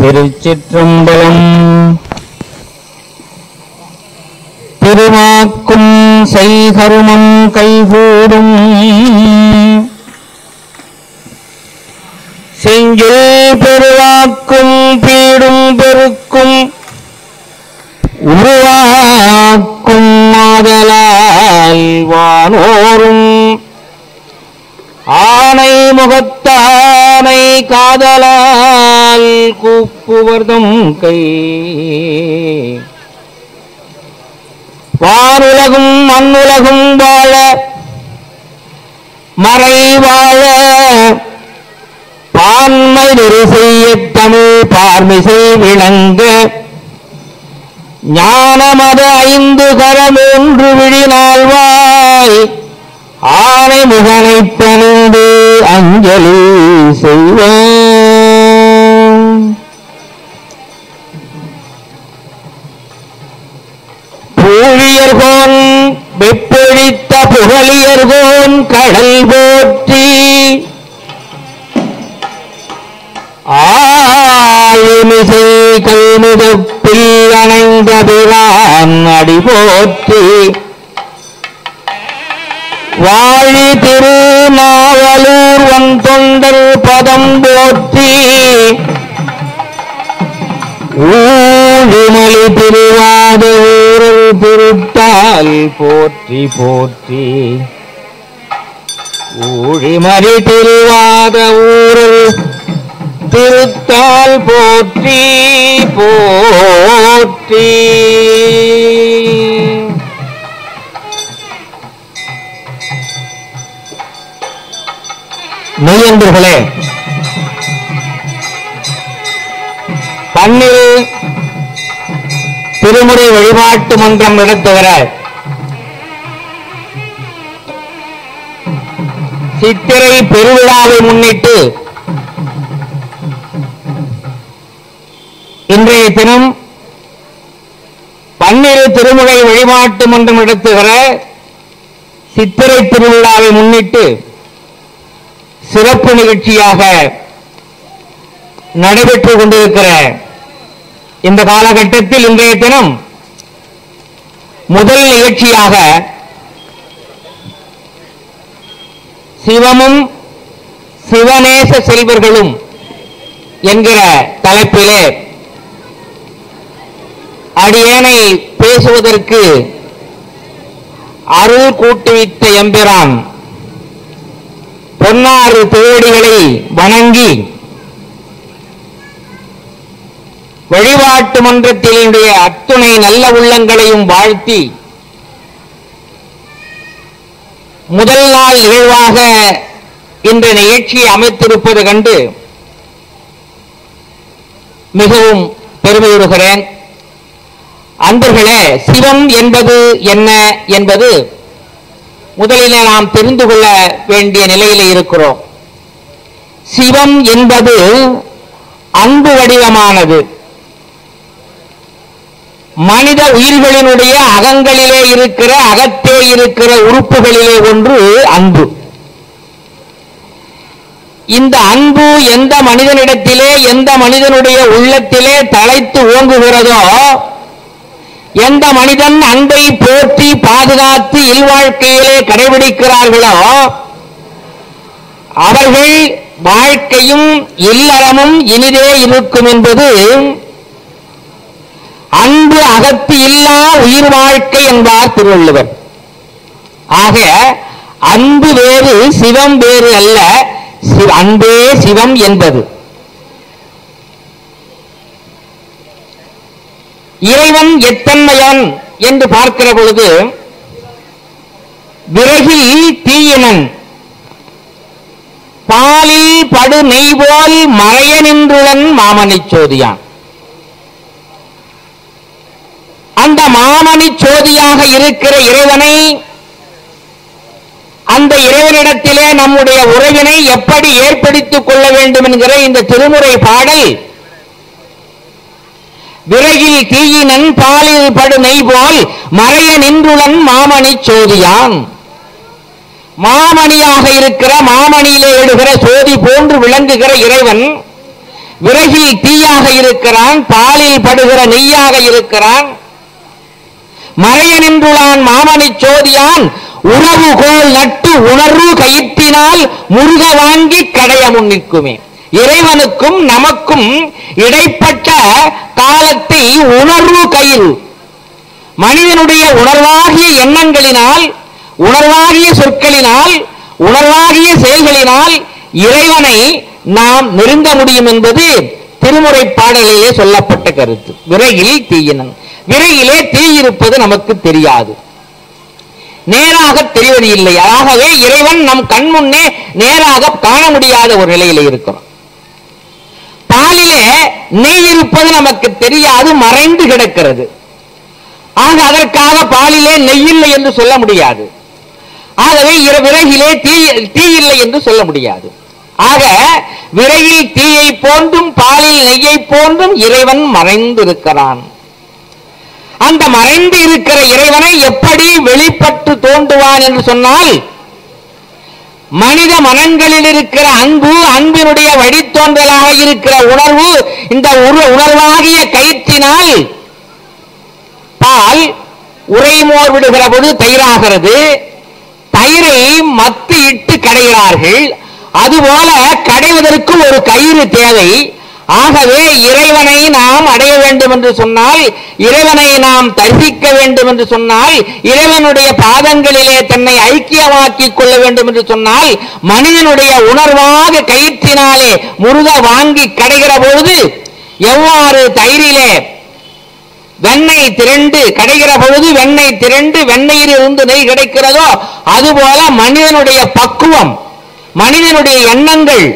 திருச்சிற்றம்பலம். திருவாக்கும் செய்கருமம் கைகூடும் செஞ்சொல் பெருவாக்கும் பீடும் பெருக்கும் உருவாக்கும் மாதலால் வானோரும் ஆனை முகத்தானை காதலால் கூப்புவர்தம் கை வானுலகும் மண்ணுலகும் வாழ மறை வாழ பான்மை நெறிசெய்ய தமிழ் பார்மிசை விளங்க ஞானமத ஐந்து கரமூன்று விழினால்வாய் ஆனை முகனை பணிந்து அஞ்சலி செய்வான். பூழியர்கோன் வெப்பொழித்த புகழியர்கோன் கடல் போற்றி ஆழிமிசை கல்முதப்பில் அணைந்த பிரான் அடி போற்றி வாழி திருநாவலூர் வந்தொண்டர் பதம் போற்றி ஊழிமலி திருவாத ஊரல் திருத்தால் போற்றி போற்றி ஊழிமலி திருவாத ஊரல் திருத்தால் போற்றி போற்றி. மெய்யன்பர்களே, பன்னிரு திருமுறை வழிபாட்டு மன்றம் நடத்துகிற சித்திரை பெருவிழாவை முன்னிட்டு இன்றைய தினம் பன்னிரு திருமுறை வழிபாட்டு மன்றம் நடத்துகிற சித்திரை திருவிழாவை முன்னிட்டு சிறப்பு நிகழ்ச்சியாக நடைபெற்றுக் கொண்டிருக்கிற இந்த காலகட்டத்தில் இன்றைய தினம் முதல் நிகழ்ச்சியாக சிவமும் சிவநேச செல்வர்களும் என்கிற தலைப்பிலே அடியேனை பேசுவதற்கு அருள் கூட்டுவித்த எம்பிரான் பொன்னாறு திருவடிகளை வணங்கி வழிபாட்டு மன்றத்தினுடைய அத்துணை நல்ல உள்ளங்களையும் வாழ்த்தி முதல் நாள் நிகழ்வாக இந்த நிகழ்ச்சியை அமைத்திருப்பது கண்டு மிகவும் பெருமையுறுகிறேன். அன்பர்களே, சிவம் என்பது என்ன என்பது முதலிலே நாம் தெரிந்து கொள்ள வேண்டிய நிலையிலே இருக்கிறோம். சிவம் என்பது அன்பு வடிவமானது. மனித உயிர்களினுடைய அகங்களிலே இருக்கிற அகத்தே இருக்கிற உறுப்புகளிலே ஒன்று அன்பு. இந்த அன்பு எந்த மனிதனிடத்திலே எந்த மனிதனுடைய உள்ளத்திலே தழைத்து ஓங்குகிறதோ, எந்த மனிதன் அன்பை போற்றி பாதுகாத்து இல்வாழ்க்கையிலே கடைபிடிக்கிறார்களோ அவர்கள் வாழ்க்கையும் இல்லறமும் இனிதே இருக்கும் என்பது அன்பு அகத்து இல்லா உயிர் வாழ்க்கை என்பார் திருவள்ளுவர். ஆக அன்பு வேறு சிவம் வேறு அல்ல, அன்பே சிவம் என்பது. இறைவன் எத்தன்மையான் என்று பார்க்கிற பொழுது விறகில் தீயினன் பாலில் படு நெய் போல் மறைய நின்றுடன் மாமணி சோதியான். அந்த மாமணி சோதியாக இருக்கிற இறைவனை, அந்த இறைவனிடத்திலே நம்முடைய உறவினை எப்படி ஏற்படுத்திக் கொள்ள வேண்டும் என்கிற இந்த திருமுறை பாடல் விறகில் தீயினன் பாலில் படு நெய் போல் மறைய நின்றுடன் மாமணி சோதியான். மாமணியாக இருக்கிற மாமணியிலே எழுகிற சோதி போன்று விளங்குகிற இறைவன் விறகில் தீயாக இருக்கிறான், பாலில் படுகிற நெய்யாக இருக்கிறான். மறைய நின்றுளான் மாமணி சோதியான் உறவு கோல் நட்டு உணர்வு கயிற்றினால் முருக வாங்கி கடைய முன்னிற்குமே. இறைவனுக்கும் நமக்கும் இடைப்பட்ட காலத்தை உணர்வு கயிறு, மனிதனுடைய உணர்வாகிய எண்ணங்களினால், உணர்வாகிய சொற்களினால், உணர்வாகிய செயல்களினால் இறைவனை நாம் நெருங்க முடியும் என்பது திருமுறை பாடலிலே சொல்லப்பட்ட கருத்து. விறகில் தீயினன், விறகிலே தீ இருப்பது நமக்கு தெரியாது, நேராக தெரிவது இல்லை. ஆகவே இறைவன் நம் கண் முன்னே நேராக காண முடியாத ஒரு நிலையில இருக்கிறோம். பாலிலே நெய் இருப்பது நமக்கு தெரியாது, மறைந்து கிடக்கிறது. ஆக அதற்காக பாலிலே நெய் இல்லை என்று சொல்ல முடியாது. ஆகவே விறகிலே தீ இல்லை என்று சொல்ல முடியாது. ஆக விறகில் தீயை போன்றும் பாலில் நெய்யை போன்றும் இறைவன் மறைந்திருக்கிறான். அந்த மறைந்து இருக்கிற இறைவனை எப்படி வெளிப்பட்டு தோன்றுவான் என்று சொன்னால், மனித மனங்களில் இருக்கிற அன்பு, அன்பினுடைய வழித்தோன்றலாக இருக்கிற உணர்வு, இந்த உணர்வாகிய கயிற்றினால் பால் உரைமோர் விடுகிற போது தயிராகிறது. தயிரை மத்து இட்டு கடைகிறார்கள். அதுபோல கடைவதற்கு ஒரு கயிறு தேவை. ஆகவே இறைவனை நாம் அடைய வேண்டும் என்று சொன்னால், இறைவனை நாம் தரிசிக்க வேண்டும் என்று சொன்னால், இறைவனுடைய பாதங்களிலே தன்னை ஐக்கியமாக்கிக் கொள்ள வேண்டும் என்று சொன்னால், மனிதனுடைய உணர்வாக கயிற்றினாலே முருக வாங்கி கடைகிற பொழுது எவ்வாறு தயிரிலே வெண்ணெய் திரண்டு கடைகிற பொழுது வெண்ணெய் திரண்டு வெண்ணெயில் இருந்து நெய் கிடைக்கிறதோ, அதுபோல மனிதனுடைய பக்குவம், மனிதனுடைய எண்ணங்கள்,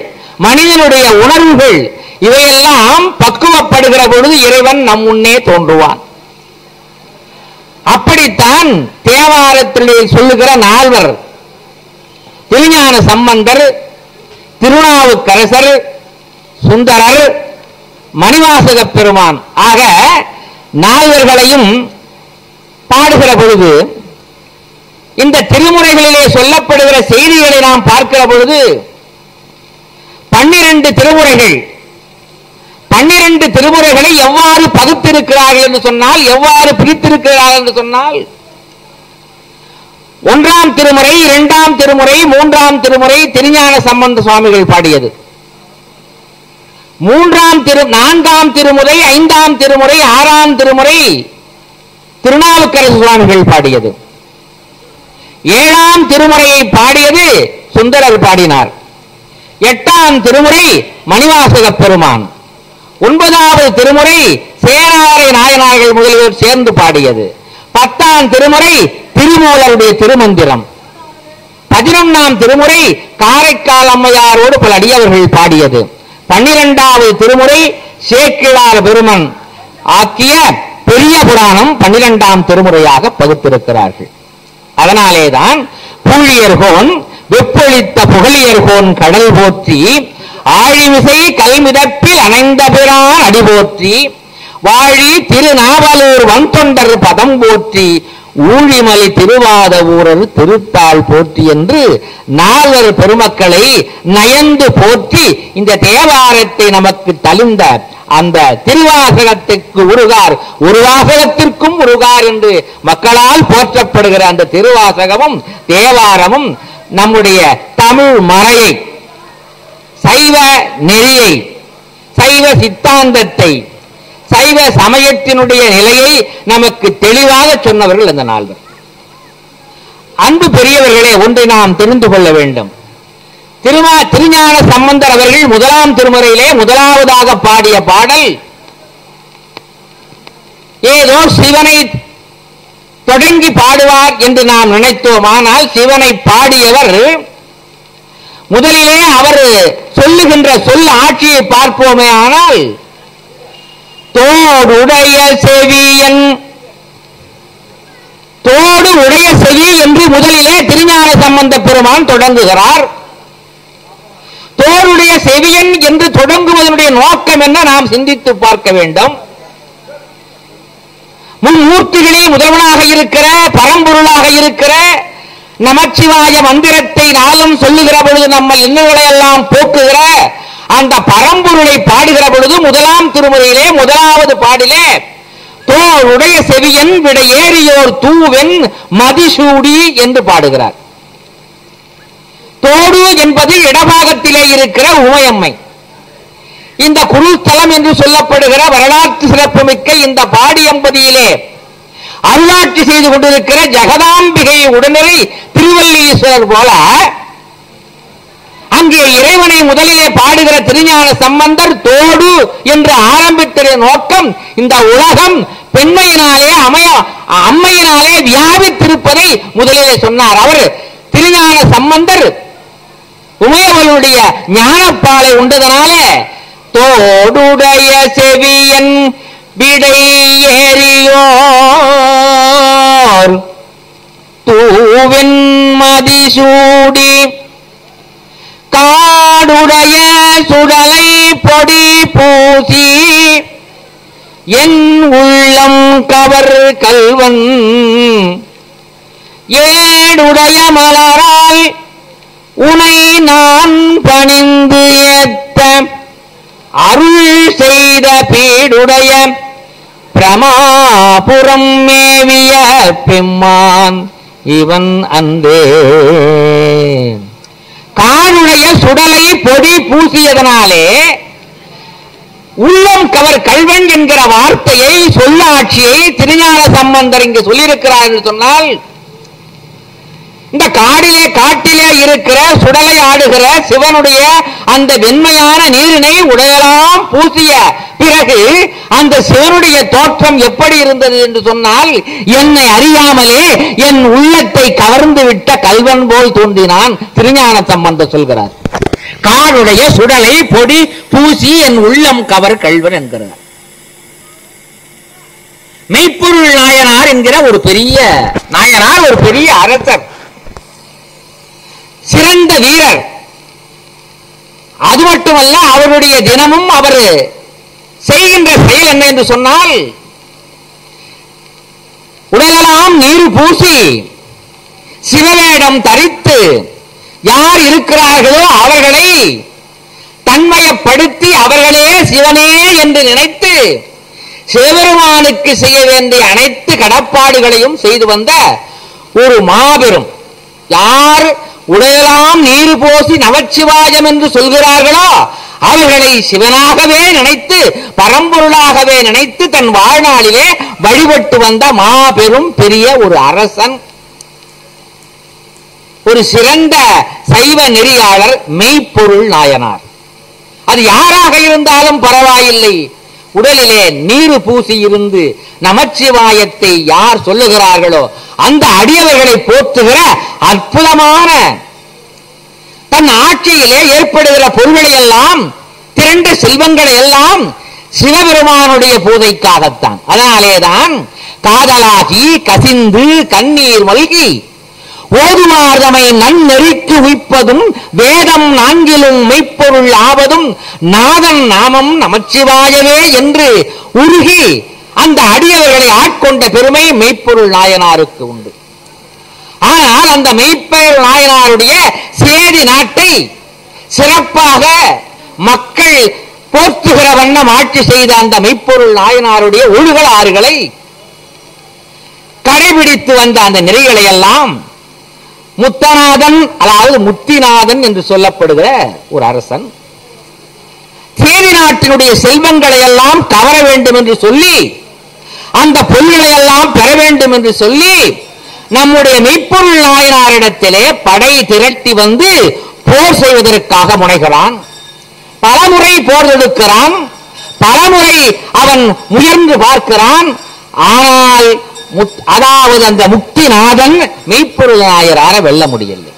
மனிதனுடைய உணர்வுகள் இவையெல்லாம் பக்குவப்படுகிற பொழுது இறைவன் நம் முன்னே தோன்றுவான். அப்படித்தான் தேவாரத்திலே சொல்லுகிற நால்வர், திருஞான சம்பந்தர், திருநாவுக்கரசர், சுந்தரர், மணிவாசக பெருமான் ஆக நால்வர்களையும் பாடுகிற பொழுது, இந்த திருமுறைகளிலே சொல்லப்படுகிற செய்திகளை நாம் பார்க்கிற பொழுது 12 திருமுறைகள், 12 திருமுறைகளை எவ்வாறு பகுத்திருக்கிறார்கள் என்று சொன்னால், எவ்வாறு பிரித்திருக்கிறார்கள் என்று சொன்னால், 1ஆம் திருமுறை, 2ஆம் திருமுறை, 3ஆம் திருமுறை திருஞான சம்பந்த சுவாமிகள் பாடியது. 4ஆம் திருமுறை, 5ஆம் திருமுறை, 6ஆம் திருமுறை திருநாவுக்கரசு சுவாமிகள் பாடியது. 7ஆம் திருமுறையை பாடியது சுந்தரர் பாடினார். 8ஆம் திருமுறை மணிவாசக பெருமான், 9வது திருமுறை சேனாரை நாயனார்கள் முதலியோர் சேர்ந்து பாடியது. 10ஆம் திருமுறை திருமூலருடைய திருமந்திரம். 11ஆம் திருமுறை காரைக்கால் அம்மையாரோடு பல அடியவர்கள் பாடியது. 12வது திருமுறை சேக்கிழார் பெருமன் ஆக்கிய பெரிய புராணம் 12ஆம் திருமுறையாக பகுத்திருக்கிறார்கள். அதனாலேதான் பூழியர்கோன் வெப்பொழித்த புகழியர்கோன் கடல் போற்றி, ஆழிமிசை கல்மிதப்பில் அணைந்த பிரான் அடி போற்றி, வாழி திருநாவலூர் வன்தொண்டர் பதம் போற்றி, ஊழிமலை திருவாத ஊரர் திருத்தாள் போற்றி என்று நால்வர் பெருமக்களை நயந்து போற்றி இந்த தேவாரத்தை நமக்கு தளிந்த அந்த திருவாசகத்துக்கு உருகார், ஒரு வாசகத்திற்கும் உருகார் என்று மக்களால் போற்றப்படுகிற அந்த திருவாசகமும் தேவாரமும் நம்முடைய தமிழ் மறையை, சைவ நெறியை, சைவ சித்தாந்தத்தை, சைவ சமயத்தினுடைய நிலையை நமக்கு தெளிவாக சொன்னவர்கள் அந்த நால்வர். அன்பு பெரியவர்களே, ஒன்றை நாம் தெரிந்து கொள்ள வேண்டும். திருஞான சம்பந்தர் அவர்கள் 1ஆம் திருமுறையிலே முதலாவதாக பாடிய பாடல் ஏதோ சிவனை தொடங்கி பாடுவார் என்று நாம் நினைத்தோம். ஆனால் சிவனை பாடியவர் முதலிலே அவர் சொல்லுகின்ற சொல் ஆட்சியை பார்ப்போமே ஆனால், தோடுடைய செவியன், தோடு உடைய செவி என்று முதலிலே திருஞான சம்பந்த பெருமான் தொடங்குகிறார். தோடுடைய செவியன் என்று தொடங்குவதனுடைய நோக்கம் என்ன நாம் சிந்தித்து பார்க்க வேண்டும். மும்மூர்த்திகளில் முதல்வனாக இருக்கிற, பரம்பொருளாக இருக்கிற நமச்சிவாய மந்திரத்தை நாளும் சொல்லுகிற பொழுது நம்ம இன்னல்களை எல்லாம் போக்குகிற அந்த பரம்பொருளை பாடுகிற பொழுது முதலாம் திருமுறையிலே முதலாவது பாடிலே தோளுடைய செவியன் விட ஏறியோர் தூவென் மதிசூடி என்று பாடுகிறார். தோடு என்பது இடபாகத்திலே இருக்கிற உமையம்மை. இந்த குருஸ்தலம் என்று சொல்லப்படுகிற வரலாற்று சிறப்புமிக்க இந்த பாடியம்பதியிலே அருளாட்சி செய்து கொண்டிருக்கிற ஜெகதாம்பிகை உடனரை திருவல்லீஸ்வரர் போல அங்கே இறைவனை முதலிலே பாடுகிற திருஞான சம்பந்தர் தோடு என்று ஆரம்பித்த நோக்கம் இந்த உலகம் பெண்மையினாலே அம்மையினாலே வியாபித்திருப்பதை முதலிலே சொன்னார். அவர் திருஞான சம்பந்தர் உமையவளுடைய ஞானப்பாலை உண்டதனாலே தோடுடைய செவியன் விடை ஏறியோர் தூவென் மதிசூடி காடுடைய சுடலை பொடி பூசி என் உள்ளம் கவர் கல்வன் ஏடுடைய மலரால் உனை நான் பணிந்து ஏத்த அருள் செய்த பீடுடைய பிரமாபுரம் மேவிய பெம்மான் இவன் அந்தே. காடுடைய சுடலை பொடி பூசியதனாலே உள்ளம் கவர் கல்வன் என்கிற வார்த்தையை சொல்லாட்சியை திருஞான சம்பந்தர் இங்கு சொல்லியிருக்கிறார் என்று சொன்னால், இந்த காட்டிலே இருக்கிற சுடலை ஆடுகிற சிவனுடைய அந்த வெண்மையான நீரினை உடையலாம் பூசிய பிறகு அந்த சிவனுடைய தோற்றம் எப்படி இருந்தது என்று சொன்னால், என்னை அறியாமலே என் உள்ளத்தை கவர்ந்து விட்ட கல்வன் போல் தோன்றினான் திருஞான சம்பந்தர் சொல்கிறார். காடுடைய சுடலை பொடி பூசி என் உள்ளம் கவர் கல்வன் என்கிறார். மெய்ப்பொருள் நாயனார் என்கிற ஒரு பெரிய நாயனார், ஒரு பெரிய அரசர், சிறந்த வீரர். அது மட்டுமல்ல, அவருடைய தினமும் அவர் செய்கின்ற செயல் என்ன என்று சொன்னால், உடலெல்லாம் நீர் பூசி சிவவேடம் தரித்து யார் இருக்கிறார்களோ அவர்களை தன்மயப்படுத்தி அவர்களே சிவனே என்று நினைத்து சிவபெருமானுக்கு செய்ய வேண்டிய அனைத்து கடப்பாடுகளையும் செய்து வந்த ஒரு மாபெரும், யார் உடையலாம் நீர் போசி நமச்சிவாயம் என்று சொல்கிறார்களோ அவர்களை சிவனாகவே நினைத்து பரம்பொருளாகவே நினைத்து தன் வாழ்நாளிலே வழிபட்டு வந்த மாபெரும் பெரிய ஒரு அரசன், ஒரு சிறந்த சைவ நெறியாளர் மெய்ப்பொருள் நாயனார். அது யாராக இருந்தாலும் பரவாயில்லை, உடலிலே நீர் பூசி இருந்து நமச்சிவாயத்தை யார் சொல்லுகிறார்களோ அந்த அடியவர்களை போற்றுகிற அற்புதமான, தன் ஆட்சியிலே ஏற்படுகிற பொருள்களை எல்லாம், திரண்ட செல்வங்களை எல்லாம் சிவபெருமானுடைய பூஜைக்காகத்தான். அதனாலேதான் காதலாகி கசிந்து கண்ணீர் மல்கி ஓதுமார்தமை நன்னெறிக்கு உய்ப்பதும் வேதம் நான்கிலும் மெய்ப்பொருள் ஆவதும் நாதன் நாமம் நமச்சிவாயவே என்று உருகி அந்த அடியவர்களை ஆட்கொண்ட பெருமை மெய்ப்பொருள் நாயனாருக்கு உண்டு. ஆனால் அந்த மெய்ப்பொருள் நாயனாருடைய சேதி நாட்டை சிறப்பாக மக்கள் போற்றுகிற வண்ணம் ஆட்சி செய்த அந்த மெய்ப்பொருள் நாயனாருடைய ஒழுகல் ஆறுகளை கடைபிடித்து வந்த அந்த நெறிகளை எல்லாம் முத்தநாதன், அதாவது முத்திநாதன் என்று சொல்லப்படுகிற ஒரு அரசன், சேதி நாட்டினுடைய செல்வங்களை எல்லாம் கவர வேண்டும் என்று சொல்லி, அந்த பொருள்களை எல்லாம் பெற வேண்டும் என்று சொல்லி நம்முடைய மெய்ப்பொருள் நாயனாரிடத்திலே படை திரட்டி வந்து போர் செய்வதற்காக முனைகிறான். பலமுறை போர் தொடுக்கிறான், பலமுறை அவன் முயன்று பார்க்கிறான். ஆனால் அதாவது அந்த முக்திநாதன் மெய்ப்பொருள் நாயனார வெல்ல முடியவில்லை.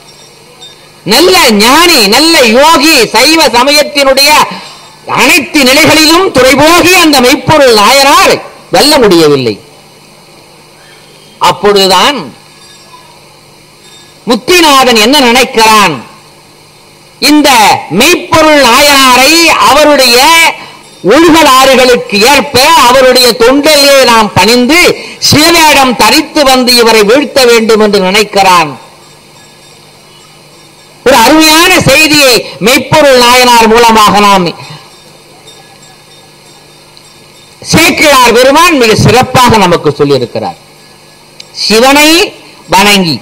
நல்ல ஞானி, நல்ல யோகி, சைவ சமயத்தினுடைய அனைத்து நிலைகளிலும் துறைபோகி அந்த மெய்ப்பொருள் நாயனார் வெல்ல முடியவில்லை. அப்பொழுதுதான் முக்திநாதன் என்ன நினைக்கிறான், இந்த மெய்ப்பொருள் நாயனாரை அவருடைய ஒழுகலாறுகளுக்கு ஏற்ப அவருடைய தொண்டிலே நாம் பணிந்து சிவவேடம் தரித்து வந்து இவரை வீழ்த்த வேண்டும் என்று நினைக்கிறான். ஒரு அருமையான செய்தியை மெய்ப்பொருள் நாயனார் மூலமாக நாம் சேக்கிழார் பெருமான் மிக சிறப்பாக நமக்கு சொல்லியிருக்கிறார். சிவனை வணங்கி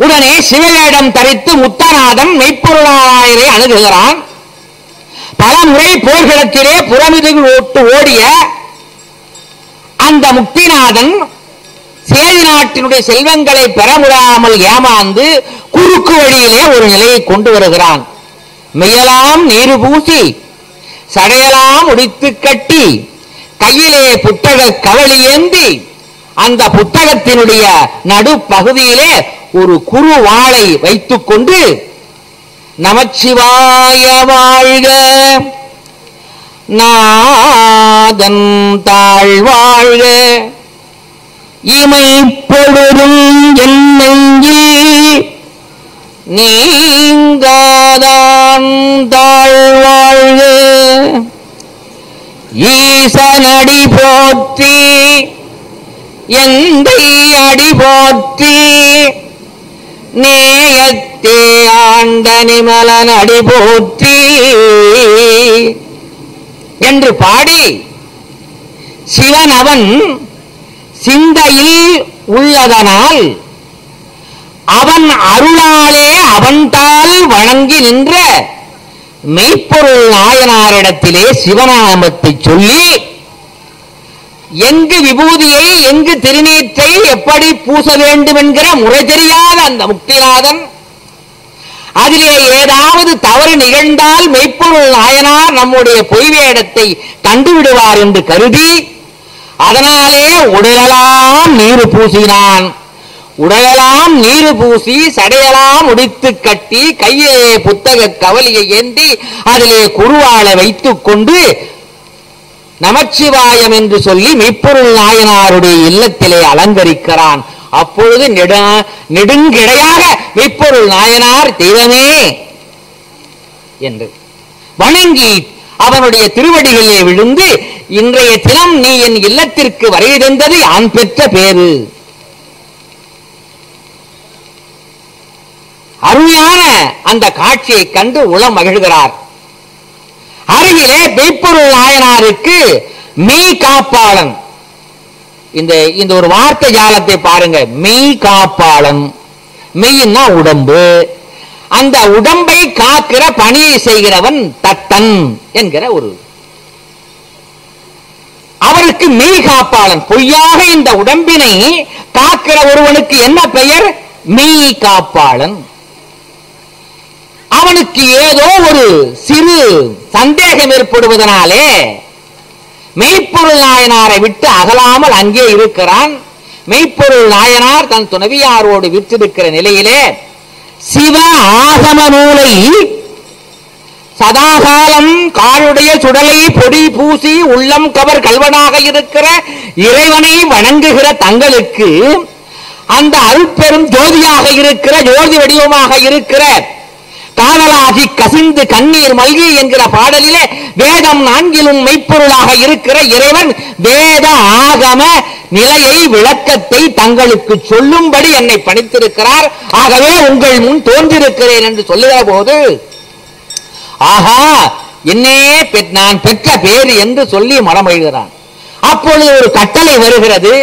உடனே சிவவேடம் தரித்து முத்தநாதன் மெய்ப்பொருளாயரை அணுகுகிறான். பல முறை போர்க்களத்திலே புறமிதுகள் ஓடிய அந்த முக்திநாதன் சேதி நாட்டினுடைய செல்வங்களை பெற முடியாமல் ஏமாந்து குறுக்கு வழியிலே ஒரு நிலையை கொண்டு வருகிறான். மெய்யலாம் நீரு பூசி சடையலாம் உடித்து கட்டி கையிலே புத்தக கவளி ஏந்தி அந்த புத்தகத்தினுடைய நடுப்பகுதியிலே ஒரு குறு வாளை வைத்துக் கொண்டு நமச்சிவாய வாழ்க நாதன் தாழ்வாழ்க இமை பொழுதும் என்னெங்கில் நீங்காதான் தாழ்வாழ்க ஈசனடி போற்றி எந்தை அடி போற்றி நேயத்தே ஆண்ட நிமலன் அடி போற்றி என்று பாடி சிவன் அவன் சிந்தையில் உள்ளதனால் அவன் அருளாலே அவன்தால் வணங்கி நின்ற மெய்ப்பொருள் நாயனாரிடத்திலே சிவநாமத்தை சொல்லி எங்கு விபூதியை எங்கு திருநீற்றை எப்படி பூச வேண்டும் என்கிற முறை தெரியாத அந்த முக்திநாதன் அதிலே ஏதாவது தவறு நிகழ்ந்தால் மெய்ப்பொருள் நாயனார் நம்முடைய பொய்வேடத்தை கண்டுவிடுவார் என்று கருதி அதனாலே உடலெல்லாம் நீர் பூசினான். உடலெல்லாம் நீர் பூசி சடையெல்லாம் உடித்து கட்டி கையிலே புத்தக கவலியை ஏந்தி அதிலே குருவாளை வைத்துக் கொண்டு நமச்சிவாயம் என்று சொல்லி மெய்ப்பொருள் நாயனாருடைய இல்லத்திலே அலங்கரிக்கிறான். அப்பொழுது நெடுங்கிடையாக மெய்ப்பொருள் நாயனார் தெய்வமே என்று வணங்கி அவனுடைய திருவடிகளிலே விழுந்து இன்றைய தினம் நீ என் இல்லத்திற்கு வருகை தந்தது யான் பெற்ற பேரு. அருமையான அந்த காட்சியை கண்டு உளம் மகிழ்கிறார். அருகிலே மெய்ப்பொருள் நாயனாருக்கு மெய் காப்பாளன், இந்த ஒரு வார்த்தை ஜாலத்தை பாருங்க. மெய் காப்பாளன், மெய்னா உடம்பு, அந்த உடம்பை காக்கிற பணியை செய்கிறவன் தத்தன் என்கிற ஒரு அவருக்கு மெய் காப்பாளன். பொய்யாக இந்த உடம்பினை காக்கிற ஒருவனுக்கு என்ன பெயர்? மெய் காப்பாளன். அவனுக்கு ஏதோ ஒரு சிறு சந்தேகம் ஏற்படுவதனாலே மெய்ப்பொருள் நாயனாரை விட்டு அகலாமல் அங்கே இருக்கிறான். மெய்ப்பொருள் நாயனார் தன் துணைவியாரோடு விற்றிருக்கிற நிலையிலே சிவ ஆகம நூலை சதாகாலம் காலுடைய சுடலை பொடி பூசி உள்ளம் கவர் கல்வனாக இருக்கிற இறைவனை வணங்குகிற தங்களுக்கு அந்த அருட்பெரும் ஜோதியாக இருக்கிற ஜோதி வடிவமாக இருக்கிற காதலாகி கசிந்து கண்ணீர் மல்கி என்கிற பாடலிலே வேதம் நான்கிலும் மெய்ப்பொருளாக இருக்கிற இறைவன் வேத ஆகம நிலையை விளக்கத்தை தங்களுக்கு சொல்லும்படி என்னை பணித்திருக்கிறார். ஆகவே உங்கள் முன் தோன்றிருக்கிறேன் என்று சொல்லுகிற போது ஆஹா என்னே நான் பெற்ற பேரு என்று சொல்லி மனமொழிகிறான். அப்பொழுது ஒரு கட்டளை வருகிறது.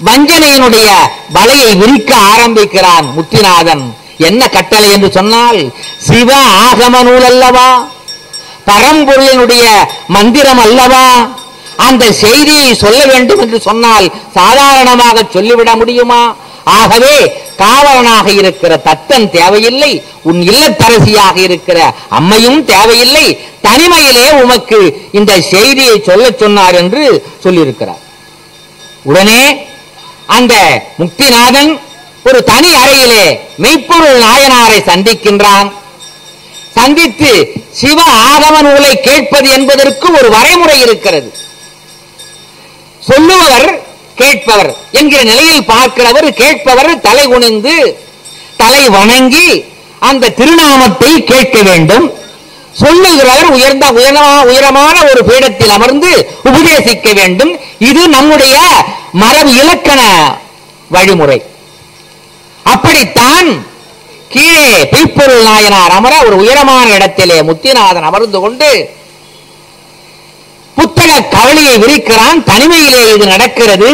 வஞ்சனையினுடைய வலையை விரிக்க ஆரம்பிக்கிறான் முத்திநாதன். என்ன கட்டளை என்று சொன்னால் சிவ ஆகம நூல் அல்லவா, பரம்பொருளினுடைய மந்திரம் அல்லவா, அந்த செய்தியை சொல்ல வேண்டும் என்று சொன்னால் சாதாரணமாக சொல்லிவிட முடியுமா? ஆகவே காவலனாக இருக்கிற தத்தன் தேவையில்லை, உன் இல்லத்தரசியாக இருக்கிற அம்மையும் தேவையில்லை, தனிமையிலே உமக்கு இந்த செய்தியை சொல்ல சொன்னார் என்று சொல்லியிருக்கிறார். உடனே அந்த முக்திநாதன் ஒரு தனி அறையிலே மெய்ப்பொருள் நாயனாரை சந்திக்கின்றான். சந்தித்து சிவ ஆகம நூலை கேட்பது என்பதற்கு ஒரு வரைமுறை இருக்கிறது. சொல்லுபவர் கேட்பவர் என்கிற நிலையில் பார்க்கிறவர் கேட்பவர் தலை குனிந்து தலை வணங்கி அந்த திருநாமத்தை கேட்க வேண்டும். சொல்லுகிறவர் உயரமான ஒரு பீடத்தில் அமர்ந்து உபதேசிக்க வேண்டும். இது நம்முடைய மரபு இலக்கண வழிமுறை. அப்படித்தான் கீழே மெய்ப்பொருள் நாயனார் அமர ஒரு உயரமான இடத்திலே முத்திநாதன் அமர்ந்து கொண்டு புத்தக கவலியை விரிக்கிறான். தனிமையிலே இது நடக்கிறது.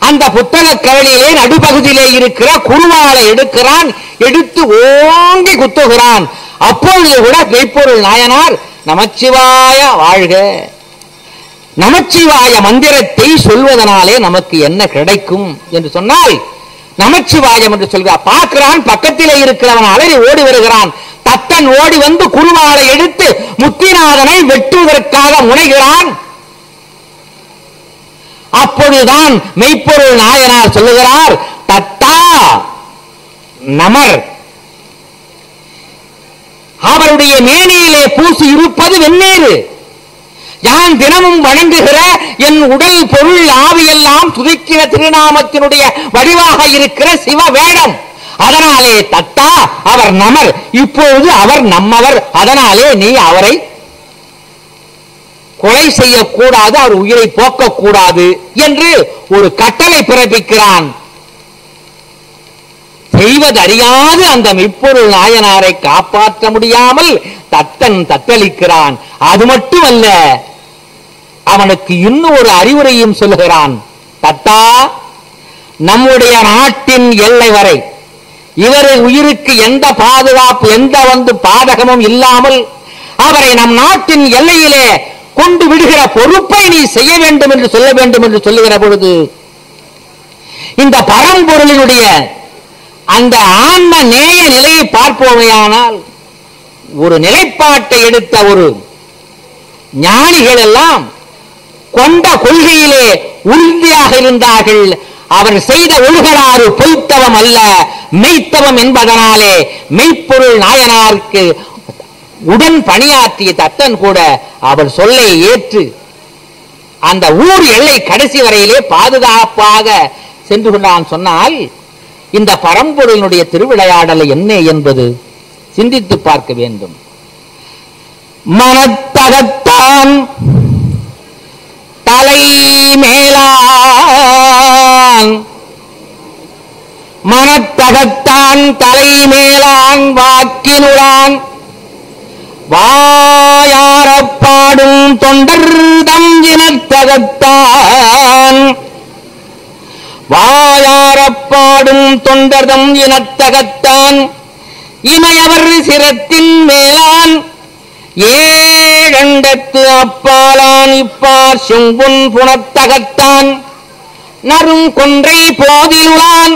அந்த புத்தக கவலியிலே நடுப்பகுதியிலே இருக்கிற குருவாலை எடுக்கிறான். எடுத்து ஓங்கி குத்துகிறான். அப்பொழுது கூட மெய்ப்பொருள் நாயனார் நமச்சிவாய வாழ்க, நமச்சிவாய மந்திரத்தை சொல்வதனாலே நமக்கு என்ன கிடைக்கும் என்று சொன்னால், நமச்சிவாயம் என்று சொல்கிறார். பார்க்கிறான், பக்கத்திலே இருக்கிறவன் அலறி ஓடி வருகிறான். தத்தன் ஓடி வந்து குருவாலை எடுத்து முத்திநாதனை வெட்டுவதற்காக முனைகிறான். அப்பொழுதுதான் மெய்ப்பொருள் நாயனார் சொல்லுகிறார், தத்தா நமர், அவருடைய மேனியிலே பூசி இருப்பது வெந்நீர். யான் தினமும் வணங்குகிற என் உடல் பொருள் ஆவியெல்லாம் துதிக்கிற திருநாமத்தினுடைய வடிவாக இருக்கிற சிவ வேடம். அதனாலே தத்தா அவர் நமர், இப்பொழுது அவர் நம்மவர். அதனாலே நீ அவரை கொலை செய்யக்கூடாது, அவர் உயிரை போக்கக்கூடாது என்று ஒரு கட்டளை பிறப்பிக்கிறான். செய்வதறியாது அந்த மெய்ப்பொருள் நாயனாரை காப்பாற்ற முடியாமல் தத்தன் தத்தளிக்கிறான். அது மட்டுமல்ல, அவனுக்கு இன்னும் ஒரு அறிவுரையும் சொல்லுகிறான். தத்தா, நம்முடைய நாட்டின் எல்லை வரை இவர் உயிருக்கு எந்த பாதுகாப்பு, எந்த பாதகமும் இல்லாமல் அவரை நம் நாட்டின் எல்லையிலே கொண்டு விடுகிற பொறுப்பை நீ செய்ய வேண்டும் என்று சொல்ல வேண்டும் என்று சொல்லுகிற பொழுது, இந்த பரம்பொருளினுடைய அந்த ஆன்ம நேய நிலையை பார்ப்போமையானால், ஒரு நிலைப்பாட்டை எடுத்த ஒரு ஞானிகள் எல்லாம் கொண்ட கொள்கையிலே உறுதியாக இருந்தார்கள். அவர் செய்த ஒழுகலாறு பொய்த்தவம் அல்ல, மெய்த்தவம் என்பதனாலே மெய்ப்பொருள் நாயனாருக்கு உடன் பணியாற்றிய தத்தன் கூட அவர் சொல்லை ஏற்று அந்த ஊர் எல்லை கடைசி வரையிலே பாதுகாப்பாக சென்று கொண்டான். சொன்னால் இந்த பரம்பொருளினுடைய திருவிளையாடல் என்ன என்பது சிந்தித்து பார்க்க வேண்டும். மனத்தகத்தான் தலை மேலான், மனத்தகத்தான் தலை மேலான் வாக்கினுளான் வாயாரப்பாடும் தொண்டர்தம் இனத்தகத்தான், வாயாரப்பாடும் தொண்டர்தம் இனத்தகத்தான் இமையவர் சிரத்தின் மேலான் ஏழண்டத்து அப்பாலான் இப்பார் செம்புன் புனத்தகத்தான் நரும் கொன்றை போதிலுளான்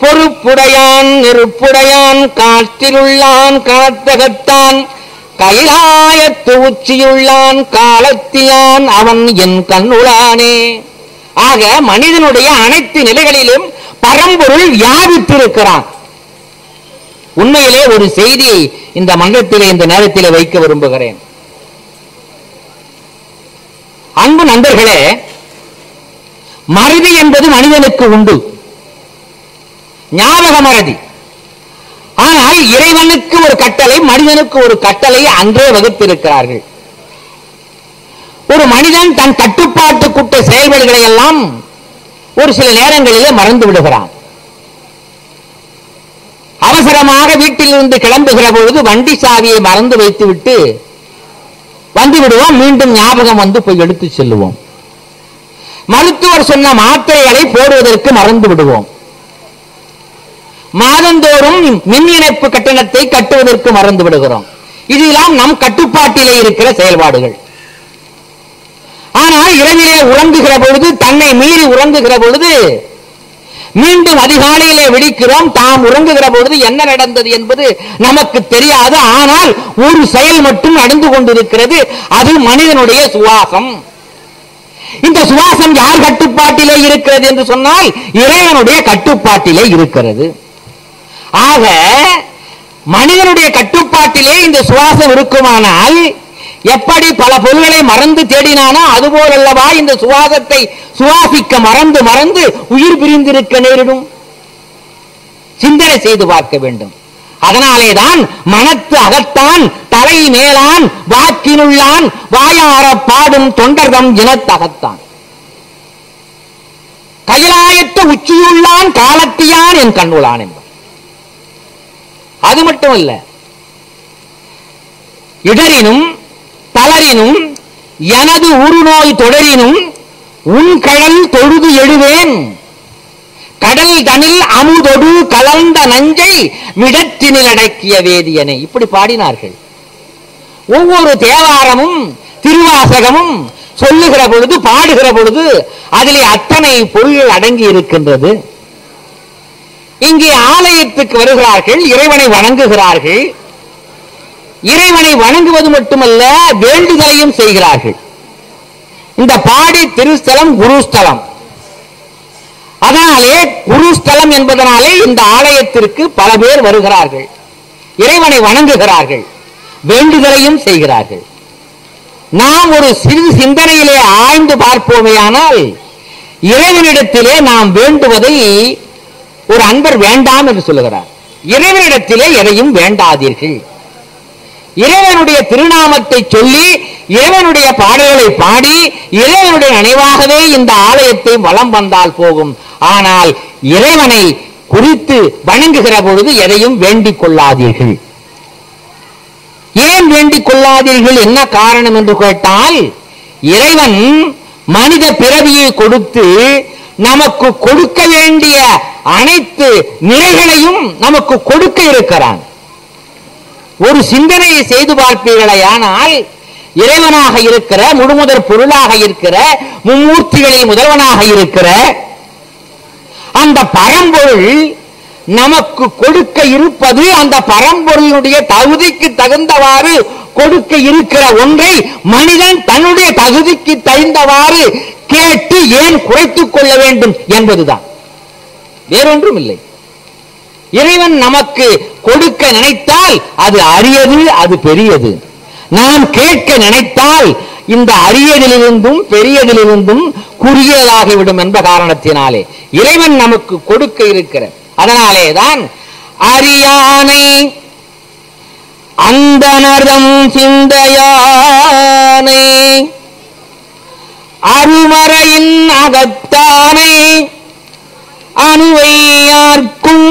பொறுப்புடையான் நெருப்புடையான் காற்றிலுள்ளான் கணத்தகத்தான் கைலாயத்து உச்சியுள்ளான் காலத்தியான் அவன் என் கண்ணுளானே. ஆக மனிதனுடைய அனைத்து நிலைகளிலும் பரம்பொருள் வியாபித்திருக்கிறான். உண்மையிலே ஒரு செய்தி இந்த மன்றத்திலே இந்த நேரத்தில் வைக்க விரும்புகிறேன். அன்பு நண்பர்களே, மறதி என்பது மனிதனுக்கு உண்டு, ஞாபக மறதி. ஆனால் இறைவனுக்கு ஒரு கட்டளை, மனிதனுக்கு ஒரு கட்டளை அன்றே வகுத்திருக்கிறார்கள். ஒரு மனிதன் தன் கட்டுப்பாட்டுக்குட்ட செயல்பாடுகளை எல்லாம் ஒரு சில நேரங்களிலே மறந்து விடுகிறான். அவசரமாக வீட்டிலிருந்து கிளம்புகிற பொழுது வண்டி சாவியை மறந்து வைத்துவிட்டு வந்து விடுவோம். மீண்டும் ஞாபகம் வந்து போய் எடுத்து செல்லுவோம். மருத்துவர் சொன்ன மாத்திரைகளை போடுவதற்கு மறந்து விடுவோம். மாதந்தோறும் மின் இணைப்பு கட்டணத்தை கட்டுவதற்கு மறந்து விடுகிறோம். இதெல்லாம் நம் கட்டுப்பாட்டிலே இருக்கிற செயல்பாடுகள். ஆனால் இரவிலே உறங்குகிற பொழுது, தன்னை மீறி உறங்குகிற பொழுது மீண்டும் அதிகாலையிலே விழிக்கிறோம். தாம் உறங்குகிற பொழுது என்ன நடந்தது என்பது நமக்கு தெரியாது. ஆனால் ஒரு செயல் மட்டும் நடந்து கொண்டிருக்கிறது, அது மனிதனுடைய சுவாசம். இந்த சுவாசம் யார் கட்டுப்பாட்டிலே இருக்கிறது என்று சொன்னால் இறைவனுடைய கட்டுப்பாட்டிலே இருக்கிறது. ஆக மனிதனுடைய கட்டுப்பாட்டிலே இந்த சுவாசம் இருக்குமானால், எப்படி பல பொருள்களை மறந்து தேடினானோ அதுபோல் அல்லவா இந்த சுவாசத்தை சுவாசிக்க மறந்து மறந்து உயிர் பிரிந்திருக்க நேரிடும். சிந்தனை செய்து பார்க்க வேண்டும். அதனாலேதான் மனத்து அகத்தான் தலை மேலான் வாக்கினுள்ளான் வாயார பாடும் தொண்டர்தம் இனத்தகத்தான் கைலாயத்து உச்சியுள்ளான் காலத்தியான் என் கண்ணுளான் என்பார். அது மட்டுமல்ல, இடரினும் தளரினும் எனது உருநோய் தொடரினும் உன் கடல் தொழுது எழுவேன், கடல் தனில் அமுதொடு கலந்த நஞ்சை மிடத்தினில் அடக்கிய வேதியனை. இப்படி பாடினார்கள். ஒவ்வொரு தேவாரமும் திருவாசகமும் சொல்லுகிற பொழுது, பாடுகிற பொழுது அதிலே அத்தனை பொருள்கள் அடங்கி இருக்கின்றது. இங்கே ஆலயத்துக்கு வருகிறார்கள், இறைவனை வணங்குகிறார்கள். இறைவனை வணங்குவது மட்டுமல்ல, வேண்டுதலையும் செய்கிறார்கள். இந்த பாடி திருஸ்தலம் குருஸ்தலம். அதனாலே குருஸ்தலம் என்பதனாலே இந்த ஆலயத்திற்கு பல பேர் வருகிறார்கள், இறைவனை வணங்குகிறார்கள், வேண்டுதலையும் செய்கிறார்கள். நாம் ஒரு சிறிது சிந்தனையிலே ஆய்ந்து பார்ப்போமேயானால், இறைவனிடத்திலே நாம் வேண்டுவதை ஒரு அன்பர் வேண்டாம் என்று சொல்லுகிறார். இறைவனிடத்திலே எதையும் வேண்டாதீர்கள். இறைவனுடைய திருநாமத்தை சொல்லி, இறைவனுடைய பாடல்களை பாடி, இறைவனுடைய நினைவாகவே இந்த ஆலயத்தை வலம் வந்தால் போகும். ஆனால் இறைவனை குறித்து வணங்குகிற பொழுது எதையும் வேண்டிக் கொள்ளாதீர்கள். ஏன் வேண்டிக் கொள்ளாதீர்கள், என்ன காரணம் என்று கேட்டால், இறைவன் மனித பிறவியை கொடுத்து நமக்கு கொடுக்க வேண்டிய அனைத்து நிறைகளையும் நமக்கு கொடுக்க இருக்கிறான். ஒரு சிந்தனையை செய்து பார்ப்பீர்களானால், இறைவனாக இருக்கிற, முழுமுதற் பொருளாக இருக்கிற, மும்மூர்த்திகளில் முதல்வனாக இருக்கிற அந்த பரம்பொருள் நமக்கு கொடுக்க இருப்பது, அந்த பரம்பொருளுடைய தகுதிக்கு தகுந்தவாறு கொடுக்க இருக்கிற ஒன்றை மனிதன் தன்னுடைய தகுதிக்கு தகுந்தவாறு கேட்டு ஏன் குறைத்துக் கொள்ள வேண்டும் என்பதுதான், வேறொன்றும் இல்லை. இறைவன் நமக்கு கொடுக்க நினைத்தால் அது அரியது, அது பெரியது. நாம் கேட்க நினைத்தால் இந்த அரியதிலிருந்தும் பெரியதிலிருந்தும் குறுகியதாகிவிடும் என்ற காரணத்தினாலே இறைவன் நமக்கு கொடுக்க இருக்கிற, அதனாலேதான் அரியானை அந்தனர்தம் சிந்தையானை அருமறையின் அகத்தானை அணுவையார்க்கும்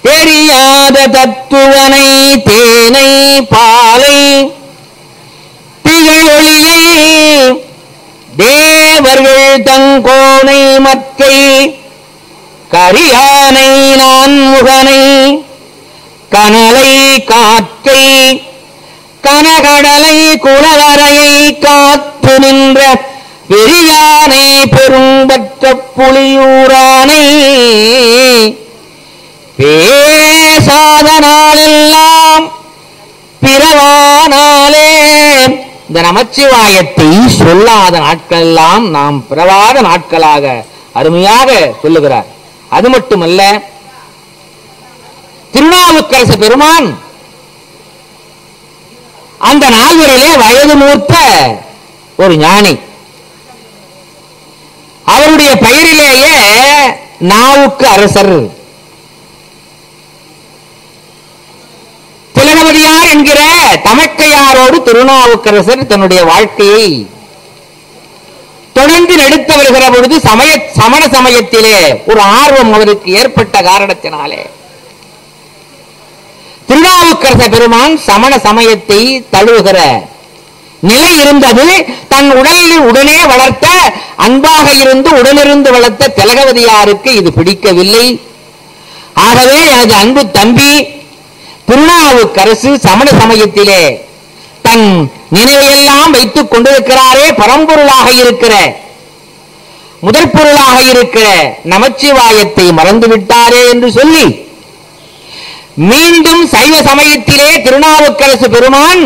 தெரியாத தத்துவனை தேனை பாலை திகழொளியை தேவர்கள் தங்கோனை மற்றை கரியானை நான்முகனை கனலை காற்றை கனகடலை குளவரையை காத்து நின்ற பெரியானை பெரும்பற்ற புலியூரானை பேசாத நாளெல்லாம் பிறவானாலே. இந்த நமச்சிவாயத்தை சொல்லாத நாட்கள் எல்லாம் நாம் பிறவாத நாட்களாக அருமையாக சொல்லுகிறார். அது மட்டுமல்ல, திருநாவுக்கரசு பெருமான் அந்த நால்வரிலே வயது மூத்த ஒரு ஞானி. அவருடைய பெயரிலேயே நாவுக்கு அரசர். திலகவதியார் என்கிற தமக்கையாரோடு திருநாவுக்கரசர் தன்னுடைய வாழ்க்கையை தொடர்ந்து நடித்து வருகிற பொழுது சமண சமயத்திலே ஒரு ஆர்வம் அவருக்கு ஏற்பட்ட காரணத்தினாலே திருநாவுக்கரச பெருமான் சமண சமயத்தை தழுவுகிற நிலை இருந்தது. தன் உடலில் உடனே வளர்த்த, அன்பாக இருந்து உடனிருந்து வளர்த்த திலகவதியாருக்கு இது பிடிக்கவில்லை. ஆகவே எனது அன்பு தம்பி திருநாவுக்கரசு சமண சமயத்திலே தன் நினைவையெல்லாம் வைத்துக் கொண்டிருக்கிறாரே, பரம்பொருளாக இருக்கிற, முதற் பொருளாக இருக்கிற நமச்சிவாயத்தை மறந்துவிட்டாரே என்று சொல்லி மீண்டும் சைவ சமயத்திலே திருநாவுக்கரசு பெருமான்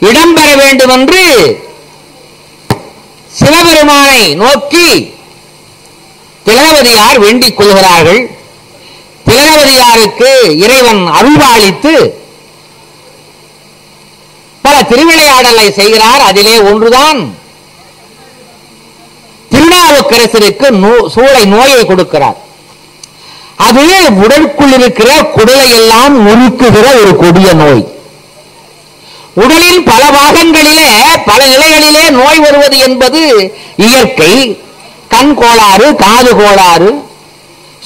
இடம்பெற வேண்டும் என்று சிவபெருமானை நோக்கி திலகவதியார் வேண்டிக் கொள்கிறார்கள். திலகவதியாருக்கு இறைவன் அருள்பாலித்து பல திருவிளையாடலை செய்கிறார். அதிலே ஒன்றுதான் திருநாவுக்கரசருக்கு சூளை நோயை கொடுக்கிறார். அது உடலுக்குள் இருக்கிற குடலை எல்லாம் முறுக்குகிற ஒரு கொடிய நோய். உடலின் பல பாகங்களிலே பல நிலைகளிலே நோய் வருவது என்பது இயற்கை. கண் கோளாறு, காது கோளாறு,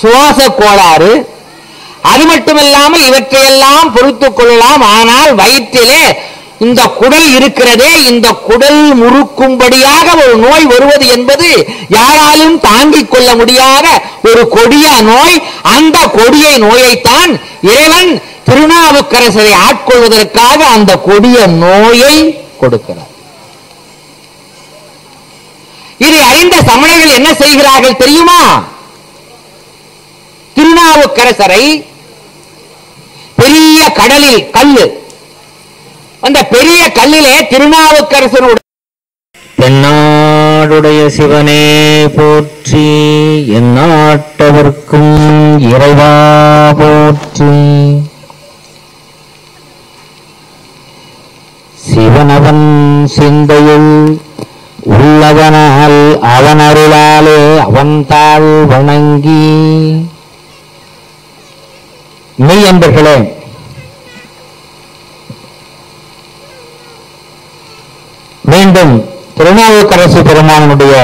சுவாச கோளாறு, அது மட்டுமில்லாமல் இவற்றையெல்லாம் பொறுத்துக் கொள்ளலாம். ஆனால் வயிற்றிலே இந்த குடல் இருக்கிறதே, இந்த குடல் முறுக்கும்படியாக ஒரு நோய் வருவது என்பது யாராலும் தாங்கிக் கொள்ள முடியாத ஒரு கொடிய நோய். அந்த கொடிய நோயைத்தான் இறைவன் திருநாவுக்கரசரை ஆட்கொள்வதற்காக அந்த கொடிய நோயை கொடுக்கிறார். இதை அறிந்த சமணர்கள் என்ன செய்கிறார்கள் தெரியுமா? திருநாவுக்கரசரை பெரிய கடலில் கல்லு, அந்த பெரிய கல்லிலே திருநாவுக்கரசருடைய தென்னாடுடைய சிவனே போற்றி, எந்நாட்டவர்க்கும் இறைவா போற்றி. சிவனவன் சிந்தையுள் உள்ளதனால் அவன் அருளாலே அவன் தாழ் வணங்கி. மெய் அன்பர்களே, மீண்டும் திருநாவுக்கரசு பெருமானுடைய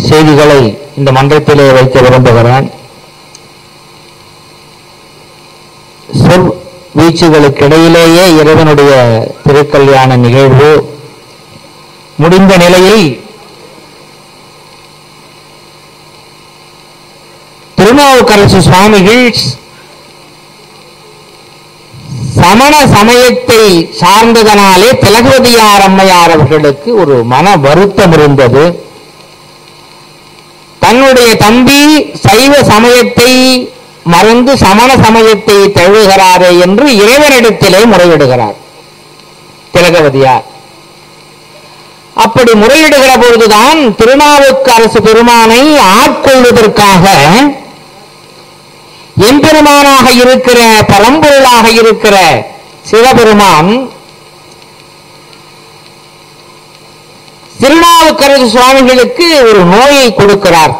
செய்திகளை இந்த மன்றத்திலே வைக்க விரும்புகிறேன். சொல் வீச்சுகளுக்கிடையிலேயே இறைவனுடைய திருக்கல்யாண நிகழ்வு முடிந்த நிலையில் திருநாவுக்கரசு சுவாமிகள் சமண சமயத்தை சார்ந்ததனாலே திலகவதியார் அம்மையார் அவர்களுக்கு ஒரு மன வருத்தம் இருந்தது. தன்னுடைய தம்பி சைவ சமயத்தை மறந்து சமண சமயத்தை தழுவுகிறாரே என்று இறைவனிடத்திலே முறையிடுகிறார் திலகவதியார். அப்படி முறையிடுகிற பொழுதுதான் திருநாவுக்கரசு பெருமானை ஆட்கொள்வதற்காக எம்பெருமானாக இருக்கிற பரம்பொருளாக இருக்கிற சிவபெருமான் திருநாவுக்கரசு சுவாமிகளுக்கு ஒரு நோயை கொடுக்கிறார்.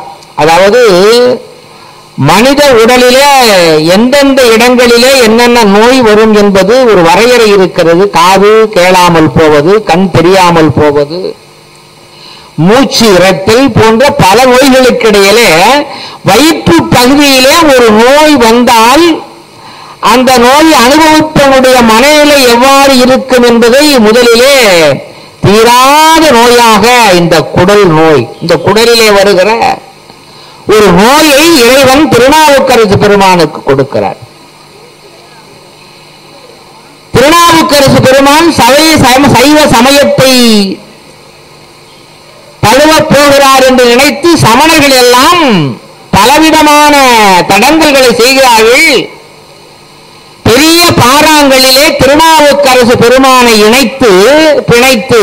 அதாவது மனித உடலிலே எந்தெந்த இடங்களிலே என்னென்ன நோய் வரும் என்பது ஒரு வரையறை இருக்கிறது. காது கேளாமல் போவது, கண் தெரியாமல் போவது, மூச்சு இறத்தல் போன்ற பல நோய்களுக்கிடையிலே வயிற்று பகுதியிலே ஒரு நோய் வந்தால் அந்த நோய் அனுபவிப்பவனுடைய மனநிலை எவ்வாறு இருக்கும் என்பதை முதலிலே தீராத நோயாக இந்த குடல் நோய், இந்த குடலிலே வருகிற ஒரு நோயை இறைவன் திருநாவுக்கரசு பெருமானுக்கு கொடுக்கிறார். திருநாவுக்கரசு பெருமான் சைவ சமயத்தை தழுவப் போகிறார் என்று நினைத்து சமணர்கள் எல்லாம் பலவிதமான தடங்கல்களை செய்கிறார்கள். பெரிய பாறாங்கல்லிலே திருநாவுக்கரசு பெருமானை பிணைத்து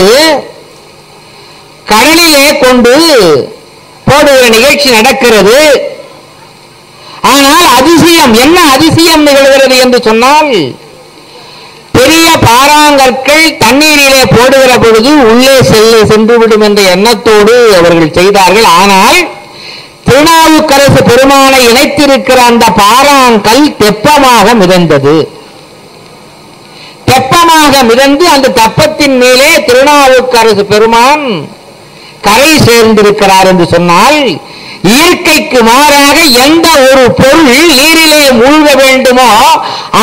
கடலிலே கொண்டு போடுகிற நிகழ்ச்சி நடக்கிறது. ஆனால் அதிசயம், என்ன அதிசயம் நிகழ்கிறது என்று சொன்னால், பெரிய பாறாங்கற்கள் தண்ணீரிலே போடுகிற பொழுது உள்ளே சென்றுவிடும் என்ற எண்ணத்தோடு அவர்கள் செய்தார்கள். ஆனால் திருநாவுக்கரசு பெருமானை இணைத்திருக்கிற அந்த பாறாங்கல் தெப்பமாக மிதந்தது. தெப்பமாக மிதந்து அந்த தெப்பத்தின் மேலே திருநாவுக்கரசு பெருமான் கரை சேர்ந்திருக்கிறார் என்று சொன்னால், இயற்கைக்கு மாறாக எந்த ஒரு பொருள் நீரிலே மூழ்க வேண்டுமோ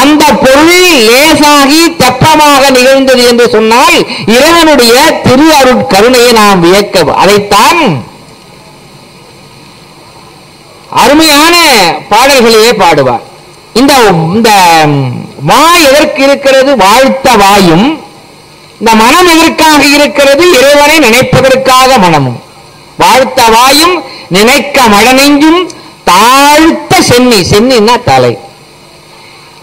அந்த பொருள் லேசாகி தெப்பமாக நிகழ்ந்தது என்று சொன்னால் இறைவனுடைய திரு அருட்கருணையை நாம் வியக்க. அதைத்தான் அருமையான பாடல்களையே பாடுவார். இந்த வாய் எதற்கு இருக்கிறது? வாழ்த்த வாயும். இந்த மனம் எதற்காக இருக்கிறது? இறைவனை நினைப்பதற்காக மனமும். வாழ்த்த வாயும் நினைக்க மடநெஞ்சும் தாழ்த்த சென்னி. சென்னின்னா தலை.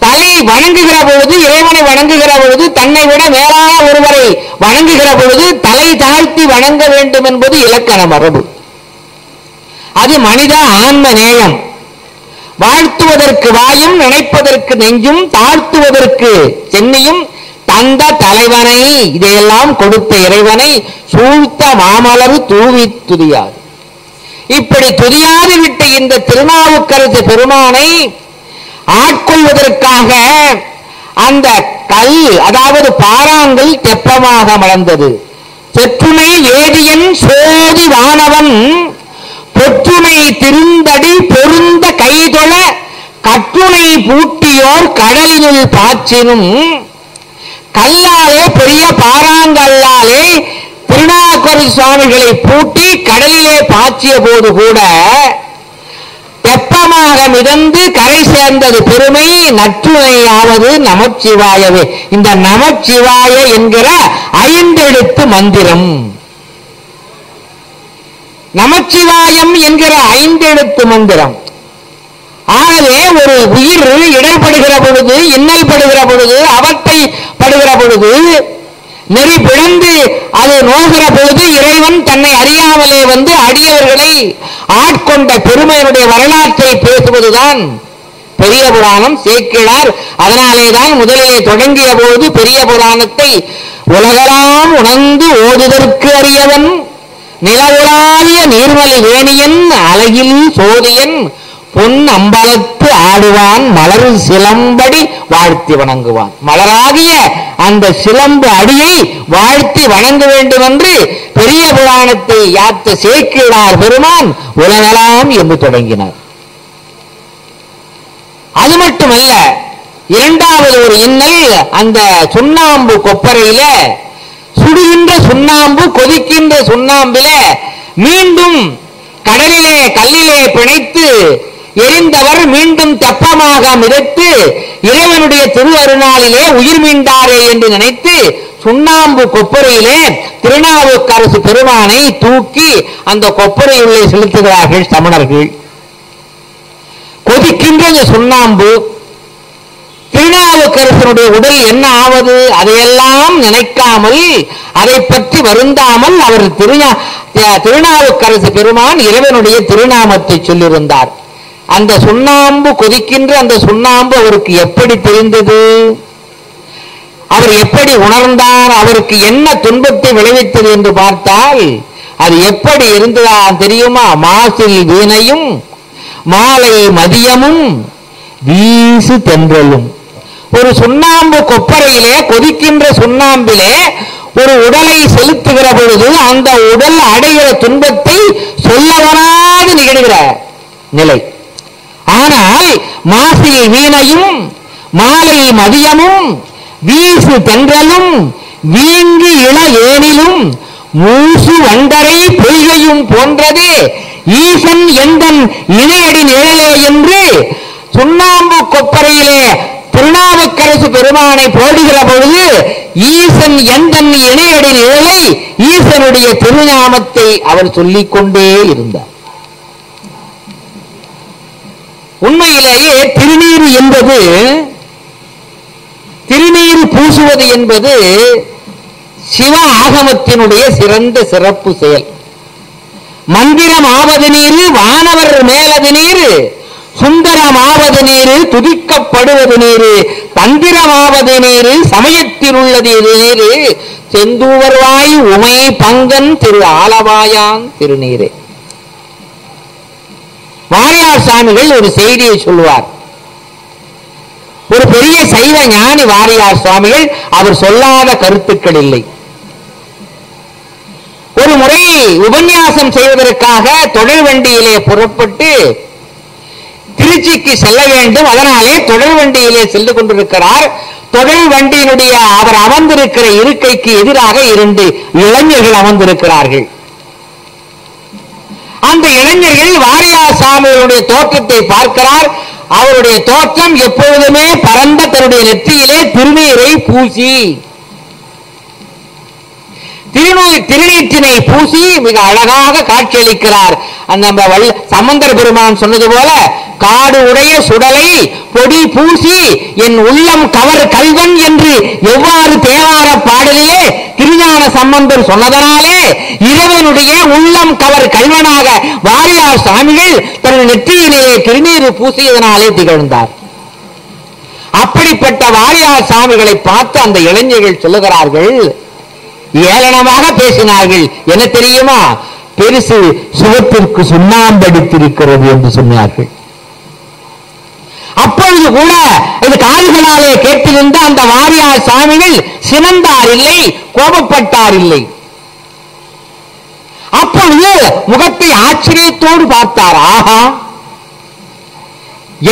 தலை வணங்குகிற பொழுது, இறைவனை வணங்குகிற பொழுது, தன்னை விட மேலான ஒருவரை வணங்குகிற பொழுது தலை தாழ்த்தி வணங்க வேண்டும் என்பது இலக்கண மரபு. அது மனித ஆன்ம நேயம். வாழ்த்துவதற்கு வாயும், நினைப்பதற்கு நெஞ்சும், தாழ்த்துவதற்கு சென்னியும் தந்த தலைவனை, இதையெல்லாம் கொடுத்த இறைவனை சூழ்த்த மாமலர் தூவி துதியாது. இப்படி துதியாது விட்ட இந்த திருநாவுக்கரசு பெருமானை ஆட்கொள்வதற்காக அந்த கல், அதாவது பாறாங்கல் தெப்பமாக மலர்ந்தது. செற்றுமை வேதியன் சோதி வானவன் பொற்றுமை திருந்தடி பொருந்த கைதொழ கற்றுணை பூட்டியோர் கடலினுள் பாய்ச்சினும் கல்லாலே பெரிய பாறாங்கல்லாலே திருநாவுக்கரசு சுவாமிகளை பூட்டி கடலிலே பாய்ச்சிய போது கூட தெப்பமாக மிதந்து கரை சேர்ந்தது பெருமை நற்றுணையாவது நமச்சிவாயவே. இந்த நமச்சிவாய என்கிற 5 எழுத்து மந்திரம், நமச்சிவாயம் என்கிற 5 எழுத்து மந்திரம். ஆகவே ஒரு உயிர் இடர்படுகிற பொழுது, இன்னல் படுகிற பொழுது, அவத்தை படுகிற பொழுது, நெறி பிளந்து அது நோகிற பொழுது இறைவன் தன்னை அறியாமலே வந்து அடியவர்களை ஆட்கொண்ட பெருமையுடைய வரலாற்றை பேசுவதுதான் பெரிய புராணம். சேக்கிழார் அதனாலேதான் முதலிலே தொடங்கிய போது பெரிய புராணத்தை உலகெல்லாம் உணர்ந்து ஓதுதற்கு அறியவன் நிலவுலாவிய நீர்மல் வேணியன் அழகில் சோதியன் பொன் அம்பலத்து ஆடுவான் மலர் சிலம்படி வாழ்த்தி வணங்குவான். மலராகிய அந்த சிலம்பு அடியை வாழ்த்தி வணங்க வேண்டும் என்று பெரிய புராணத்தை யாத்த சேக்கிழார் பெருமான் உலகலாம் என்று தொடங்கினார். அது மட்டுமல்ல, இரண்டாவது ஒரு இன்னல், அந்த சுண்ணாம்பு கொப்பரையில சுடுகின்ற சுண்ணாம்பு கொதிக்கின்ற சுண்ணாம்பில மீண்டும் கடலிலே கல்லிலே பிணைத்து எரிந்தவர் மீண்டும் தெப்பமாக மிதத்து இறைவனுடைய திரு அருளாலிலே உயிர் மீண்டாரே என்று நினைத்து சுண்ணாம்பு கொப்பரையிலே திருநாவுக்கரசு பெருமானை தூக்கி அந்த கொப்பரையுள்ளே செலுத்துகிறார்கள் சமணர்கள். கொதிக்கின்ற சுண்ணாம்பு, திருநாவுக்கரசனுடைய உடல் என்ன ஆவது அதையெல்லாம் நினைக்காமல், அதை பற்றி வருந்தாமல் அவர் திருநாவுக்கரசு பெருமான் இறைவனுடைய திருநாமத்தை சொல்லியிருந்தார். அந்த சுண்ணாம்பு கொதிக்கின்ற அந்த சுண்ணாம்பு அவருக்கு எப்படி தெரிந்தது? அவர் எப்படி உணர்ந்தார்? அவருக்கு என்ன துன்பத்தை விளைவித்தது என்று பார்த்தால் அது எப்படி இருந்ததா தெரியுமா? மாசில் வீணையும் மாலை மதியமும் வீசு தென்றலும். ஒரு சுண்ணாம்பு கொப்பரையிலே கொதிக்கின்ற சுண்ணாம்பிலே ஒரு உடலை செலுத்துகிற பொழுது அந்த உடல் அடைகிற துன்பத்தை சொல்லவராது நிகழ்கிற நிலை. ஆனால் மாசில் வீணையும் மாலை மதியமும் வீசு தென்றலும் வீங்கு இள ஏனிலும் மூசு வண்டரை பொய்கையும் போன்றதே ஈசன் எந்தன் இணையடி நிழலே என்று சுண்ணாம்பு கொப்பரையிலே திருநாவுக்கரசு பெருமானை போடுகிற பொழுது ஈசன் எந்தன் இணையடி நிழலை ஈசனுடைய திருநாமத்தை அவர் சொல்லிக் கொண்டே இருந்தார். உண்மையிலேயே திருநீர் என்பது, திருநீர் பூசுவது என்பது சிவ ஆகமத்தினுடைய சிறந்த சிறப்பு செயல். மந்திரமாவது நீரு வானவர் மேலது நீரு, சுந்தரமாவது நீரு துதிக்கப்படுவது நீரு, தந்திரமாவது நீரு சமயத்தில் உள்ளது நீரு, செந்தூவர்வாய் உமை பங்கன் திரு ஆலவாயான் திருநீரே. வாரியார் சுவாமிகள் ஒரு செய்தியை சொல்லுவார். ஒரு பெரிய சைவ ஞானி வாரியார் சுவாமிகள், அவர் சொல்லாத கருத்துக்கள் இல்லை. ஒரு முறை உபன்யாசம் செய்வதற்காக தொடர் வண்டியிலே புறப்பட்டு திருச்சிக்கு செல்ல வேண்டும். அதனாலே தொடர் வண்டியிலே சென்று கொண்டிருக்கிறார். தொடர் வண்டியினுடைய அவர் அமர்ந்திருக்கிற இருக்கைக்கு எதிராக 2 இளைஞர்கள் அமர்ந்திருக்கிறார்கள். அந்த இளைஞர்கள் வாரியார் சுவாமிகளுடைய தோற்றத்தை பார்க்கிறார். அவருடைய தோற்றம் எப்பொழுதுமே பரந்த தன்னுடைய நெற்றியிலே திருநீரை பூசி, திருநீற்றினை பூசி மிக அழகாக காட்சியளிக்கிறார். அந்த சம்பந்தர் பெருமான் சொன்னது போல, காடு உடைய சுடலை பொடி பூசி என் உள்ளம் கவர் கல்வன் என்று எவ்வாறு தேவார பாடலிலே திருஞான சம்பந்தர் சொன்னதனாலே இறைவனுடைய உள்ளம் கவர் கல்வனாக வாரியார் சுவாமிகள் தன் நெற்றியிலே திருநீர் பூசியதனாலே திகழ்ந்தார். அப்படிப்பட்ட வாரியார் சுவாமிகளை பார்த்து அந்த இளைஞர்கள் சொல்லுகிறார்கள், ஏளனமாக பேசினார்கள். என்ன தெரியுமா? பெருசு சுகத்திற்கு சுண்ணாம்படித்திருக்கிறது என்று சொன்னார்கள். அப்பொழுது கூட இது காதுகளாலே கேட்டிருந்த அந்த வாரியார் சுவாமிகள் சினந்தார் இல்லை, கோபப்பட்டார் இல்லை. அப்பொழுது முகத்தை ஆச்சரியத்தோடு பார்த்தார். ஆஹா,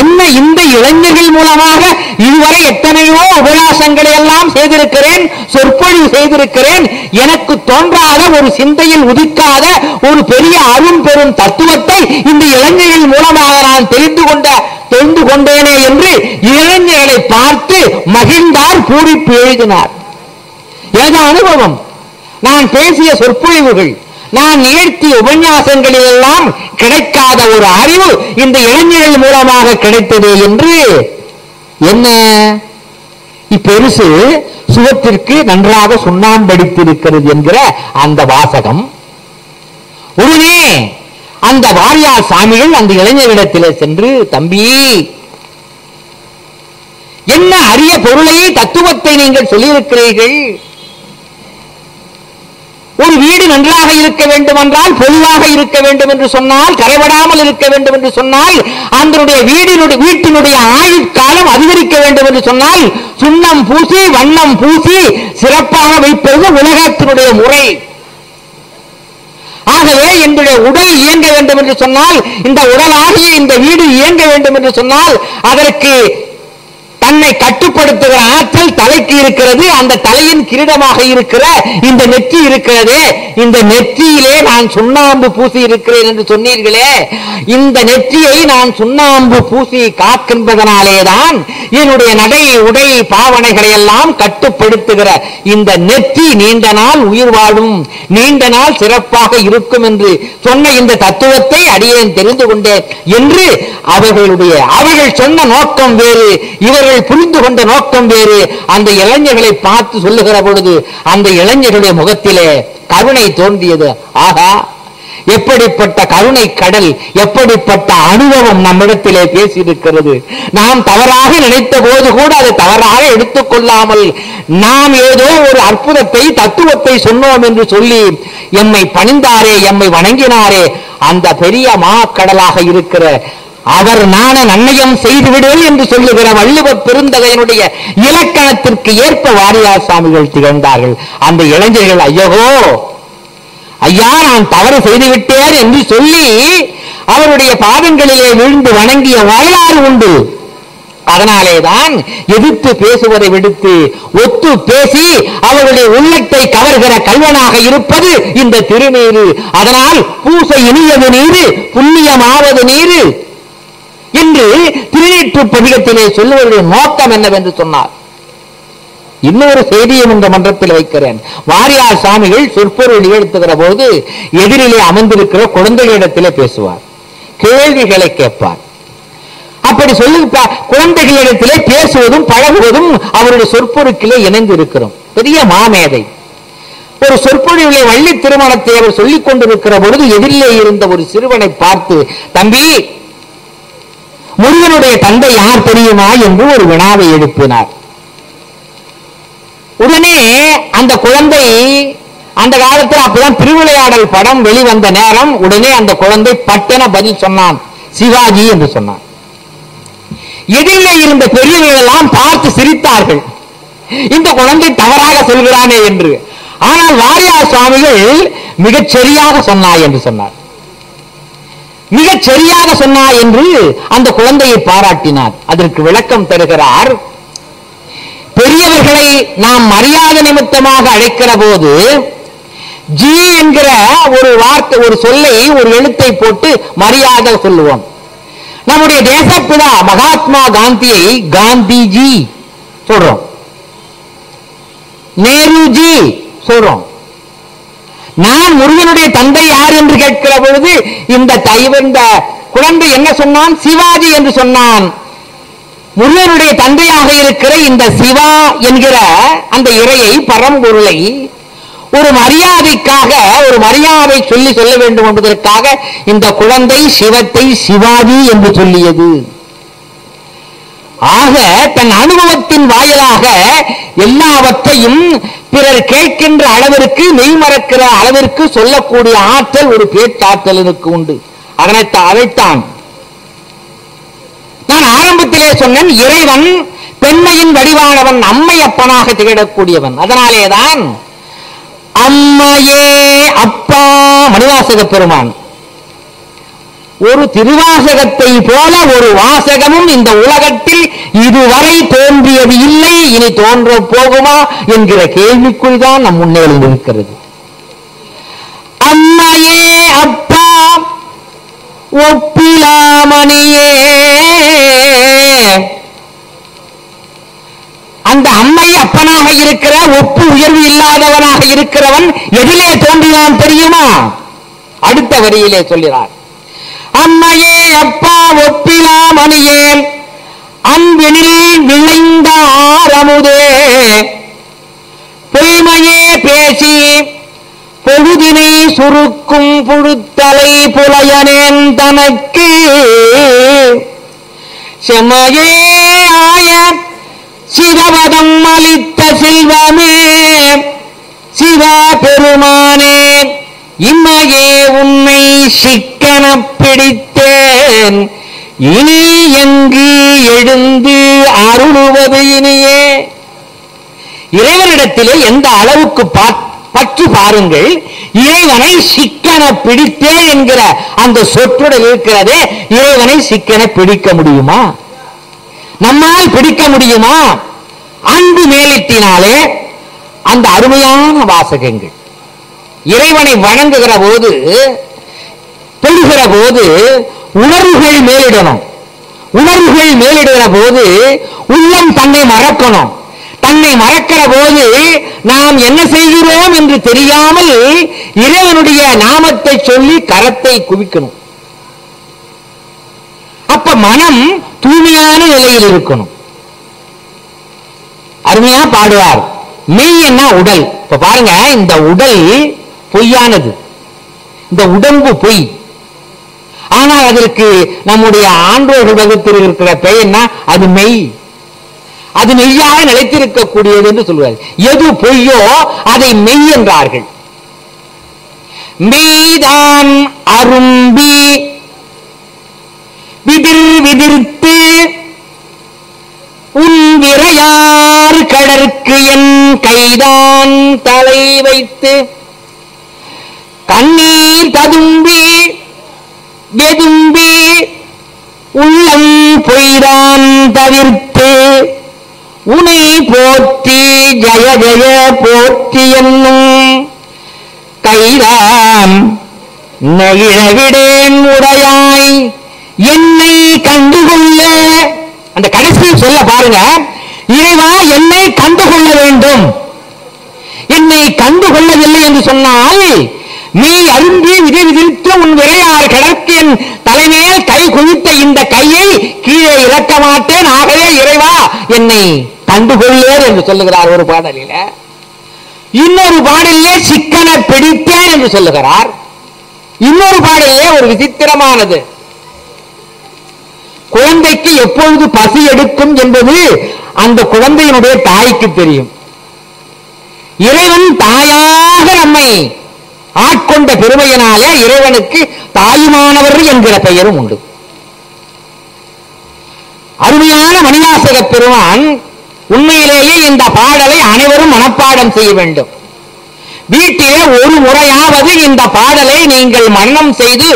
என்ன இந்த இளைஞர்கள் மூலமாக இதுவரை எத்தனையோ உபன்யாசங்களை எல்லாம் செய்திருக்கிறேன், சொற்பொழிவு செய்திருக்கிறேன், எனக்கு தோன்றாத ஒரு சிந்தையில் உதிக்காத ஒரு பெரிய அரும் பெரும் தத்துவத்தை இந்த இளைஞர்கள் மூலமாக நான் தெரிந்து கொண்டேனே என்று இளைஞர்களை பார்த்து மகிழ்ந்தார், பூரிப்பு எழுதினார். எனது அனுபவம், நான் பேசிய சொற்பொழிவுகள், நான் நிகழ்த்திய உபன்யாசங்களில் எல்லாம் கிடைக்காத ஒரு அறிவு இந்த இளைஞர்கள் மூலமாக கிடைத்தது என்று. என்ன இப்பெருசு சுகத்திற்கு நன்றாக சுண்ணாம்படித்திருக்கிறது என்கிற அந்த வாசகம். உடனே அந்த வாரியார் சாமிகள் அந்த இளைஞரிடத்திலே சென்று, தம்பி, என்ன அரிய பொருளை தத்துவத்தை நீங்கள் சொல்லியிருக்கிறீர்கள். ஒரு வீடு நன்றாக இருக்க வேண்டும் என்றால், பொதுவாக இருக்க வேண்டும் என்று சொன்னால், கரைபடாமல் இருக்க வேண்டும் என்று சொன்னால், அதனுடைய வீட்டினுடைய ஆயுட்காலம் அதிகரிக்க வேண்டும் என்று சொன்னால் சுண்ணம் பூசி வண்ணம் பூசி சிறப்பாக வைப்பது உலகத்தினுடைய முறை. ஆகவே என்னுடைய உடல் இயங்க வேண்டும் என்று சொன்னால், இந்த உடலாகிய இந்த வீடு இயங்க வேண்டும் என்று சொன்னால், அதற்கு தன்னை கட்டுப்படுத்துகிற ஆற்றல் தலைக்கு இருக்கிறது. அந்த தலையின் கிரீடமாக இருக்கிற இந்த நெற்றி இருக்கிறதே, இந்த நெற்றியிலே நான் சுண்ணாம்பு பூசி இருக்கிறேன் என்று சொன்னீர்களே, இந்த நெற்றியை நான் சுண்ணாம்பு பூசி காக்கின்றதனாலேதான் என்னுடைய நடை உடை பாவனைகளை எல்லாம் கட்டுப்படுத்துகிற இந்த நெற்றி நீண்ட நாள் உயிர் வாழும், நீண்ட நாள் சிறப்பாக இருக்கும் என்று சொன்ன இந்த தத்துவத்தை அடியேன் தெரிந்து கொண்டேன் என்று அவர்கள் சொன்ன நோக்கம் வேறு, இவர்கள் புரிந்து கொண்ட நோக்கம் வேறு. அந்த இளைஞர்களை பார்த்து சொல்லுகிற பொழுது அந்த இளைஞர்களுடைய முகத்திலே கருணை தோன்றியது. ஆகா, எப்படிப்பட்ட கருணை கடல், எப்படிப்பட்ட அனுபவம் நம்மிடத்திலே பேசியிருக்கிறது. நாம் தவறாக நினைத்த போது கூட அதை தவறாக எடுத்துக்கொள்ளாமல் நாம் ஏதோ ஒரு அற்புதத்தை தத்துவத்தை சொன்னோம் என்று சொல்லி எம்மை பணிந்தாரே, எம்மை வணங்கினாரே, அந்த பெரிய மாக்கடலாக இருக்கிற அவர் நான நன்னயம் செய்துவிடுவேன் என்று சொல்லுகிற வள்ளுவ பெருந்தகையினுடைய இலக்கணத்திற்கு ஏற்ப வாரியார் சாமிகள் திகழ்ந்தார்கள். அந்த இளைஞர்கள் ஐயா நான் தவறு செய்துவிட்டேன் என்று சொல்லி அவருடைய பாதங்களிலே விழுந்து வணங்கிய வரலாறு உண்டு. அதனாலேதான் எதிர்த்து பேசுவதை விடுத்து ஒத்து பேசி அவருடைய உள்ளத்தை கவர்கிற கல்வனாக இருப்பது இந்த திருநீரு. அதனால் பூசை இனியது நீரு, புண்ணியமாவது நீரு என்று திருநீற்று பதிகத்திலே சொல்லுவதனுடைய நோக்கம் என்னவென்று சொன்னார். இன்னொரு செய்தியும் இந்த மன்றத்தில் வைக்கிறேன். வாரியார் சாமிகள் சொற்பொருள் நிகழ்த்துகிற போது எதிரிலே அமர்ந்திருக்கிற குழந்தைகளிடத்திலே பேசுவார், கேள்விகளை கேட்பார். அப்படி சொல்லி குழந்தைகளிடத்திலே பேசுவதும் பழகுவதும் அவருடைய சொற்பொருட்களே இணைந்து இருக்கிறோம். பெரிய மாமேதை. ஒரு சொற்பொழிவிலே வள்ளி திருமணத்தை அவர் சொல்லிக் கொண்டிருக்கிற பொழுது எதிரிலே இருந்த ஒரு சிறுவனை பார்த்து, தம்பி, முருகனுடைய தந்தை யார் தெரியுமா என்று ஒரு வினாவை எழுப்பினார். உடனே அந்த குழந்தை, அந்த காலத்தில் அப்பதான் திருவிளையாடல் படம் வெளிவந்த நேரம், உடனே அந்த குழந்தை பட்டென பதில் சொன்னான், சிவாஜி என்று சொன்னான். எதிரிலே இருந்த பெரியவர்கள் எல்லாம் பார்த்து சிரித்தார்கள், இந்த குழந்தை தவறாக சொல்கிறானே என்று. ஆனால் வாரியார் சுவாமிகள் மிகச் சரியாக சொன்னாய் என்று சொன்னார். மிகச் சரியாக சொன்னாய் என்று அந்த குழந்தையை பாராட்டினார். அதற்கு விளக்கம் தருகிறார். பெரியவர்களை நாம் மரியாதை நிமித்தமாக அழைக்கிற போது ஜி என்கிற ஒரு வார்த்தை, ஒரு சொல்லை, ஒரு எழுத்தை போட்டு மரியாதை சொல்லுவோம். நம்முடைய தேசப்பிதா மகாத்மா காந்தியை காந்திஜி சொல்றோம், நேருஜி சொல்றோம். நான் முருகனுடைய தந்தை யார் என்று கேட்கிற பொழுது இந்த குழந்தை என்ன சொன்னான்? சிவாஜி என்று சொன்னான். முருகனுடைய தந்தையாக இருக்கிற இந்த சிவா என்கிற அந்த இறையை, பரம்பொருளை ஒரு மரியாதைக்காக, ஒரு மரியாதை சொல்ல வேண்டும் என்பதற்காக இந்த குழந்தை சிவத்தை சிவாஜி என்று சொல்லியது. ஆக தன் அனுபவத்தின் வாயிலாக எல்லாவற்றையும் பிறர் கேட்கின்ற அளவிற்கு, மெய்மறக்கிற அளவிற்கு சொல்லக்கூடிய ஆற்றல் ஒரு பேச்சாற்றலுக்கு உண்டு. அதைத்தான் நான் ஆரம்பத்திலே சொன்னேன். இறைவன் பெண்மையின் வடிவானவன், அம்மையப்பனாக திகழக்கூடியவன். அதனாலேதான் அம்மையே அப்பா மணிவாசக பெருமான் ஒரு திருவாசகத்தை போல ஒரு வாசகமும் இந்த உலகத்தில் இதுவரை தோன்றியது இல்லை, இனி தோன்ற போகுமா என்கிற கேள்விக்குள்தான் நம் முன்னேறி இருக்கிறது. அம்மையே அப்பா ஒப்பிலாமணியே, அந்த அம்மை அப்பனாக இருக்கிற ஒப்பு உயர்வு இல்லாதவனாக இருக்கிறவன் எதிலே தோன்றினான் தெரியுமா? அடுத்த வரியிலே சொல்கிறார். அம்மையே அப்பா ஒப்பிலாமணியே, அன்பினில் விளைந்த ஆரமுதே, பொய்மையே பேசி பொழுதினை சுருக்கும் புழுத்தலை புலையனேன் தனக்கு, செம்மையே ஆய சிவபதம் அளித்த செல்வமே சிவா பெருமானே, இம்மையே உன்னை சிக்கன பிடித்தேன், இனி எங்கு எழுந்து அருளுவது இனியே. இறைவனிடத்திலே எந்த அளவுக்கு பற்று பாருங்கள். இறைவனை சிக்கன பிடித்தேன் என்கிற அந்த சொற்றுடன் இருக்கிறதே, இறைவனை சிக்கன பிடிக்க முடியுமா? நம்மால் பிடிக்க முடியுமா? அன்பு மேலிட்டினாலே அந்த அருமையான வாசகங்கள். இறைவனை வணங்குகிற போது, தொழுகிற போது உணர்வுகள் மேலிடணும். உணர்வுகள் மேலிடுகிற போது உள்ளம் தன்னை மறக்கணும். தன்னை மறக்கிற போது நாம் என்ன செய்கிறோம் என்று தெரியாமல் இறைவனுடைய நாமத்தை சொல்லி கரத்தை குவிக்கணும். அப்ப மனம் தூய்மையான நிலையில் இருக்கணும். அருமையா பாடுவார். மெய் என்ன உடல். இப்ப பாருங்க, இந்த உடல் பொய்யானது, இந்த உடம்பு பொய். ஆனால் அதற்கு நம்முடைய ஆண்டோர்கள் வகுத்தில் இருக்கிற பெயர்னா அது மெய். அது மெய்யாக நிலைத்திருக்கக்கூடியது என்று சொல்வார். எது பொய்யோ அதை மெய் என்றார்கள். மெய்தான் அரும்பி விதிர் விதிர்த்து உன் விரையார் கடற்கு என் கைதான் தலை வைத்து, கண்ணீர் ததும்பி வெதும்பி உள்ளம் பொய்தான் தவிர்த்து, உனை போற்றி ஜய ஜய போற்றி என்னும் கைதான் நெகிழவிடேன் உடையாய் என்னை கண்டுகொள்ள. அந்த கடைசியில் சொல்ல பாருங்க, இறைவா என்னை கண்டுகொள்ள வேண்டும். என்னை கண்டுகொள்ளவில்லை என்று சொன்னால், நீ அரும்பி விதி விதித்து உன் விரையார் கடற்கு என் தலைமையில் கை குவித்த இந்த கையை கீழே இறக்க மாட்டேன். ஆகவே இறைவா என்னை கண்டுகொள்ளேன் என்று சொல்லுகிறார் ஒரு பாடலில. இன்னொரு பாடலிலே சிக்கன பிடித்தேன் என்று சொல்லுகிறார். இன்னொரு பாடலிலே ஒரு விசித்திரமானது. குழந்தைக்கு எப்பொழுது பசி எடுக்கும் என்பது அந்த குழந்தையினுடைய தாய்க்கு தெரியும். இறைவன் தாயாக நம்மை ஆட்கொண்ட பெருமையினாலே இறைவனுக்கு தாயுமானவர் என்கிற பெயரும் உண்டு. அருமையான மணிவாசக பெருமான் உண்மையிலேயே இந்த பாடலை அனைவரும் மனப்பாடம் செய்ய வேண்டும். வீட்டிலே ஒரு முறையாவது இந்த பாடலை நீங்கள் மனனம் செய்து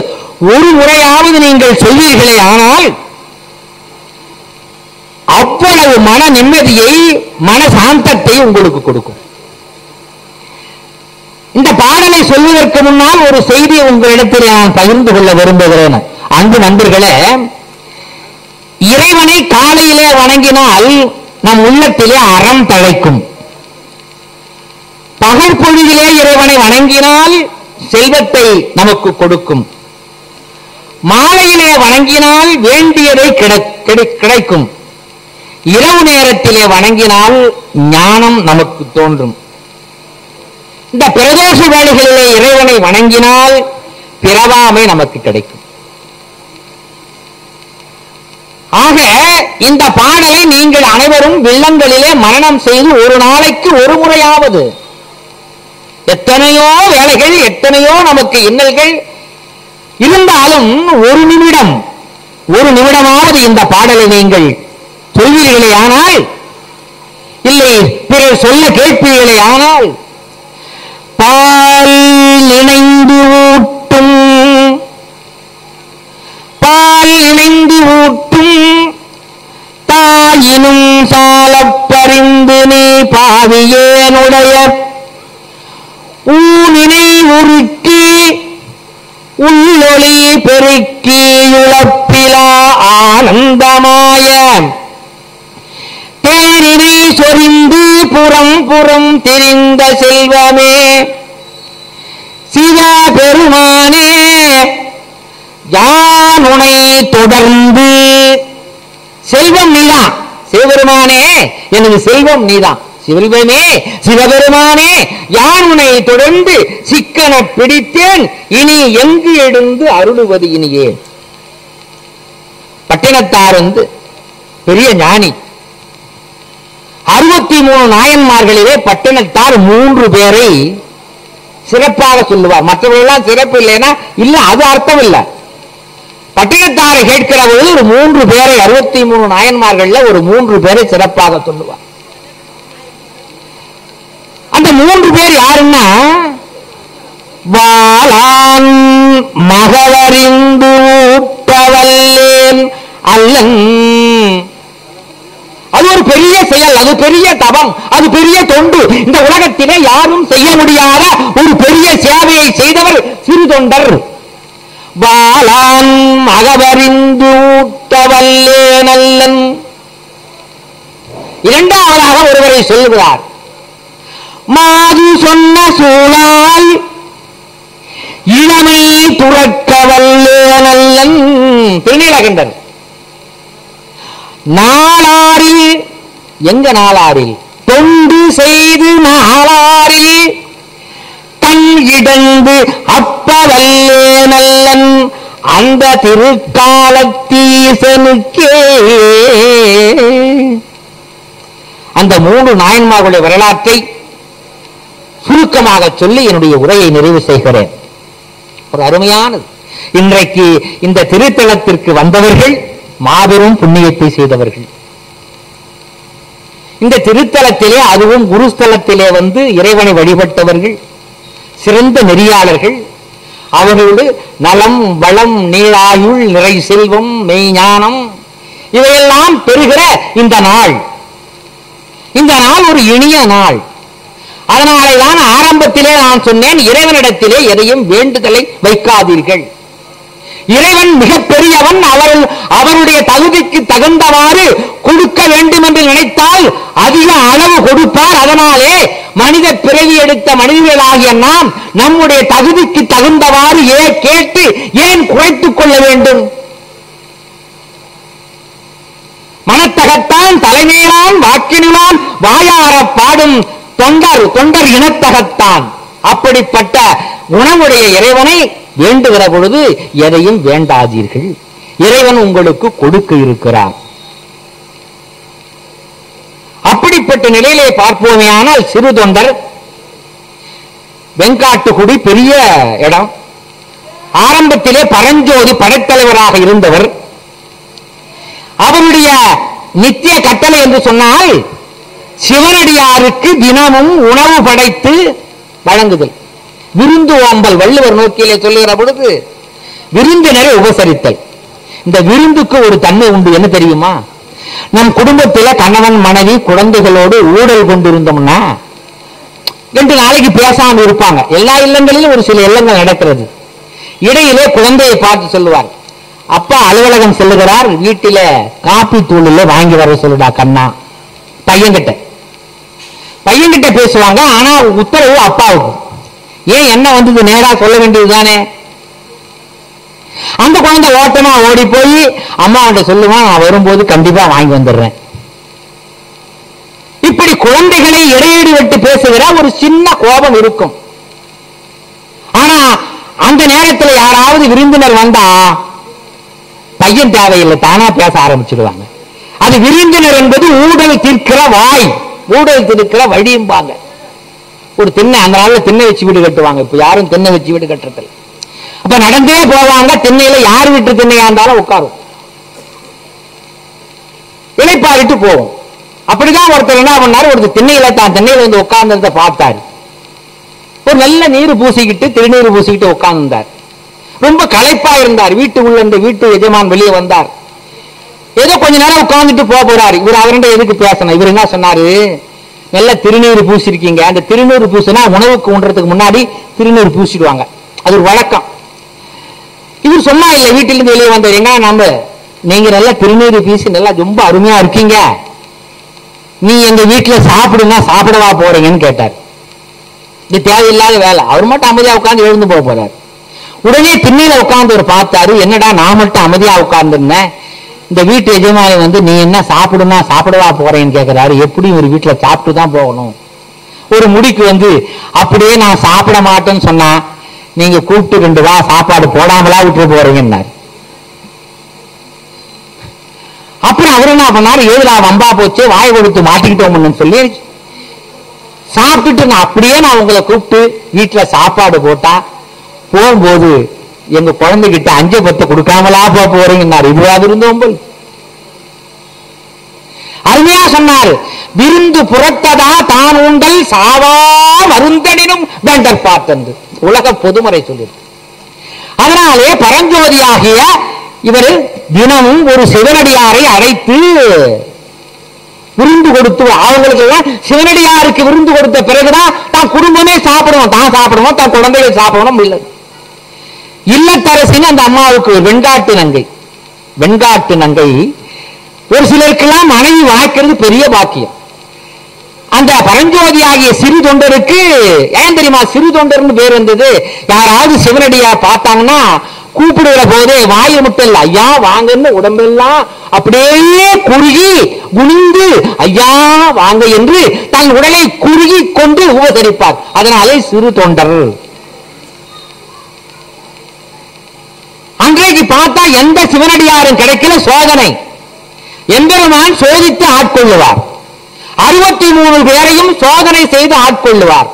ஒரு முறையாவது நீங்கள் சொல்வீர்களே ஆனால் அவ்வளவு மன நிம்மதியை, மன சாந்தத்தை உங்களுக்கு கொடுக்கும். இந்த பாடலை சொல்வதற்கு முன்னால் ஒரு செய்தியை உங்களிடத்தில் நான் பகிர்ந்து கொள்ள விரும்புகிறேன். அன்பு நண்பர்களே, இறைவனை காலையிலே வணங்கினால் நம் உள்ளத்திலே அறம் தழைக்கும். பகல் பொழுதிலே இறைவனை வணங்கினால் செல்வத்தை நமக்கு கொடுக்கும். மாலையிலே வணங்கினால் வேண்டியதை கிடைக்கும். இரவு நேரத்திலே வணங்கினால் ஞானம் நமக்கு தோன்றும். இந்த பிரதோஷ வேளைகளிலே இறைவனை வணங்கினால் பிறவாமை நமக்கு கிடைக்கும். ஆக இந்த பாடலை நீங்கள் அனைவரும் இல்லங்களிலே மனனம் செய்து ஒரு நாளைக்கு ஒரு முறையாவது, எத்தனையோ வேலைகள், எத்தனையோ நமக்கு இன்னல்கள் இருந்தாலும் ஒரு நிமிடமாவது இந்த பாடலை நீங்கள் சொல்வீர்களே ஆனால், இல்லை பிறர் சொல்ல கேட்பீர்களே ஆனால், பால் நினைந்து ஊட்டும் இனும் சாலப் பறிந்து நீ பாவியேனுடைய ஊனினை உருக்கி உள்ளொளி பெருக்கி இழப்பிலா ஆனந்தமாய தேனினை சொரிந்து புறம் புறம் திரிந்த செல்வமே சிவா பெருமானே யான் உனை தொடர்ந்து செல்வம் நீதான் சிவபெருமானே எனது செல்வம் நீதான் செல்வமே சிவபெருமானே யான் உனை தொடர்ந்து சிக்கன பிடித்தேன் இனி எங்கு எழுந்து அருளுவது இனியே. பட்டினத்தார் பெரிய ஞானி. 63 நாயன்மார்களிலே பட்டினத்தார் 3 பேரை சிறப்பாக சொல்லுவார். மற்றவர்களெல்லாம் சிறப்பு இல்லைன்னா இல்ல, அது அர்த்தம் இல்ல. பட்டினத்தாரை கேட்கிற போது ஒரு 3 பேரை 63 நாயன்மார்கள் ஒரு 3 பேரை சிறப்பாக சொல்லுவார். அந்த 3 பேர் யாருன்னா, வாளான் மகளறிந்து ஊட்டவல்லேன் அல்லன். அது ஒரு பெரிய செயல், அது பெரிய தவம், அது பெரிய தொண்டு. இந்த உலகத்திலே யாரும் செய்ய முடியாத ஒரு பெரிய சேவையை செய்தவர் சிறு தொண்டர். வாளான் மகவறிந்து ஊட்டவல்லேன் அல்லன். இரண்டாவதாக ஒருவரை சொல்லுகிறார், மாது சொன்ன சூழால் இளமை துறக்க வல்லேனல்லன். திருநீலகண்டர். நாளாரில், எங்க நாளாரில் தொண்டு செய்து நாளாரில் தன் இடந்து அப்ப வல்லேனல்லன் அந்த திருக்காலத்தீசனுக்கே. அந்த 3 நாயன்மார்களுடைய வரலாற்றை சுருக்கமாக சொல்லி என்னுடைய உரையை நிறைவு செய்கிறேன். ஒரு அருமையானது. இன்றைக்கு இந்த திருத்தலத்திற்கு வந்தவர்கள் மாபெரும் புண்ணியத்தை செய்தவர்கள். இந்த திருத்தலத்திலே, அதுவும் குருஸ்தலத்திலே இறைவனை வழிபட்டவர்கள், சிறந்த நெறியாளர்கள். அவர்களோடு நலம் வளம் நீளாயுள் நிறை செல்வம் மெய்ஞானம் இவையெல்லாம் பெறுகிற இந்த நாள் ஒரு இனிய நாள். அதனாலேதான் ஆரம்பத்திலே நான் சொன்னேன், இறைவனிடத்திலே எதையும் வேண்டுதலை வைக்காதீர்கள். இறைவன் மிகப்பெரியவன். அவருடைய தகுதிக்கு தகுந்தவாறு கொடுக்க வேண்டும் என்று நினைத்தால் அதிக அளவு கொடுப்பார். அதனாலே மனித பிறவி எடுத்த மனிதர்களாகிய நாம் நம்முடைய தகுதிக்கு தகுந்தவாறு கேட்டு ஏன் குறைத்துக் கொள்ள வேண்டும்? மனத்தகத்தான் தலைமையிலான் வாக்கினான் வாயார பாடும் தொண்டர் இனத்தகத்தான். அப்படிப்பட்ட குணமுடைய இறைவனை வேண்டுகிற பொழுது எதையும் வேண்டாதீர்கள். இறைவன் உங்களுக்கு கொடுக்க இருக்கிறார். அப்படிப்பட்ட நிலையிலே பார்ப்போமே ஆனால், சிறு தொண்டர் வெங்காட்டுக்குடி பெரிய இடம். ஆரம்பத்திலே பரஞ்சோதி படைத்தலைவராக இருந்தவர். அவருடைய நித்திய கட்டளை என்று சொன்னால், சிவனடியாருக்கு தினமும் உணவு படைத்து வழங்குதல், விருந்து ஓம்பல். வள்ளுவர் நோக்கிலே சொல்லுகிற பொழுது விருந்தினரை உபசரித்தல். இந்த விருந்துக்கு ஒரு தன்மை உண்டு. என்ன தெரியுமா? நம் குடும்பத்தில் கணவன் மனைவி குழந்தைகளோடு ஊடல் கொண்டிருந்தோம்னா 2 நாளைக்கு பேசாம இருப்பாங்க. எல்லா இல்லங்களிலும் ஒரு சில இல்லங்கள் நடக்கிறது. இடையிலே குழந்தையை பார்த்து சொல்லுவார், அப்பா அலுவலகம் செல்லுகிறார், வீட்டில காப்பி தூளில வாங்கி வர சொல்லுடா கண்ணா. பையன்கிட்ட பேசுவாங்க. ஆனா உத்தரவு அப்பாவுக்கு. ஏன் என்ன வந்தது நேரா சொல்ல வேண்டியதுதானே? அந்த குழந்தை ஓட்டமா ஓடி போய் அம்மா கிட்ட சொல்லுவான், நான் வரும்போது கண்டிப்பா வாங்கி வந்துடுறேன். இப்படி குழந்தைகளை இடையேடி விட்டு பேசுகிற ஒரு சின்ன கோபம் இருக்கும். ஆனா அந்த நேரத்தில் யாராவது விருந்தினர் வந்தா பையன் தேவையில்லை, தானா பேச ஆரம்பிச்சிடுவாங்க. அது விருந்தினர் என்பது ஊடல் தீர்க்கிற வாய், ஊடல் தீர்க்கிற வழியும்பாங்க. ஒரு திண்ணை, அந்த நாள்ல திண்ணை வச்சு வீடு கட்டுவாங்க. இப்ப யாரும் திண்ணை வச்சு வீடு கட்டுறதில்லை. அப்ப நடந்தே போவாங்க. திண்ணையில யார் வீட்டு திண்ணையா இருந்தாலும் உட்காரும், இளைப்பாரிட்டு போவோம். அப்படிதான் ஒருத்தர் என்ன பண்ணாரு, ஒருத்தர் திண்ணையில தான் திண்ணையில உட்கார்ந்தத பார்த்தாரு. ஒரு நல்ல நீர் பூசிக்கிட்டு திருநீர் பூசிக்கிட்டு உட்கார்ந்தார். ரொம்ப களைப்பா இருந்தார். வீட்டு உள்ள இந்த வீட்டு எஜமான் வெளியே வந்தார். ஏதோ கொஞ்ச நேரம் உட்கார்ந்துட்டு போறாரு. இவர் அவர்கிட்ட எதுக்கு பேசணும்? இவர் என்ன சொன்னாரு, நல்ல திருநீர் பூசிருக்கீங்க. அந்த திருநீர் பூசினா உணவுக்கு உண்றதுக்கு முன்னாடி திருநீர் பூசிடுவாங்க, அது ஒரு வழக்கம். இவர் சொன்னா இல்ல, வீட்டிலிருந்து வெளியே வந்தார், எங்க நாம நீங்க நல்லா திருநீர் பூசி நல்லா ரொம்ப அருமையா இருக்கீங்க, நீ எங்க வீட்டுல சாப்பிடுனா சாப்பிடவா போறீங்கன்னு கேட்டார். இது தேவையில்லாத வேலை. அவர் மட்டும் அமைதியா உட்கார்ந்து எழுந்து போறாரு. உடனே திண்ணையில உட்கார்ந்து ஒரு பார்த்தாரு, என்னடா நான் மட்டும் அமைதியா உட்கார்ந்துருந்தேன், இந்த வீட்டு எஜமானி வந்து நீ என்ன சாப்பிடுமா சாப்பிடவா போறேன்னு கேட்கிறாரு. எப்படி ஒரு வீட்டுல சாப்பிட்டு தான் போகணும். ஒரு முடிக்கு வந்து அப்படியே நான் சாப்பிட மாட்டேன்னு சொன்னா நீங்க கூப்பிட்டு 2 வா சாப்பாடு போடாமலா விட்டு போறீங்கன்னாரு. அப்புறம் அவர் என்ன பண்ணாரு, ஏதுடா வம்பா போச்சு வாய் கொடுத்து மாட்டிக்கிட்டோம்னு சொல்லி சாப்பிட்டுட்டு அப்படியே நான் உங்களை கூப்பிட்டு வீட்டுல சாப்பாடு போட்டா போகும்போது எங்க குழந்தைகிட்ட 5 10 கொடுக்காமலா போறீங்கன்னாரு. இதுவாக இருந்தோம் அருமையா சொன்னார். விருந்து புறத்ததா தான் உண்டல் சாவா வருந்தனினும் வேண்டற் பார்த்தன்று உலக பொதுமறை சொல்லிருக்கு. அதனாலே பரஞ்சோதியாகிய இவர் தினமும் ஒரு சிவனடியாரை அழைத்து விருந்து கொடுத்து, அவங்களுக்கு எல்லாம் சிவனடியாருக்கு விருந்து கொடுத்த பிறகுதான் தான் குடும்பமே சாப்பிடுவோம், தான் சாப்பிடுவோம், தான் குழந்தைகள் சாப்பிடணும். இல்லை இல்லத்தரசின்னு அந்த அம்மாவுக்கு வெண்காட்டு நங்கை. வெண்காட்டு நங்கை ஒரு சிலருக்கெல்லாம் மனைவி வாய்க்கிறது பெரிய பாக்கியம். அந்த பரஞ்சோதி ஆகிய சிறு தொண்டருக்கு ஏன் தெரியுமா சிறு தொண்டர்னு பேர் வந்தது? யாராவது சிவனடியா பார்த்தாங்கன்னா கூப்பிடுகிற போதே வாயை மட்டும் இல்ல ஐயா வாங்கன்னு உடம்பெல்லாம் அப்படியே குறுகி குனிந்து ஐயா வாங்க என்று தன் உடலை குறுகி கொண்டு உபசரிப்பார். அதனாலே சிறு தொண்டர். அன்றைக்கு பார்த்தா எந்த சிவனடியாரும் கிடைக்கல. சோதனை எம்பெருமான் சோதித்து ஆட்கொள்ளுவார். 63 பேரையும் சோதனை செய்து ஆட்கொள்ளுவார்.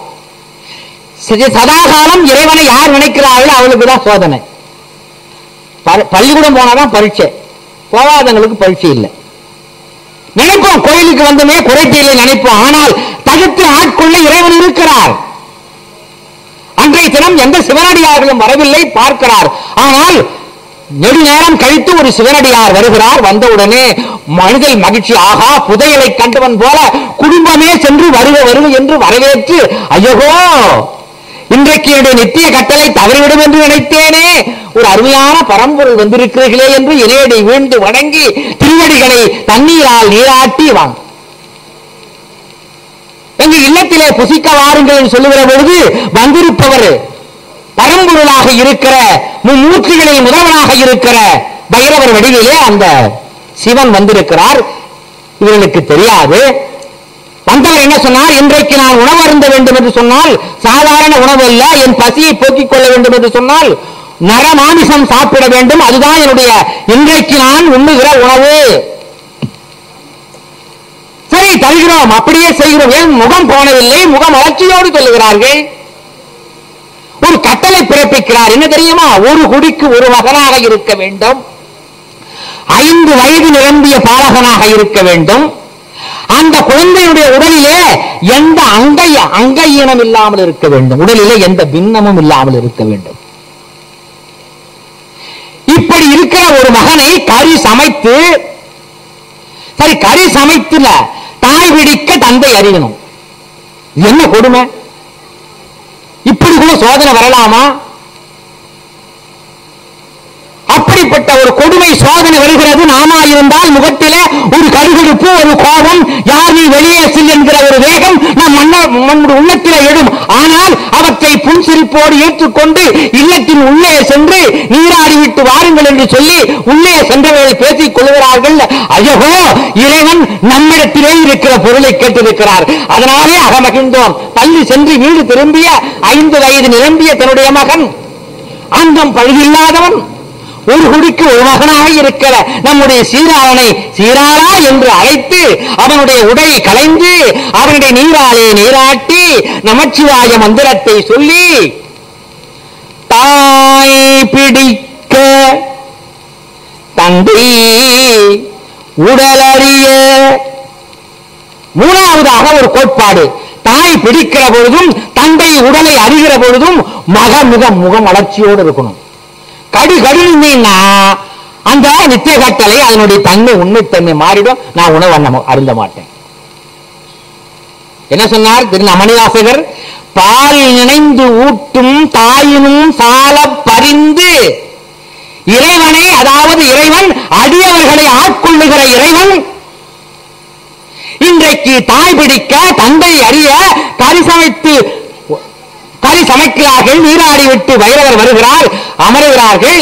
சதாகாலம் இறைவனை யார் நினைக்கிறார்களோ அவளுக்கு தான் சோதனை. பள்ளிக்கூடம் போனாதான் பரீட்சை, போகாதவங்களுக்கு பரீட்சை இல்லை. நினைப்போம் கோயிலுக்கு வந்தமே குறைத்தீரை நினைப்போம். ஆனால் தடுத்து ஆட்கொள்ள இறைவன் இருக்கிறார். அன்றைய தினம் எந்த சிவனடியார்களும் வரவில்லை, பார்க்கிறார். ஆனால் நெடுநேரம் கழித்து ஒரு சிவனடியார் வருகிறார். வந்தவுடனே மனிதல் மகிழ்ச்சி, ஆகா புதையலை கண்டவன் போல குடும்பமே சென்று வருக வருக என்று வரவேற்று, ஐயோ இன்றைக்கு என்னுடைய நித்திய கட்டளை தவறிவிடும் என்று நினைத்தேனே, ஒரு அருமையான பரம்பொருள் வந்திருக்கிறீர்களே என்று இறையடி வீழ்ந்து வணங்கி திருவடிகளை தண்ணீரால் நீராட்டி வாங்க எங்க இல்லத்திலே புசிக்க வாருங்கள் என்று சொல்லுகிற பொழுது வந்திருப்பவர் பரம்பொருளாக இருக்கிற மும்மூர்த்திகளில் முதல்வனாக இருக்கிற பைரவர் வடிவிலே அந்த சிவன் வந்திருக்கிறார். இவர்களுக்கு தெரியாது. வந்தவர் என்ன சொன்னார், இன்றைக்கு நான் உணவு அருந்த வேண்டும் என்று சொன்னால் சாதாரண உணவு அல்ல, என் பசியை போக்கிக் கொள்ள வேண்டும் என்று சொன்னால் நரமாமிசம் சாப்பிட வேண்டும், அதுதான் என்னுடைய இன்றைக்கு நான் உண்ணுகிற உணவு. சரி தருகிறோம், அப்படியே செய்கிறோம். ஏன் முகம் போனவில்லை, முகம் வளர்ச்சியோடு சொல்லுகிறார்கள். ஒரு கட்டளை பிறப்பிக்கிறார். என்ன தெரியுமா, ஒரு குடிக்கு ஒரு மகனாக இருக்க வேண்டும், 5 வயது நிரம்பிய பாலகனாக இருக்க வேண்டும். அந்த குழந்தையுடைய உடலிலே எந்த அங்கீனம் இல்லாமல் இருக்க வேண்டும், உடலிலே எந்த பின்னமும் இல்லாமல் இருக்க வேண்டும். இப்படி இருக்கிற ஒரு மகனை கறி சமைத்து, சரி கறி சமைத்துல தாய் பிடிக்க தந்தை அறியணும். என்ன கொடுமை, இப்படி கூட சோதனை வரலாமா? அப்படிப்பட்ட ஒரு கொடுமை சோதனை வருகிறது. நாமா இருந்தால் முகத்திலே ஒரு கடுகடுப்பு, ஒரு கோபம், யார் நீ வெளியே செல் என்கிற ஒரு வேகம் நம் உள்ளத்திலே எழும். ஆனால் அவற்றை புன்சிரிப்போடு ஏற்றுக்கொண்டு இல்லத்தின் உள்ளே சென்று நீராடிவிட்டு வாருங்கள் என்று சொல்லி உள்ளே சென்றவர்கள் பேசிக் கொள்கிறார்கள். ஐயோ இறைவன் நம்மிடத்திலே இருக்கிற பொருளை கேட்டிருக்கிறார், அதனாலே அகமகிழ்ந்தோம். பள்ளி சென்று வீடு திரும்பிய 5 வயது நிரம்பிய தன்னுடைய மகன், அந்தம் பழுதில்லாதவன், ஒரு குடிக்கு ஒரு மகனாக இருக்கிற நம்முடைய சீராளனை சீராளா என்று அழைத்து அவனுடைய உடை களைந்து அவனுடைய நீராலே நீராட்டி நமச்சிவாய மந்திரத்தை சொல்லி தாய் பிடிக்க தந்தை உடலறிய. மூணாவதாக ஒரு கோட்பாடு, தாய் பிடிக்கிற பொழுதும் தந்தை உடலை அறிகிற பொழுதும் முகம் வளர்ச்சியோடு இருக்கணும். கடுகடுன்னா அந்த நித்திய கட்டளை அதனுடைய தன்மை உண்மைத்தன்மை மாறிடும். நான் உணவு அருந்த மாட்டேன். என்ன சொன்னார் மணிவாசகர்? பால் நினைந்து ஊட்டும் தாயினும் சால பரிந்து இறைவனை, அதாவது இறைவன் அடியவர்களை ஆட்கொள்ளுகிற இறைவன் இன்றைக்கு தாய் பிடிக்க தந்தை அறிய கறி சமைக்கிறார்கள். நீராடி விட்டு பைரவர் வருகிறார், அமருகிறார்கள்,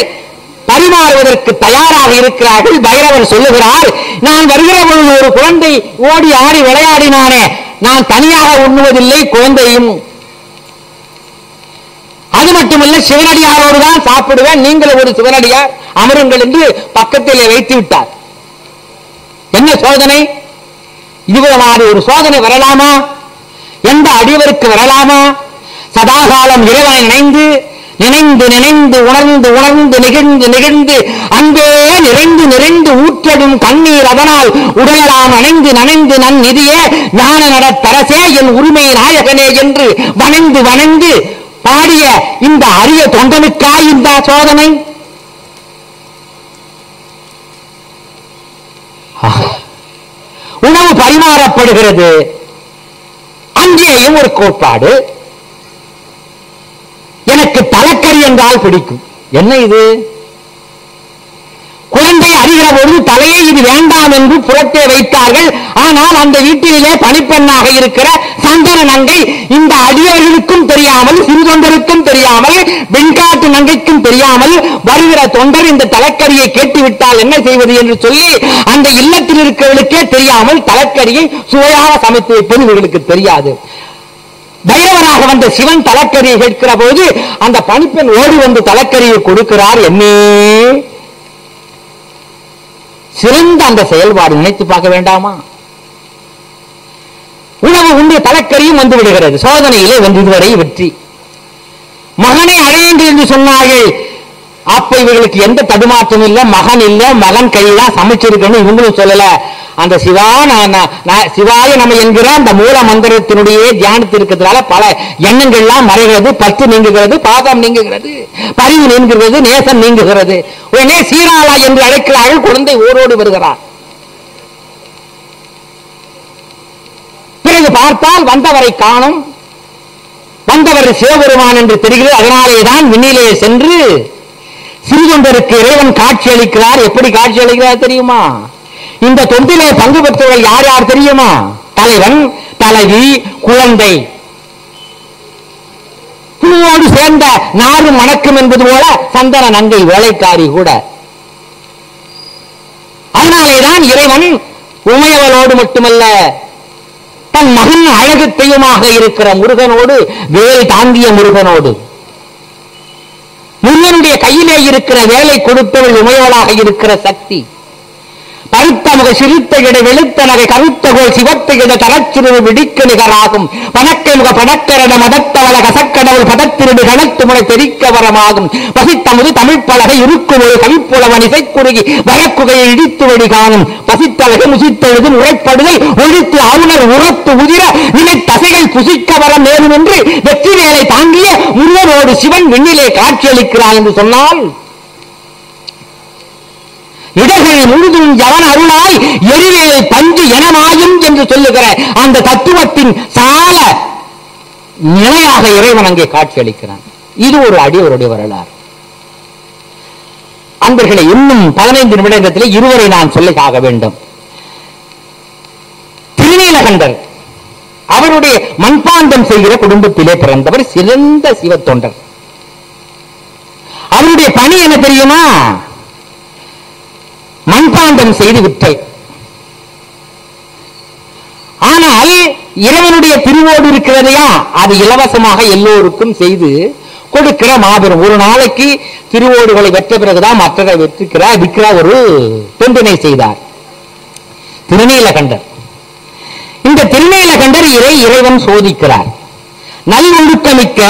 பரிமாறுவதற்கு தயாராக இருக்கிறார்கள். பைரவர் சொல்லுகிறார், நான் வருகிற பொழுது ஒரு குழந்தை ஓடி ஆடி விளையாடினானே, நான் தனியாக உண்ணுவதில்லை, குழந்தையும். அது மட்டுமல்ல, சிவனடியாரோடு தான் சாப்பிடுவேன், நீங்கள் ஒரு சிவனடியார் அமருங்கள் என்று பக்கத்திலே வைத்து விட்டார். என்ன சோதனை? இதுவிதமான ஒரு சோதனை வரலாமா? எந்த அடியவருக்கு வரலாமா? சதாகாலம் இறைவனை நினைந்து நினைந்து நினைந்து உணர்ந்து உணர்ந்து நிகழ்ந்து நிகழ்ந்து அன்பே நிறைந்து நிறைந்து ஊற்றடும் கண்ணீர் அதனால் உடலாம் அணைந்து நனைந்து நன் நிதியே ஞான நடத்தரசே என் உரிமை நாயகனே என்று வணந்து வணந்து பாடிய இந்த அரிய தொண்டனுக்காய் இந்த சோதனை. உணவு பரிமாறப்படுகிறது. அங்கேயும் ஒரு கோட்பாடு. எனக்கு தலைக்கறி என்றால் பிடிக்கும். என்ன இது? குழந்தை அறிகிற பொழுது தலையை இது வேண்டாம் என்று புறத்தே வைத்தார்கள். ஆனால் அந்த வீட்டிலே பணிப்பெண்ணாக இருக்கிற சந்தன நங்கை இந்த அடியவர்களுக்கும் தெரியாமல், சிறு தொண்டருக்கும் தெரியாமல், வெண்காட்டு நங்கைக்கும் தெரியாமல் வருகிற தொண்டர் இந்த தலைக்கரியை கேட்டுவிட்டால் என்ன செய்வது என்று சொல்லி அந்த இல்லத்தில் இருக்கிறவர்களுக்கே தெரியாமல் தலைக்கரியை சுவையாக சமைத்து வைப்பது இவர்களுக்கு தெரியாது. பைரவராக வந்த சிவன் தலைக்கரியை கேட்கிற போது அந்த பணிப்பெண் ஓடி வந்து தலைக்கரியை கொடுக்கிறார். என்னே சிறந்த அந்த செயல்பாடு, நினைத்து பார்க்க வேண்டாமா? உணவு உண்டு, தலைக்கரியும் வந்து விடுகிறது. சோதனையிலே வந்து இதுவரை வெற்றி. மகனை அடையுங்கள் என்று சொன்னார்கள். அப்ப இவர்களுக்கு எந்த தடுமாற்றம் இல்லை, மகன் இல்ல, மகன் கையிலாம் சமைச்சிருக்கணும் இவங்களும் சொல்லல. அந்த சிவாய நம்ம என்கிற அந்த மூல மந்திரத்தினுடைய தியானத்திற்கிறதுனால பல எண்ணங்கள்லாம் மறைகிறது, பற்று நீங்குகிறது, பாதம் நீங்குகிறது, பரிவு நீங்குகிறது, நேசம் நீங்குகிறது. உடனே சீராளா என்று அழைக்கிறார்கள். குழந்தை ஓரோடு வருகிறார். பிறகு பார்த்தால் வந்தவரை காணும். வந்தவர் சிவபெருமான் என்று தெரிகிறது. அதனாலேதான் விண்ணிலே சென்று சிறுதொண்டருக்கு இறைவன் காட்சி அளிக்கிறார். எப்படி காட்சி அளிக்கிறார் தெரியுமா? இந்த தொண்டிலே பங்கு பெற்றவர்கள் யார் யார் தெரியுமா? தலைவன், தலைவி, குழந்தை. பூவோடு சேர்ந்த நாரும் மணக்கும் என்பது போல சந்தன நங்கை வேலைக்காரி கூட. அதனாலேதான் இறைவன் உமையவளோடு மட்டுமல்ல, தன் மகன் அழகு தெய்வமாக இருக்கிற முருகனோடு, வேல் தாங்கிய முருகனோடு, முருகனுடைய கையிலே இருக்கிற வேலை கொடுத்தவள் உமையவளாக இருக்கிற சக்தி, பருத்த முக சிறுத்த இட வெளுத்த நகை கருத்த கோல் சிவத்த இட தரச்சிறு விடிக்க நிகராகும் பணக்கை முக படக்கரட மதத்தவள கசக்கடவுள் பதத்திருடு கணத்து முறை தெரிக்க வரமாகும் பசித்தமுது தமிழ் பலகை இருக்கும் ஒரு கவிப்புலவன் இசைக்குறுகி வழக்குகையை இடித்து வழி காணும் பசித்தலகை முசித்தெழுது உரைப்படுதல் ஒழித்து ஆளுநர் உரத்து உதிர நிலை தசைகள் புசிக்க வர மேலும் என்று வெற்றி வேலை தாங்கிய முருகனோடு சிவன் விண்ணிலே காட்சியளிக்கிறான் என்று சொன்னால், இடர்கள் முழுதும் ஜவன் அருளாய் எரிவேலை பஞ்சு எனமாயும் என்று சொல்லுகிற அந்த தத்துவத்தின் சால நிலையாக இறைவன் அங்கே காட்சி அளிக்கிறான். இது ஒரு அடியவருடைய வரலாறு. அன்பர்களை, இன்னும் 15 நிமிடத்தில் இருவரை நான் சொல்லியாக வேண்டும். திருநீலகண்டர் அவருடைய மண்பாண்டம் செய்கிற குடும்பத்திலே பிறந்தவர், சிறந்த சிவ தொண்டர். அவருடைய பணி என்ன தெரியுமா? மண்பாண்டம் செய்து விட்டல். ஆனால் இறைவனுடைய திருவோடு இருக்கிறதையா, அது இலவசமாக எல்லோருக்கும் செய்து கொடுக்கிற மாபெரும். ஒரு நாளைக்கு திருவோடுகளை வெற்ற பிறகுதான் மற்றதை விற்கிற ஒரு தொண்டினை செய்தார் திருநீலகண்டர். இந்த திருநீலகண்டர் இறைவன் சோதிக்கிறார். நல்லொழுக்கமிக்க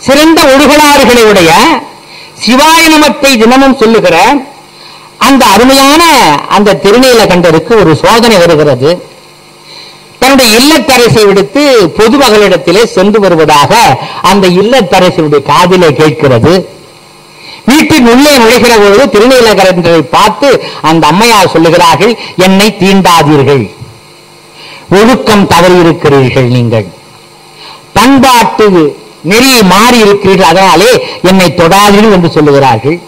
சிறந்த ஒழுகலாறுகளை உடைய சிவாய நமத்தை தினமும் சொல்லுகிற அந்த அருமையான அந்த திருநீலகண்டருக்கு ஒரு சோதனை வருகிறது. தன்னுடைய இல்லத்தரசை விடுத்து பொதுமகளிடத்திலே சென்று வருவதாக அந்த இல்லத்தரசியுடைய காதிலே கேட்கிறது. வீட்டின் உள்ளே நுழைகிற பொழுது திருநீலகண்டரை பார்த்து அந்த அம்மையார் சொல்லுகிறார்கள், என்னை தீண்டாதீர்கள், ஒழுக்கம் தவறி இருக்கிறீர்கள், நீங்கள் பண்பாட்டு நெறியை மாறி இருக்கிறீர்கள், அதனாலே என்னை தொடாதீர்கள் என்று சொல்லுகிறார்கள்.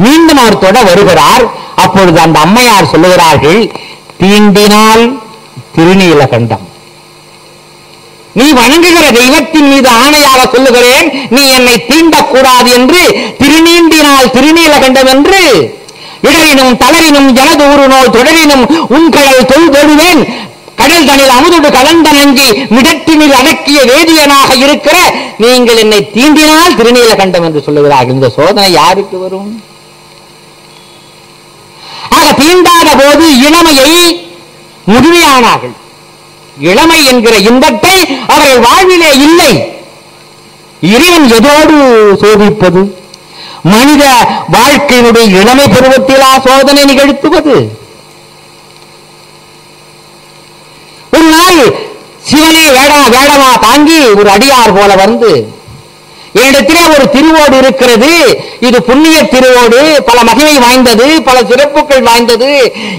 மீண்டும் அவர் தொட வருகிறார். அப்பொழுது அந்த அம்மையார் சொல்லுகிறார்கள், தீண்டினால் திருநீலகண்டம், நீ வணங்குகிற தெய்வத்தின் மீது ஆணையாக சொல்லுகிறேன், நீ என்னை தீண்டக்கூடாது என்று, திருநீண்டினால் திருநீலகண்டம் என்று, இடரினும் தளரினும் ஜனதூரு நோய் தொடரினும் உன் கடல் தொழுவேன், கடல் தனில் அமுதோடு கலந்த நஞ்சி மிடத்தினில் அடக்கிய வேதியனாக இருக்கிற நீங்கள் என்னை தீண்டினால் திருநீலகண்டம் என்று சொல்லுகிறார்கள். இந்த சோதனை யாருக்கு வரும்? ஆக தீண்டாத போது இளமையை முழுமையானார்கள். இளமை என்கிற இன்பத்தை அவர்கள் வாழ்விலே இல்லை. இறைவன் எதோடு சோதிப்பது? மனித வாழ்க்கையினுடைய இளமை பருவத்திலா சோதனை நிகழ்த்துவது? ஒரு நாள் சிவனே வேடமா தாங்கி ஒரு அடியார் போல வந்து, என்னிடத்திலே ஒரு திருவோடு இருக்கிறது, இது புண்ணிய திருவோடு, பல மகிமை வாய்ந்தது, பல சிறப்புகள் வாய்ந்தது,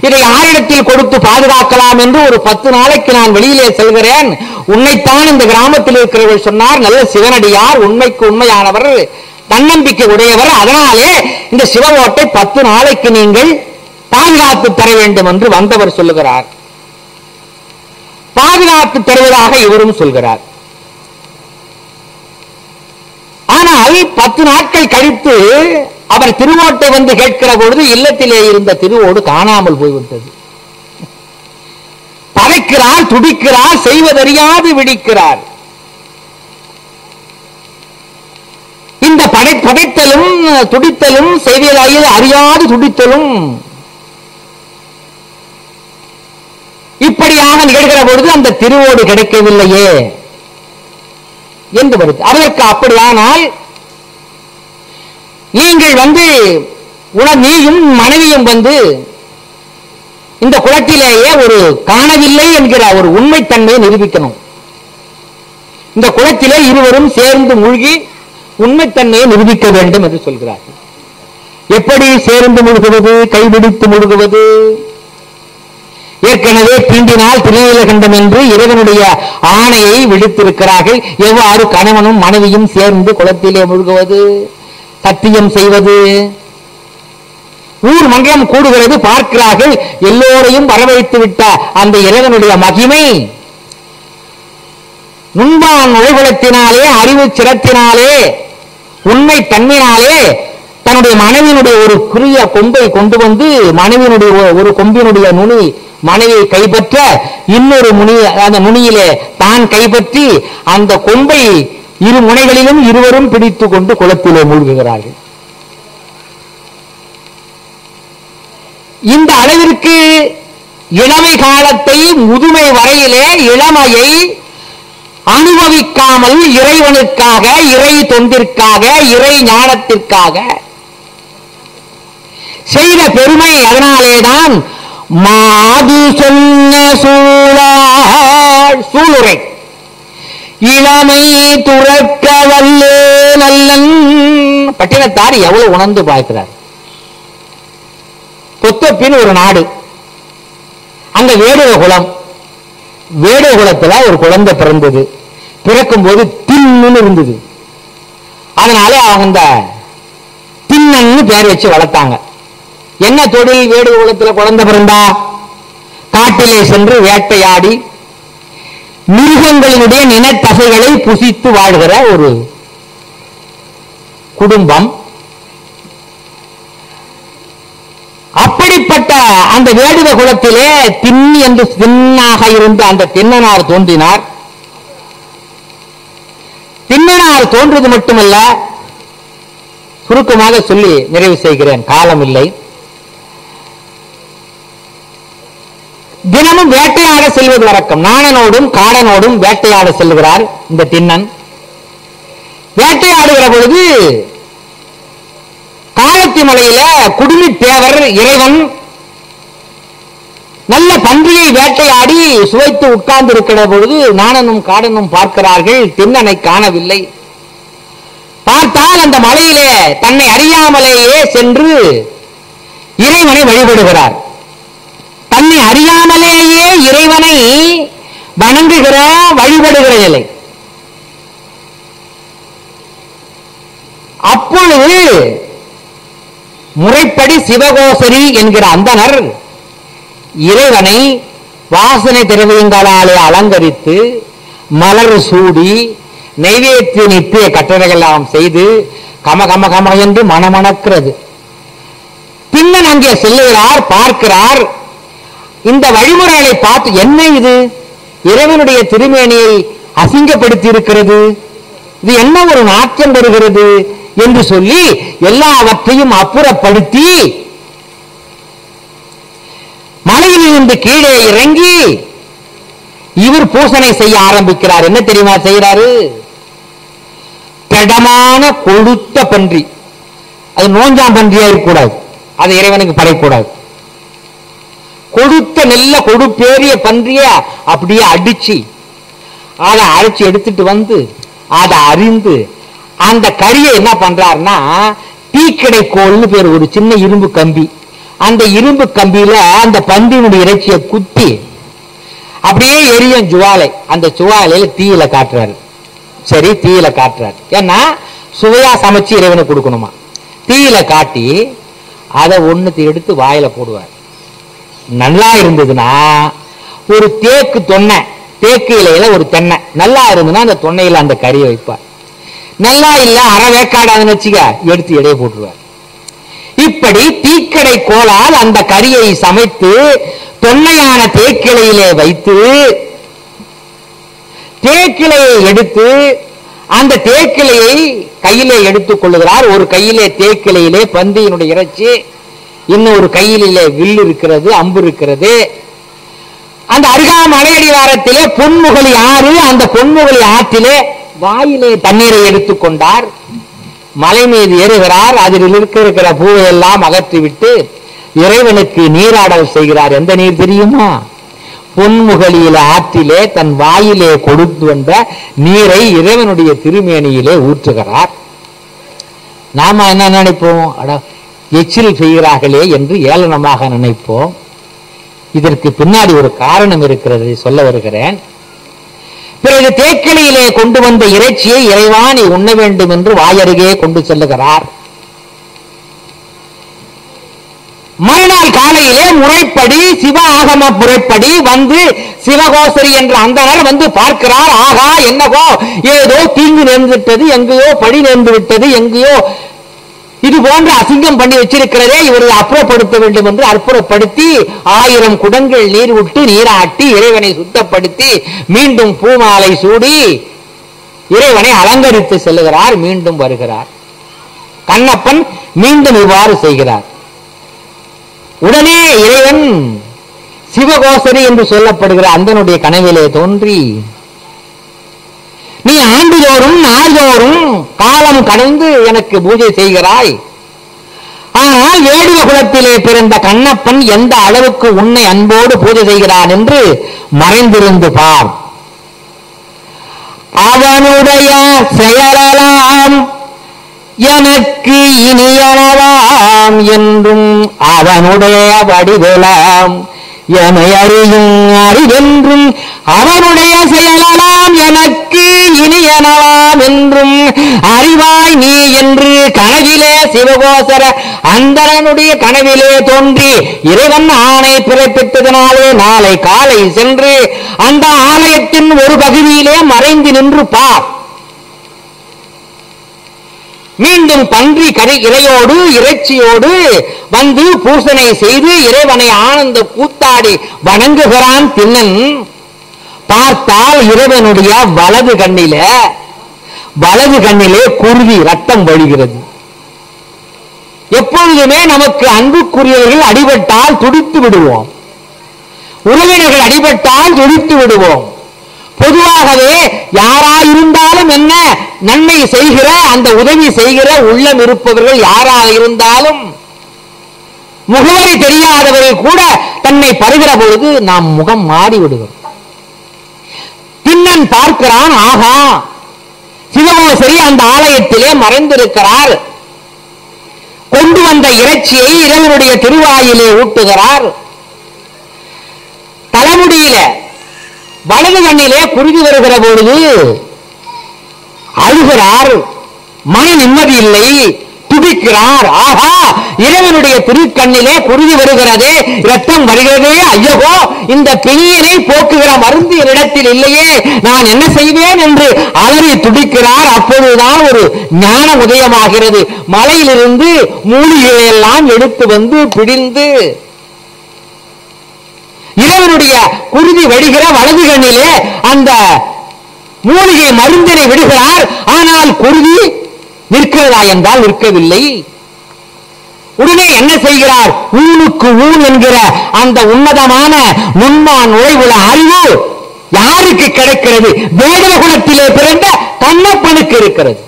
இதை யாரிடத்தில் கொடுத்து பாதுகாக்கலாம் என்று ஒரு 10 நாளைக்கு நான் வெளியிலே செல்கிறேன். உன்னைத்தான் இந்த கிராமத்தில் இருக்கிறவர்கள் சொன்னார், நல்ல சிவனடியார், உண்மைக்கு உண்மையானவர், தன்னம்பிக்கை உடையவர், அதனாலே இந்த சிவவோட்டை 10 நாளைக்கு நீங்கள் பாதுகாத்து தர வேண்டும் என்று வந்தவர் சொல்லுகிறார். பாதுகாத்து தருவதாக இவரும் சொல்கிறார். ஆனால் 10 நாட்கள் கழித்து அவர் திருவோட்டை வந்து கேட்கிற பொழுது இல்லத்திலே இருந்த திருவோடு காணாமல் போய்விட்டது. பதைக்கிறார், துடிக்கிறார், செய்வதறியாது விடிக்கிறார். இந்த படைத்தலும் துடித்தலும் செய்வதாயில் அறியாது துடித்தலும் இப்படியாக நிகழ்கிற பொழுது அந்த திருவோடு கிடைக்கவில்லையே என்று வருது. அதற்கு அப்படியானால் நீங்கள் வந்து நீயும் மனைவியும் வந்து இந்த குளத்திலேயே ஒரு காணவில்லை என்கிற ஒரு உண்மைத்தன்மையை நிரூபிக்கணும். இந்த குளத்திலே இருவரும் சேர்ந்து மூழ்கி உண்மைத்தன்மையை நிரூபிக்க வேண்டும் என்று சொல்கிறார்கள். எப்படி சேர்ந்து மூழ்குவது? கைபிடித்து மூழ்குவது. ஏற்கனவே தீண்டினால் திருநீலகண்டம் என்று இறைவனுடைய ஆணையை விடுத்திருக்கிறார்கள். எவ்வாறு கணவனும் மனைவியும் சேர்ந்து குளத்திலே மூழ்குவது, சத்தியம் செய்வது? ஊர் மன்றம் கூடுகிறது, பார்க்கிறார்கள். எல்லோரையும் வரவழைத்து விட்ட அந்த இறைவனுடைய மகிமை நுண்பான் நுழைகுலத்தினாலே, அறிவு சிரத்தினாலே, உண்மை தன்மையினாலே தன்னுடைய மனைவியினுடைய ஒரு குறிய கொம்பை கொண்டு வந்து மனைவியினுடைய ஒரு கொம்பினுடைய நுனி மனைவியை கைப்பற்ற, இன்னொரு அந்த நுனியிலே தான் கைப்பற்றி அந்த கொம்பை இரு முனைகளிலும் இருவரும் பிடித்துக் கொண்டு குளத்திலே மூழ்குகிறார்கள். இந்த அளவிற்கு இளமை காலத்தை முதுமை வரையிலே இளமையை அனுபவிக்காமல் இறைவனுக்காக, இறை தொண்டிற்காக, இறை ஞானத்திற்காக செய்த பெருமை. அதனாலேதான் மாது சொன்ன சூளுரை இளமை துறக்க வல்லே நல்லன். பட்டினத்தார் எவ்வளவு உணர்ந்து பார்க்கிறார். பொத்தப்பின் ஒரு நாடு, அங்க வேடுவ குலம். வேடுவ குலத்துல ஒரு குழந்தை பிறந்தது. பிறக்கும் போது தின்னு இருந்தது. அதனால அவங்க தின்னு பேர் வச்சு வளர்த்தாங்க. என்ன தொழில்? வேடுவ குலத்துல குழந்தை பிறந்தா காட்டிலே சென்று வேட்டையாடி மிருகங்களினுடைய நினத்தசைகளை புசித்து வாழ்கிற ஒரு குடும்பம். அப்படிப்பட்ட அந்த வேடுவ குலத்திலே தின்னி என்று தின்னாக இருந்த அந்த தின்னனார் தோன்றினார். தின்னனார் தோன்றது மட்டுமல்ல, சுருக்கமாக சொல்லி நிறைவு செய்கிறேன், காலம் இல்லை. தினமும் வேட்டையாட செல்வது வழக்கம். நாணனோடும் காடனோடும் வேட்டையாட செல்கிறார் இந்த தின்னன். வேட்டையாடுகிற பொழுது காலத்தி மலையில குடுமி தேவர் இறைவன் நல்ல பன்றியை வேட்டையாடி சுவைத்து உட்கார்ந்து இருக்கிற பொழுது நாணனும் காடனும் பார்க்கிறார்கள். தின்னனை காணவில்லை. பார்த்தால் அந்த மலையிலே தன்னை அறியாமலேயே சென்று இறைவனை வழிபடுகிறார். தன்னை அறியாமலேயே இறைவனை வணங்குகிற வழிபடுகிற நிலை. அப்பொழுது முறைப்படி சிவகோசரி என்கிற அந்தனர் இறைவனை வாசனை திரவியங்களாலே அலங்கரித்து மலர் சூடி நைவேத்திய நித்திய கட்டளைகள் எல்லாம் செய்து கம கம கம என்று மணமணக்கிறது. பின்னன் அங்கே செல்லுகிறார், பார்க்கிறார். இந்த வழிமுறைகளை பார்த்து என்ன இது இறைவனுடைய திருமேனியை அசிங்கப்படுத்தி இருக்கிறது, இது என்ன ஒரு நாற்றம் வருகிறது என்று சொல்லி எல்லாவற்றையும் அப்புறப்படுத்தி மலையிலிருந்து கீழே இறங்கி இவர் பூசனை செய்ய ஆரம்பிக்கிறார். என்ன தெரியுமா செய்யறாரு? திடமான கொழுத்த பன்றி, அது நோஞ்சாம் பன்றியா இருக்கக்கூடாது, அதை இறைவனுக்கு படைக்கூடாது. கொழுத்த நெல்ல கொடுப்பேறிய பன்றிய அப்படியே அடிச்சு அதை அரைச்சு எடுத்துட்டு வந்து அதை அறிந்து அந்த கறியை என்ன பண்றாருன்னா தீக்கடை கோல்னு பேர், ஒரு சின்ன இரும்பு கம்பி, அந்த இரும்பு கம்பியில அந்த பன்றியினுடைய இறைச்சியை குத்தி அப்படியே எரியும் ஜுவாலை, அந்த ஜுவாலையில தீயில காட்டுறாரு. சரி, தீயில காட்டுறாரு, ஏன்னா சுவையா சமைச்சு இறைவனுக்கு கொடுக்கணுமா. தீயில காட்டி அதை ஒண்ணுத்தை எடுத்து வாயில போடுவார். நல்லா இருந்ததுன்னா ஒரு தேக்கு தொன்னை, தேக்கு இலையில ஒரு தென்னை நல்லா இருந்ததுன்னா அந்த தொன்னையில அந்த கறியை வைப்பார். நல்லா இல்ல அரை வேக்காடாதுன்னு வச்சுக்க எடுத்து இடையே போட்டுருவார். இப்படி தீக்கடை கோலால் அந்த கறியை சமைத்து தொன்னையான தேக்கிளையிலே வைத்து தேக்கிளையை எடுத்து அந்த தேக்கிளையை கையிலே எடுத்துக் கொள்ளுகிறார். ஒரு கையிலே தேக்கிளையிலே பன்றியினுடைய இறைச்சி, இன்னொரு கையிலே வில் இருக்கிறது, அம்பு இருக்கிறது. அந்த அருகாம மலையடிவாரத்திலே பொன்முகலி ஆறு, அந்த பொன்முகலி ஆற்றிலே வாயிலே தண்ணீரை எடுத்துக்கொண்டார். மலை மீது ஏறுகிறார். அதில் இருக்கிற பூவை எல்லாம் அகற்றிவிட்டு இறைவனுக்கு நீராடல் செய்கிறார். எந்த நீர் தெரியுமா? பொன்முகலியில ஆற்றிலே தன் வாயிலே கொடுத்து வந்த நீரை இறைவனுடைய திருமேனியிலே ஊற்றுகிறார். நாம என்ன நினைப்போம்? எச்சில் செய்கிறார்களே என்று ஏளனமாக நினைப்போம். இதற்கு பின்னாடி ஒரு காரணம் இருக்கிறது, சொல்ல வருகிறேன். பிறகு தேக்கிளையிலே கொண்டு வந்த இறைச்சியை இறைவா நீ உண்ண வேண்டும் என்று வாயருகே கொண்டு செல்லுகிறார். மறுநாள் காலையிலே முறைப்படி சிவ ஆகம முறைப்படி வந்து சிவகோசரி என்ற அந்தனர் வந்து பார்க்கிறார். ஆகா, என்னவோ ஏதோ தீங்கு நேர்ந்துவிட்டது, எங்கேயோ படி நேர்ந்து விட்டது, எங்கேயோ இது போன்ற அசிங்கம் பண்ணி வச்சிருக்கிறதே, இவரை அப்புறப்படுத்த வேண்டும் என்று அப்புறப்படுத்தி 1000 குடங்கள் நீர் விட்டு நீராட்டி இறைவனை சுத்தப்படுத்தி மீண்டும் பூமாலை சூடி இறைவனை அலங்கரித்து செல்லுகிறார். மீண்டும் வருகிறார். கண்ணப்பன் மீண்டும் இவ்வாறு செய்கிறார். உடனே இறைவன் சிவகோசரி என்று சொல்லப்படுகிற அந்தனுடைய கனவிலே தோன்றி, நீ ஆண்டுதோறும் நாள்தோறும் காலம் கடந்து எனக்கு பூஜை செய்கிறாய், ஆனால் வேடுவ குலத்திலே பிறந்த கண்ணப்பன் எந்த அளவுக்கு உன்னை அன்போடு பூஜை செய்கிறான் என்று மறைந்திருந்து பார். அவனுடைய செயலாம் எனக்கு இனியனவாம் என்றும் அவனுடைய வடிவெலாம் எமை அறியும் அறிவென்றும் அவனுடைய செயலாம் எனக்கு இனியனவாம் என்றும் அறிவாய் நீ என்று கனவிலே சிவகோசர அந்தரனுடைய கனவிலே தோன்றி இறைவன் ஆணை பிறப்பித்ததனாலே நாளை காலை சென்று அந்த ஆலயத்தின் ஒரு பகுதியிலே மறைந்து நின்று பார். மீண்டும் பன்றி கறி இலையோடு இறைச்சியோடு வந்து பூசனை செய்து இறைவனை ஆனந்த கூத்தாடி வணங்குகிறான் திண்ணன். பார்த்தால் இறைவனுடைய வலது கண்ணிலே குருதி ரத்தம் வழிகிறது. எப்பொழுதுமே நமக்கு அன்புக்குரியவர்கள் அடிபட்டால் துடித்து விடுவோம், உறவினர்கள் அடிபட்டால் துடித்து விடுவோம். பொதுவாகவே யாராயிருந்தாலும் என்ன, நன்மை செய்கிற அந்த உதவி செய்கிற உள்ளம் இருப்பவர்கள் யாராக இருந்தாலும் முகவரி தெரியாதவர்கள் கூட தன்னை பருகிற பொழுது நாம் முகம் மாறி விடுகிறோம். திண்ணன் பார்க்கிறான், ஆகா சிவகோசரி சிவகோசரி அந்த ஆலயத்திலே மறைந்திருக்கிறார். கொண்டு வந்த இறைச்சியை இறைவனுடைய திருவாயிலே ஊட்டுகிறார். தலைமுடியில வலது கண்ணிலே குருதி வருகிற பொழுது அழுகிறார். மன நிம்மதி இல்லை, துடிக்கிறார். ஆஹா, இறைவனுடைய திருக்கண்ணிலே குருதி வருகிறதே, ரத்தம் வருகிறதே, ஐயோ, இந்த பிணியனை போக்குகிற மருந்து என்னிடத்தில் இல்லையே, நான் என்ன செய்வேன் என்று அலறி துடிக்கிறார். அப்பொழுதுதான் ஒரு ஞான உதயமாகிறது. மலையிலிருந்து மூலிகைகளை எல்லாம் எடுத்து வந்து பிடிந்து இறைவனுடைய குருதி வடிகிற வலது கண்ணிலே அந்த மூலிகை மருந்தினை விடுகிறார். ஆனால் குருதி நிற்கிறதா என்றால் நிற்கவில்லை. உடனே என்ன செய்கிறார்? ஊனுக்கு ஊன் என்கிற அந்த உன்னதமான நுண்மான் நுழைவுள்ள அறிவு யாருக்கு கிடைக்கிறது? வேடவ குலத்திலே பிறந்த கண்ணப்பனுக்கு இருக்கிறது.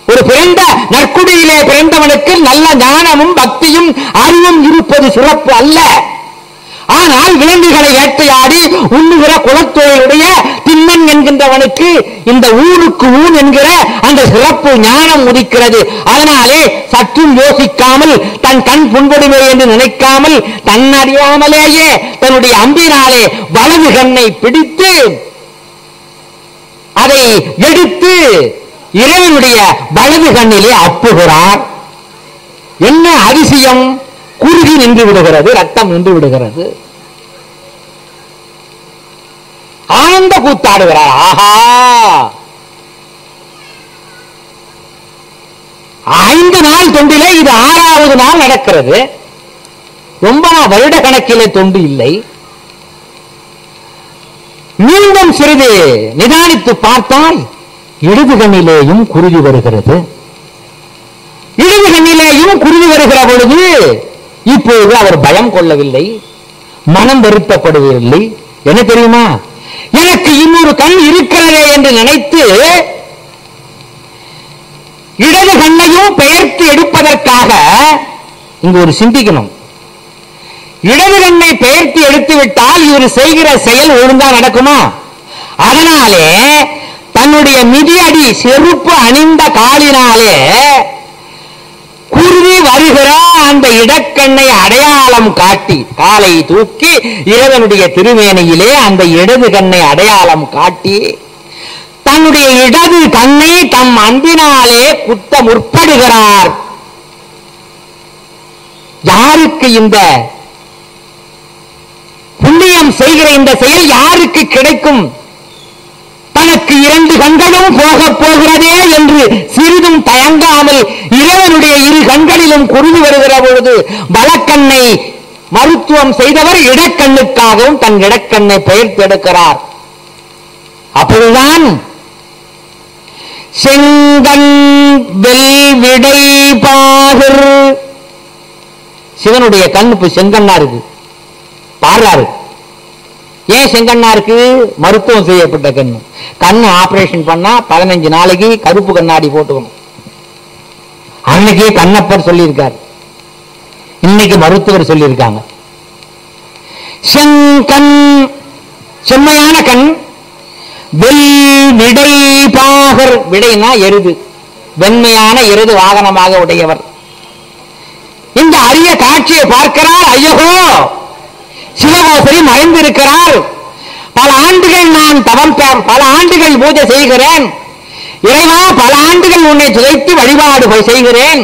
ஒரு பிறந்த நற்குடியிலே பிறந்தவனுக்கு நல்ல ஞானமும் பக்தியும் அறிவும் இருப்பது சிறப்பு அல்ல. ஆனால் விலங்குகளை வேட்டையாடி உண்ணுகிற குலத்தோருடைய திண்ணன் என்கின்றவனுக்கு இந்த ஊருக்கு ஊன் என்கிற அந்த சிறப்பு ஞானம் உதிக்கிறது. அதனாலே சற்றும் யோசிக்காமல், தன் கண் புண்படுமே என்று நினைக்காமல், தன்னறியாமலேயே தன்னுடைய அம்பினாலே வலது கண்ணை பிடித்து அதை எடுத்து இறைவனுடைய வலது கண்ணிலே அப்புகிறார். என்ன அதிசயம்! குருதி நின்று விடுகிறது, ரத்தம் நின்று விடுகிறது. ஆனந்த கூத்தாடுகிறார். ஆஹா, 5 நாள் தொண்டிலே இது 6வது நாள் நடக்கிறது. ரொம்ப வருட கணக்கிலே தொண்டு இல்லை. மீண்டும் சிறிது நிதானித்து பார்த்தால் இடது கண்ணிலேயும் குருதி வருகிறது. இடது கண்ணிலேயும் குருதி வருகிற பொழுது இப்போது அவர் பயம் கொள்ளவில்லை, மனம் வருத்தப்படுவதில்லை. என்ன தெரியுமா? எனக்கு இன்னொரு கண் இருக்கிறதே என்று நினைத்து இடது கண்ணையும் பெயர்த்து எடுப்பதற்காக இங்கு ஒரு சிந்திக்கணும். இடது கண்ணை பெயர்த்து எடுத்து விட்டால் இவர் செய்கிற செயல் ஒழுங்கா நடக்குமா? அதனாலே தன்னுடைய மிதியடி செருப்பு அணிந்த காலினாலே குருதி வருகிற அந்த இடக்கண்ணை அடையாளம் காட்டி, காலை தூக்கி இறைவனுடைய திருமேனியிலே அந்த இடது கண்ணை அடையாளம் காட்டி தன்னுடைய இடது கண்ணை தம் அன்பினாலே குத்த முற்படுகிறார். யாருக்கு இந்த புண்ணியம் செய்கிற இந்த செயல் யாருக்கு கிடைக்கும்? தனக்கு 2 கண்களும் போக போகிறதே என்று சிறிதும் தயங்காமல் இறைவனுடைய 2 கண்களிலும் குருதி வருகிற பொழுது வலக்கண்ணை மருத்துவம் செய்தவர் இடக்கண்ணுக்காகவும் தன் இடக்கண்ணை பெயர்த்தெடுக்கிறார். அப்பொழுதுதான் செங்கண் வெல் விடை பாகர், சிவனுடைய கண் இப்ப செங்கண்ணா இருக்கு, பாடுறாரு. ஏன் செங்கண்ணா இருக்கு? மருத்துவம் செய்யப்பட்ட கண்ணு. கண்ணு ஆபரேஷன் பண்ணா 15 நாளைக்கு கருப்பு கண்ணாடி போட்டுக்கணும். அன்னைக்கே கண்ணப்பர் சொல்லியிருக்கார், இன்னைக்கு மருத்துவர் சொல்லியிருக்காங்க. செங்கண் செம்மையான கண், வெல் விடை பாகர், விடைனா எருது, வெண்மையான எருது வாகனமாக உடையவர். இந்த அரிய காட்சியை பார்க்கிறார். ஐயோ, சிவகோசரி மறைந்திருக்கிறார். பல ஆண்டுகள் நான் தவம், பல ஆண்டுகள் பூஜை செய்கிறேன். இறைவா, பல ஆண்டுகள் உன்னை துதைத்து வழிபாடு செய்கிறேன்.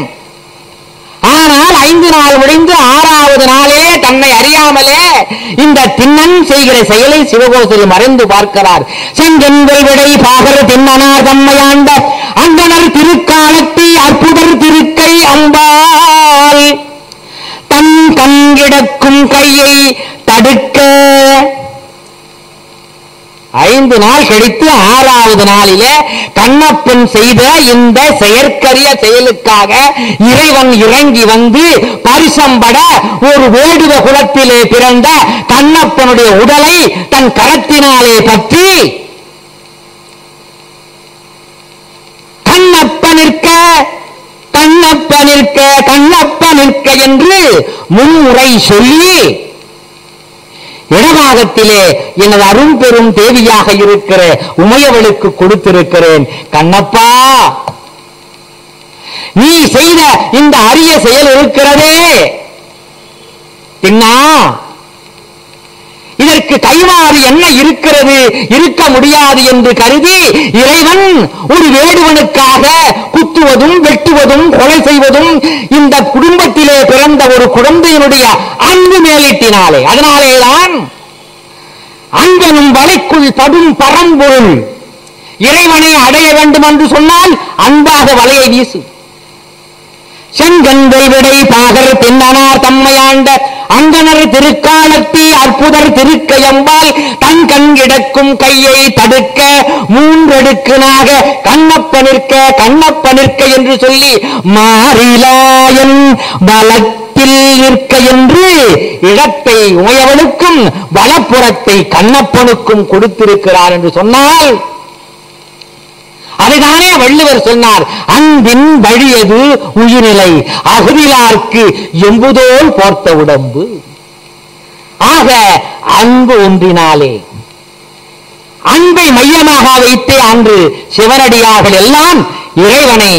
ஆனால் 5 நாள் முடிந்து 6வது நாளே தன்னை அறியாமலே இந்த திண்ணன் செய்கிற செயலை சிவகோசரி மறைந்து பார்க்கிறார். செங்கெண்கள் விடை பாகர் திண்ணனார் தம்மையாண்ட அந்தனர் திருக்காலத்தை அற்புதர் திருக்கை அம்பாள் தன் கண்கிடக்கும் கையை தடுக்க 5 நாள் கழித்து 6வது நாளிலே கண்ணப்பன் செய்த இந்த செயற்கரிய செயலுக்காக இறைவன் இறங்கி வந்து பரிசம்பட ஒரு வேடுவ குலத்திலே பிறந்த கண்ணப்பனுடைய உடலை தன் கரத்தினாலே பற்றி கண்ணப்பனிற்க கண்ணப்பனிற்க கண்ணப்பனிற்க என்று முன்முறை சொல்லி இடபாகத்திலே எனது அரும்பெரும் தேவியாக இருக்கிற உமையவளுக்கு கொடுத்திருக்கிறேன். கண்ணப்பா, நீ செய்த இந்த அரிய செயல் இருக்கிறதே தின்னா, இதற்கு கைமாறு என்ன இருக்கிறது, இருக்க முடியாது என்று கருதி இறைவன் ஒரு வேடுவனுக்காக குத்துவதும் வெட்டுவதும் கொலை செய்வதும் இந்த குடும்பத்திலே பிறந்த ஒரு குழந்தையினுடைய அன்பு மேலிட்டினாலே, அதனாலேதான் அன்பனும் வலைக்குள் படும் பரம்பொருள் இறைவனை அடைய வேண்டும் என்று சொன்னால் அன்பாக வலையை வீசு. செங்கந்தை விடை பாகர் தென்னனார் தம்மையாண்ட அங்கனர் திருக்காலத்தி அற்புதர் திருக்கையம்பால் தன் கண் கிடக்கும் கையை தடுக்க மூன்றடுக்குனாக கண்ணப்ப நிற்க என்று சொல்லி மாறிலாயன் பலத்தில் நிற்க என்று இடத்தை உமையவனுக்கும் வலப்புறத்தை கண்ணப்பனுக்கும் கொடுத்திருக்கிறார் என்று சொன்னால், அதைதானே வள்ளுவர் சொன்னார், அன்பின் வழியது உயிரிலை அகதிலார்க்கு எம்புதோல் போர்த்த உடம்பு. ஆக அன்பு ஒன்றினாலே, அன்பை மையமாக வைத்தே அன்று சிவனடியார்கள் எல்லாம் இறைவனை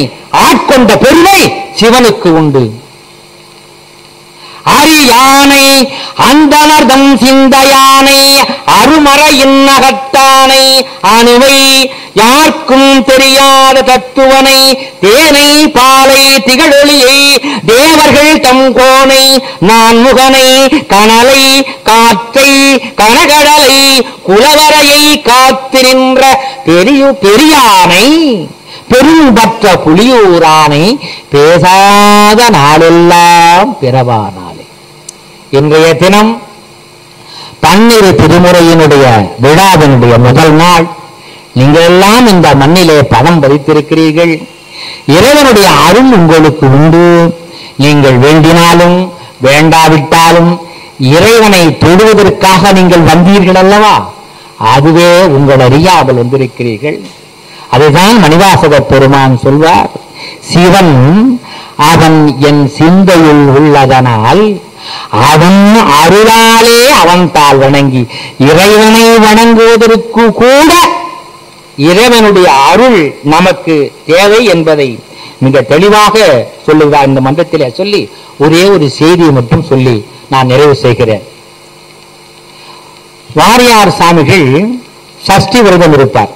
ஆட்கொண்ட பெருமை சிவனுக்கு உண்டு. அரியானை அந்தனர்தம் சிந்தையானை அருமறையின் அகத்தானை அணுவை யாருக்கும் தெரியாத தத்துவனை தேனை பாலை திகழொளியை தேவர்கள் தம் கோனை நான்முகனை கனலை காற்றை கனகடலை குலவரையை காத்து நின்ற பெரியானை பெரும்பற்ற புலியூரானை பேசாத நாளெல்லாம் பிறவானாலே. இன்றைய தினம் பன்னிரு திருமுறையினுடைய விழாவினுடைய முதல் நாள். நீங்கள் எல்லாம் இந்த மண்ணிலே பதம் பதித்திருக்கிறீர்கள். இறைவனுடைய அருள் உங்களுக்கு உண்டு. நீங்கள் வேண்டினாலும் வேண்டாவிட்டாலும் இறைவனை தொடுவதற்காக நீங்கள் வந்தீர்கள் அல்லவா, அதுவே உங்கள் அறியாமல் வந்திருக்கிறீர்கள். அதுதான் மணிவாசக பெருமான் சொல்வார், சிவன் அவன் என் சிந்தையில் உள்ளதனால் அவன் அருளாலே அவன் தாள் வணங்கி, இறைவனை வணங்குவதற்கு கூட இறைவனுடைய அருள் நமக்கு தேவை என்பதை மிக தெளிவாக சொல்லுகிறார் இந்த மன்றத்திலே. சொல்லி ஒரே ஒரு செய்தியை மட்டும் சொல்லி நான் நிறைவு செய்கிறேன். வாரியார் சாமிகள் சஷ்டி விரதம் இருப்பார்.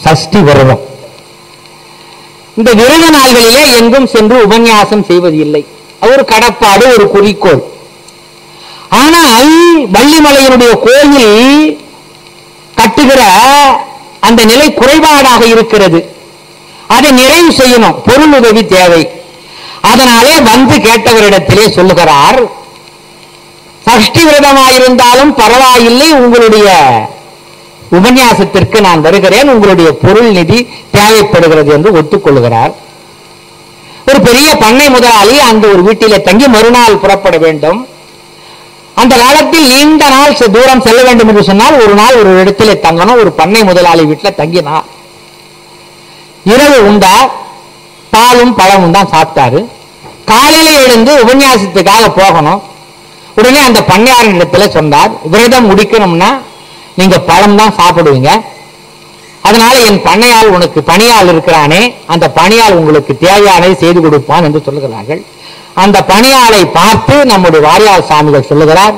சஷ்டி விரதம் இந்த விரத நாள்களிலே எங்கும் சென்று உபன்யாசம் செய்வது இல்லை. ஒரு கடப்பாடு, ஒரு குறிக்கோள். ஆனால் வள்ளிமலையினுடைய கோயில் கட்டுகிற அந்த நிலை குறைபாடாக இருக்கிறது. அதை நிறைவு செய்யணும், பொருள் உதவி தேவை. அதனாலே வந்து கேட்டவரிடத்திலே சொல்லுகிறார், சஷ்டி விரதமாயிருந்தாலும் பரவாயில்லை, உங்களுடைய உபன்யாசத்திற்கு நான் வருகிறேன், உங்களுடைய பொருள் நிதி தேவைப்படுகிறது என்று ஒத்துக்கொள்கிறார். ஒரு பெரிய பண்ணை முதலாளி அந்த ஒரு வீட்டிலே தங்கி மறுநாள் புறப்பட வேண்டும். அந்த காலத்தில் நீண்ட நாள் தூரம் செல்ல வேண்டும் என்று சொன்னால் ஒரு நாள் ஒரு இடத்திலே தங்கணும். ஒரு பண்ணை முதலாளி வீட்டில் தங்கினார். இரவு உண்டா, பாலும் பழமும் தான் சாப்பிட்டாரு. காலையில எழுந்து உபன்யாசத்துக்காக போகணும். உடனே அந்த பண்ணையாரின் இடத்துல சொன்னார், விரதம் முடிக்கணும்னா நீங்க பழம் தான் சாப்பிடுவீங்க, அதனால என் பண்ணையால் உனக்கு பணியால் இருக்கிறானே, அந்த பணியால் உங்களுக்கு தேவையானதை செய்து கொடுப்பான் என்று சொல்லுகிறார்கள். அந்த பணியாளை பார்த்து நம்முடைய வாரியார் சாமிகள் சொல்லுகிறார்,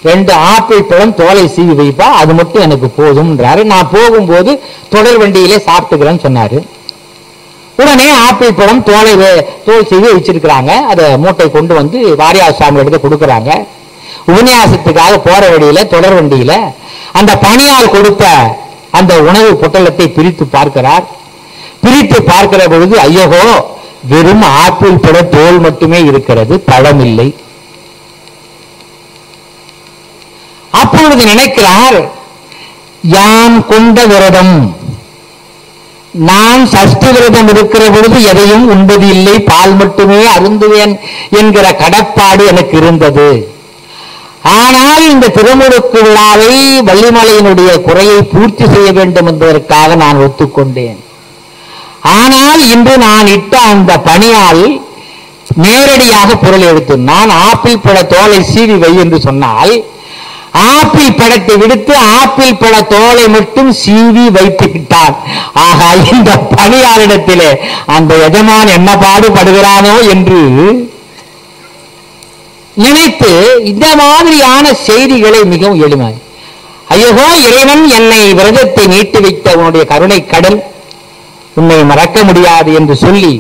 2 ஆப்பிள் பழம் தோலை சீவி வைப்பா, அது மட்டும் எனக்கு போதும் என்றாரு. நான் போகும்போது தொடர் வண்டியிலே சாப்பிட்டுக்கிறேன்னு சொன்னாரு. உடனே ஆப்பிள் பழம் தோல் சீவி வச்சிருக்கிறாங்க. அதை மூட்டை கொண்டு வந்து வாரியார் சாமி எடுத்து கொடுக்குறாங்க. உபன்யாசத்துக்காக போற வழியில தொடர் வண்டியில அந்த பணியால் கொடுத்த அந்த உணவு பொட்டலத்தை பிரித்து பார்க்கிறார். பிரித்து பார்க்கிற பொழுது ஐயோ, வெறும் ஆப்பிள் பழ தோல் மட்டுமே இருக்கிறது, பழம் இல்லை. அப்பொழுது நினைக்கிறார், யான் கொண்ட விரதம், நான் சஷ்டி விரதம் இருக்கிற பொழுது எதையும் உண்பது இல்லை, பால் மட்டுமே அருந்துவேன் என்கிற கடப்பாடு எனக்கு இருந்தது. ஆனால் இந்த திருமுழுக்கு விழாவை வள்ளிமலையினுடைய குறையை பூர்த்தி செய்ய வேண்டும் என்பதற்காக நான் ஒத்துக்கொண்டேன். ஆனால் இன்று நான் இட்ட அந்த பணியால் நேரடியாக பொருள் எடுத்து, நான் ஆப்பிள் பழ தோலை சீவி வை என்று சொன்னால் ஆப்பிள் பழத்தை விடுத்து ஆப்பிள் பழ தோலை மட்டும் சீவி வைத்து விட்டான். ஆகா, இந்த பணியாளரிடத்திலே அந்த எஜமான் என்ன பாடுபடுகிறானோ என்று நினைத்து இந்த மாதிரியான செய்திகளை மிகவும் எளிமை. ஐயோ, இறைவன் என்னை விரதத்தை நீட்டி வைத்த உன்னுடைய கருணை கடல், உன்னை மறக்க முடியாது என்று சொல்லி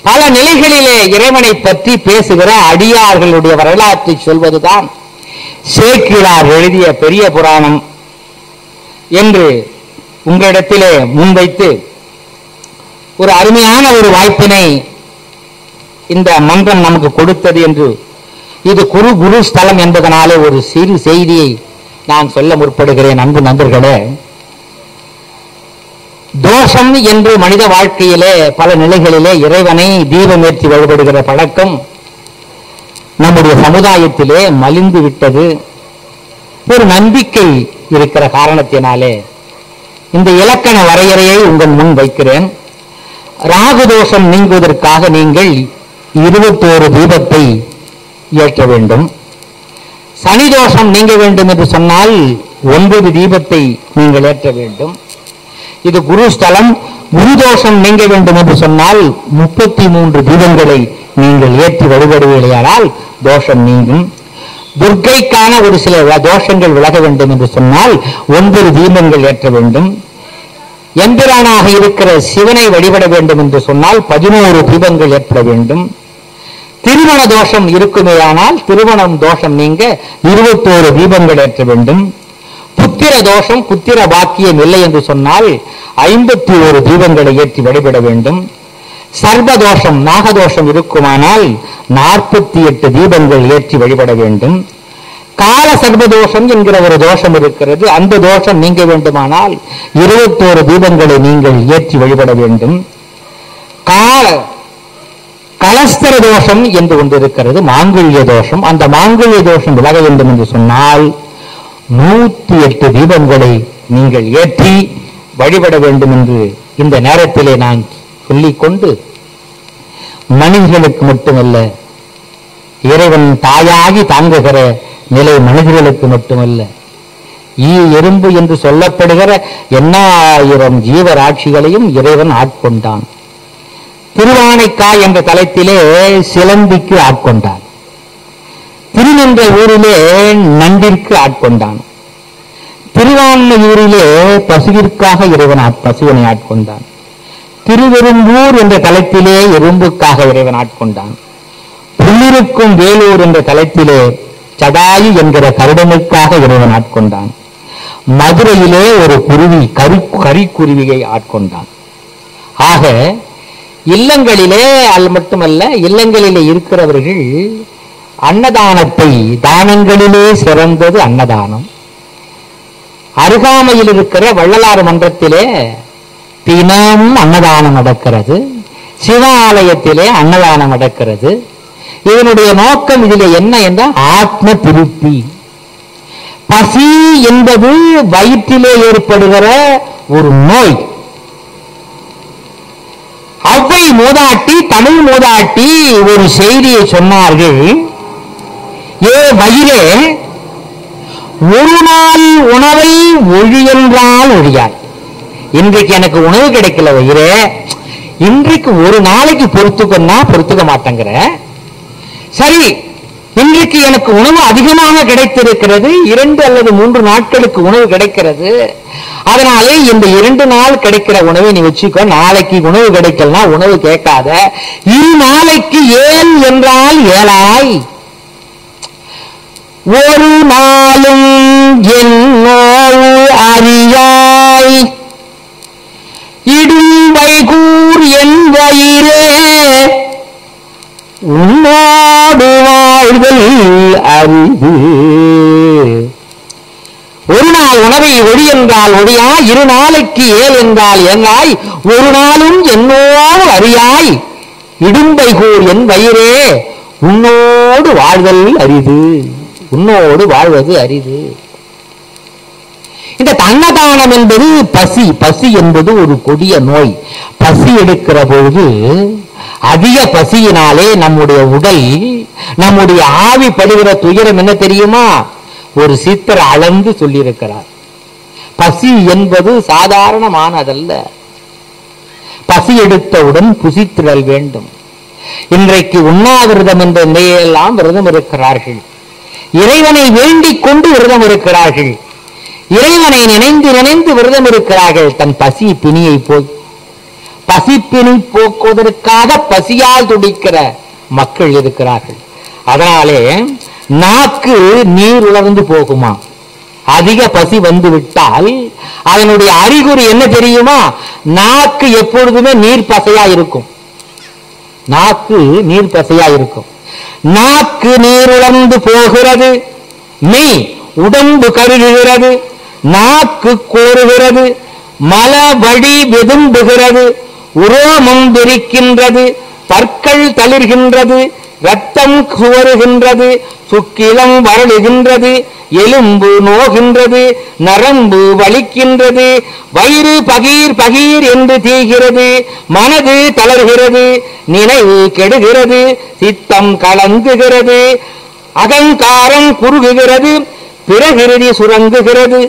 பல நிலைகளிலே இறைவனை பற்றி பேசுகிற அடியார்களுடைய வரலாற்றை சொல்வதுதான் சேக்கிழார் எழுதிய பெரிய புராணம் என்று உங்களிடத்திலே முன்வைத்து ஒரு அருமையான ஒரு வாய்ப்பினை இந்த மன்றம் நமக்கு கொடுத்தது என்று, இது குரு ஸ்தலம் என்பதனாலே ஒரு சிறு செய்தியை நான் சொல்ல முற்படுகிறேன். அன்பு நண்பர்களே, தோஷம் என்று மனித வாழ்க்கையிலே பல நிலைகளிலே இறைவனை தீபமேற்றி வழிபடுகிற பழக்கம் நம்முடைய சமுதாயத்திலே மலிந்து விட்டது. ஒரு நம்பிக்கை இருக்கிற காரணத்தினாலே இந்த இலக்கண வரையறையை உங்கள் முன் வைக்கிறேன். ராகு தோஷம் நீங்குவதற்காக நீங்கள் 21 தீபத்தை ஏற்ற வேண்டும். சனி தோஷம் நீங்க வேண்டும் என்று சொன்னால் 9 தீபத்தை நீங்கள் ஏற்ற வேண்டும். இது குரு ஸ்தலம். குரு தோஷம் நீங்க வேண்டும் என்று சொன்னால் 33 தீபங்களை நீங்கள் ஏற்றி வழிபடுவீர்களானால் தோஷம் நீங்கும். துர்க்கைக்கான ஒரு சில தோஷங்கள் விலக வேண்டும் என்று சொன்னால் 9 தீபங்கள் ஏற்ற வேண்டும். எம்பிரானாக இருக்கிற சிவனை வழிபட வேண்டும் என்று சொன்னால் 11 தீபங்கள் ஏற்ற வேண்டும். திருமண தோஷம் இருக்குமேயானால் திருமணம் தோஷம் நீங்க 21 தீபங்கள் ஏற்ற வேண்டும். புத்திர தோஷம், புத்திர பாக்கியம் இல்லை என்று சொன்னால் 51 தீபங்களை ஏற்றி வழிபட வேண்டும். சர்வதோஷம், நாகதோஷம் இருக்குமானால் 48 தீபங்கள் ஏற்றி வழிபட வேண்டும். கால சர்வதோஷம் என்கிற ஒரு தோஷம் இருக்கிறது. அந்த தோஷம் நீங்க வேண்டுமானால் 21 தீபங்களை நீங்கள் ஏற்றி வழிபட வேண்டும். கலஸ்தர தோஷம் என்று ஒன்று இருக்கிறது, மாங்கல்ய தோஷம். அந்த மாங்கல்ய தோஷம் விலக வேண்டும் என்று சொன்னால் 108 தீபங்களை நீங்கள் ஏற்றி வழிபட வேண்டும் என்று இந்த நேரத்திலே நான் சொல்லிக்கொண்டு, மனிதர்களுக்கு மட்டுமல்ல, இறைவன் தாயாகி தாங்குகிற நிலை மனிதர்களுக்கு மட்டுமல்ல, எறும்பு என்று சொல்லப்படுகிற 80,000 ஜீவராட்சிகளையும் இறைவன் ஆட்கொண்டான். திருவானைக்காய் என்ற தலத்திலே சிலம்பிக்கு ஆட்கொண்டான். திருநின்ற ஊரிலே நண்டிற்கு ஆட்கொண்டான். திருவான்மையூரிலே பசுவிற்காக இறைவன் பசுவனை ஆட்கொண்டான். திருவெரும்பூர் என்ற தலத்திலே எறும்புக்காக இறைவன் ஆட்கொண்டான். புள்ளிருக்கும் வேலூர் என்ற தலத்திலே சடாயு என்கிற கருடனுக்காக இறைவன் ஆட்கொண்டான். மதுரையிலே ஒரு குருவி, கரிக்குருவியை ஆட்கொண்டான். ஆக இல்லங்களிலே அது மட்டுமல்ல, இல்லங்களிலே இருக்கிறவர்கள் அன்னதானத்தை, தானங்களிலே சிறந்தது அன்னதானம். அருகாமையில் இருக்கிற வள்ளலார் மன்றத்திலே தினமும் அன்னதானம் நடக்கிறது. சிவாலயத்திலே அன்னதானம் நடக்கிறது. இதனுடைய நோக்கம் இதிலே என்ன என்றால் ஆத்ம திருப்தி. பசி என்பது வயிற்றிலே ஏற்படுகிற ஒரு நோய். அவ்வை மூதாட்டி, தமிழ் மூதாட்டி ஒரு செய்தியை சொன்னார்கள். ஏ வயிறே, ஒரு நாள் உணவை ஒழி என்றால் ஒழியார். இன்றைக்கு எனக்கு உணவு கிடைக்கல வயிறே, இன்றைக்கு ஒரு நாளைக்கு பொறுத்துக்க மாட்டேங்கிற. சரி, இன்றைக்கு எனக்கு உணவு அதிகமாக கிடைத்திருக்கிறது, 2 அல்லது 3 நாட்களுக்கு உணவு கிடைக்கிறது. அதனாலே இந்த 2 நாள் கிடைக்கிற உணவை நீ வச்சுக்கோ. நாளைக்கு உணவு கிடைக்கலனா உணவு கேட்காத. 2 நாளைக்கு 7 என்றால் 7ஆய். ஒரு நாளும் என்னோடு அறியாய் இடும் வைகூர் என் வயிறே, உன்னோடு வாழ்தல் அரிது. ஒரு நாள் உணவை ஒளி என்றால் ஒளியா, 2 நாளைக்கு 7 என்றால் என்னாய், ஒரு நாளும் என்னோடு அறியாய் இடும்பைகூர் என் வயிறே, உன்னோடு வாழ்தல் அரிது. உன்னோடு வாழ்வது அரிது. இந்த அன்னதானம் என்பது பசி. பசி என்பது ஒரு கொடிய நோய். பசி எடுக்கிற பொழுது அதிக பசியினாலே நம்முடைய உடல், நம்முடைய ஆவி படுகிற துயரம் என்ன தெரியுமா? ஒரு சித்தர் அளந்து சொல்லியிருக்கிறார். பசி என்பது சாதாரணமானதல்ல. பசி எடுத்தவுடன் புசித்திடல் வேண்டும். இன்றைக்கு உண்ணாவிரதம் என்ற நிலையெல்லாம் விரதம் இருக்கிறார்கள். இறைவனை வேண்டிக் கொண்டு விரதம் இருக்கிறார்கள். இறைவனை நினைந்து நினைந்து விரதம் இருக்கிறார்கள். தன் பசி பிணியை பசிப்பிணி போக்குவதற்காக பசியால் துடிக்கிற மக்கள் இருக்கிறார்கள். அதனாலே நாக்கு நீர் உலர்ந்து போகுமா? அதிக பசி வந்து விட்டால் அதனுடைய அறிகுறி என்ன தெரியுமா? நாக்கு எப்பொழுதுமே நீர் பசையா இருக்கும். நாக்கு நீர் பசையா இருக்கும். நாக்கு நீர் உலர்ந்து போகிறது, மெய் உடம்பு கருகுகிறது, நாக்கு கோருகிறது, மல வழி வெதும்புகிறது, உரோமம் விரிக்கின்றது, பற்கள் தளிர்கின்றது, ரத்தம் சுவருகின்றது, சுக்கிலம் வரழுகின்றது, எலும்பு நோகின்றது, நரம்பு வலிக்கின்றது, வயிறு பகீர் பகீர் என்று தீகிறது, மனது தளர்கிறது, நினைவு கெடுகிறது, சித்தம் கலங்குகிறது, அகங்காரம் குறுகுகிறது, பிறகிருதி சுரங்குகிறது,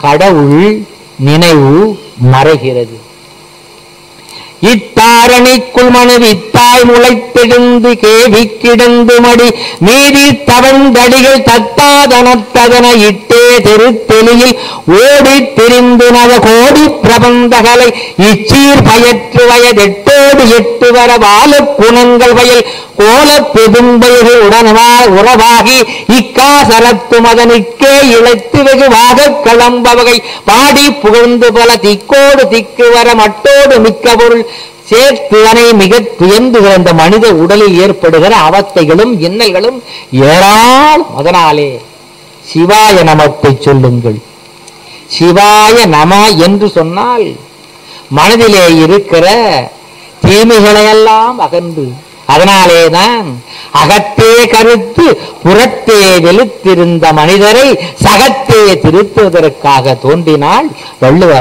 கடவுள் நினைவு மறைகிறது. இத்தாரணிக்குள் மனது இத்தாய் முளைத்தெழுந்து கேவி கிடந்து மடி மீதி தவந்தடிகள் தத்தாதனத்ததன இட்டே தெருத்தெளியில் ஓடி திரிந்து நவ கோடி பிரபந்தகளை இச்சீர் பயற்று வயதெட்டோடு எட்டு வர வாழ குணங்கள் வயல் கோல பெரும்பைகள் உறவாகி இக்காசரத்து மதனுக்கே இழைத்து வெகுவாக கிளம்பவகை பாடி புகழ்ந்து பல திக்கோடு திக்கு வர மட்டோடு மிக்க பொருள் சேர்த்துவனை மிக துயர்ந்து கிடந்த மனித உடலில் ஏற்படுகிற அவஸ்தைகளும் இன்னல்களும் ஏராளம். அதனாலே சிவாய நமத்தை சொல்லுங்கள். சிவாய நம என்று சொன்னால் மனதிலே இருக்கிற தீமைகளையெல்லாம் அகன்று, அதனாலேதான் அகத்தே கருத்து புறத்தே வெளுத்திருந்த மனிதரை சகத்தே திருத்துவதற்காக தோன்றினாள்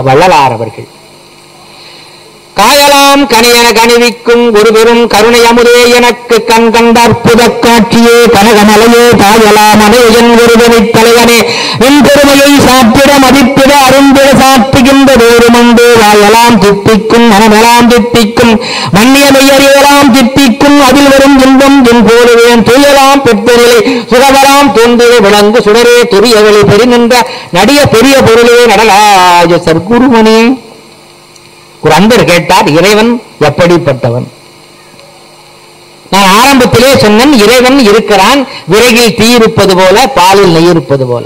வள்ளலார் அவர்கள். காயலாம் கனியன கணிவிக்கும் ஒரு பெரும் கருணை அமுதே எனக்கு கண் கண்ட அற்புத காட்சியே கனகமலையே காயலாம் அனையன் ஒருவனை தலைவனே என் பெருமையை சாப்பிட மதிப்பிட அருந்திட சாத்துகின்ற வேறுமண்டே வாயலாம் தித்திக்கும் மனமெல்லாம் தித்திக்கும் மன்னியமை அறியலாம் தித்திக்கும் அதில் வரும் இன்பம் என் போலுவேன் துயலாம் பெற்றொருளை சுகவராம் தோன்றிய விளங்கு சுடரே துரியவளை பெருநின்ற நடிய பெரிய பொருளே நடலாய சர்க்குருமணி. ஒரு அன்பர் கேட்டார், இறைவன் எப்படிப்பட்டவன்? நான் ஆரம்பத்திலே சொன்னேன், இறைவன் இருக்கிறான் விறகில் தீ இருப்பது போல பாலில் நெய் இருப்பது போல.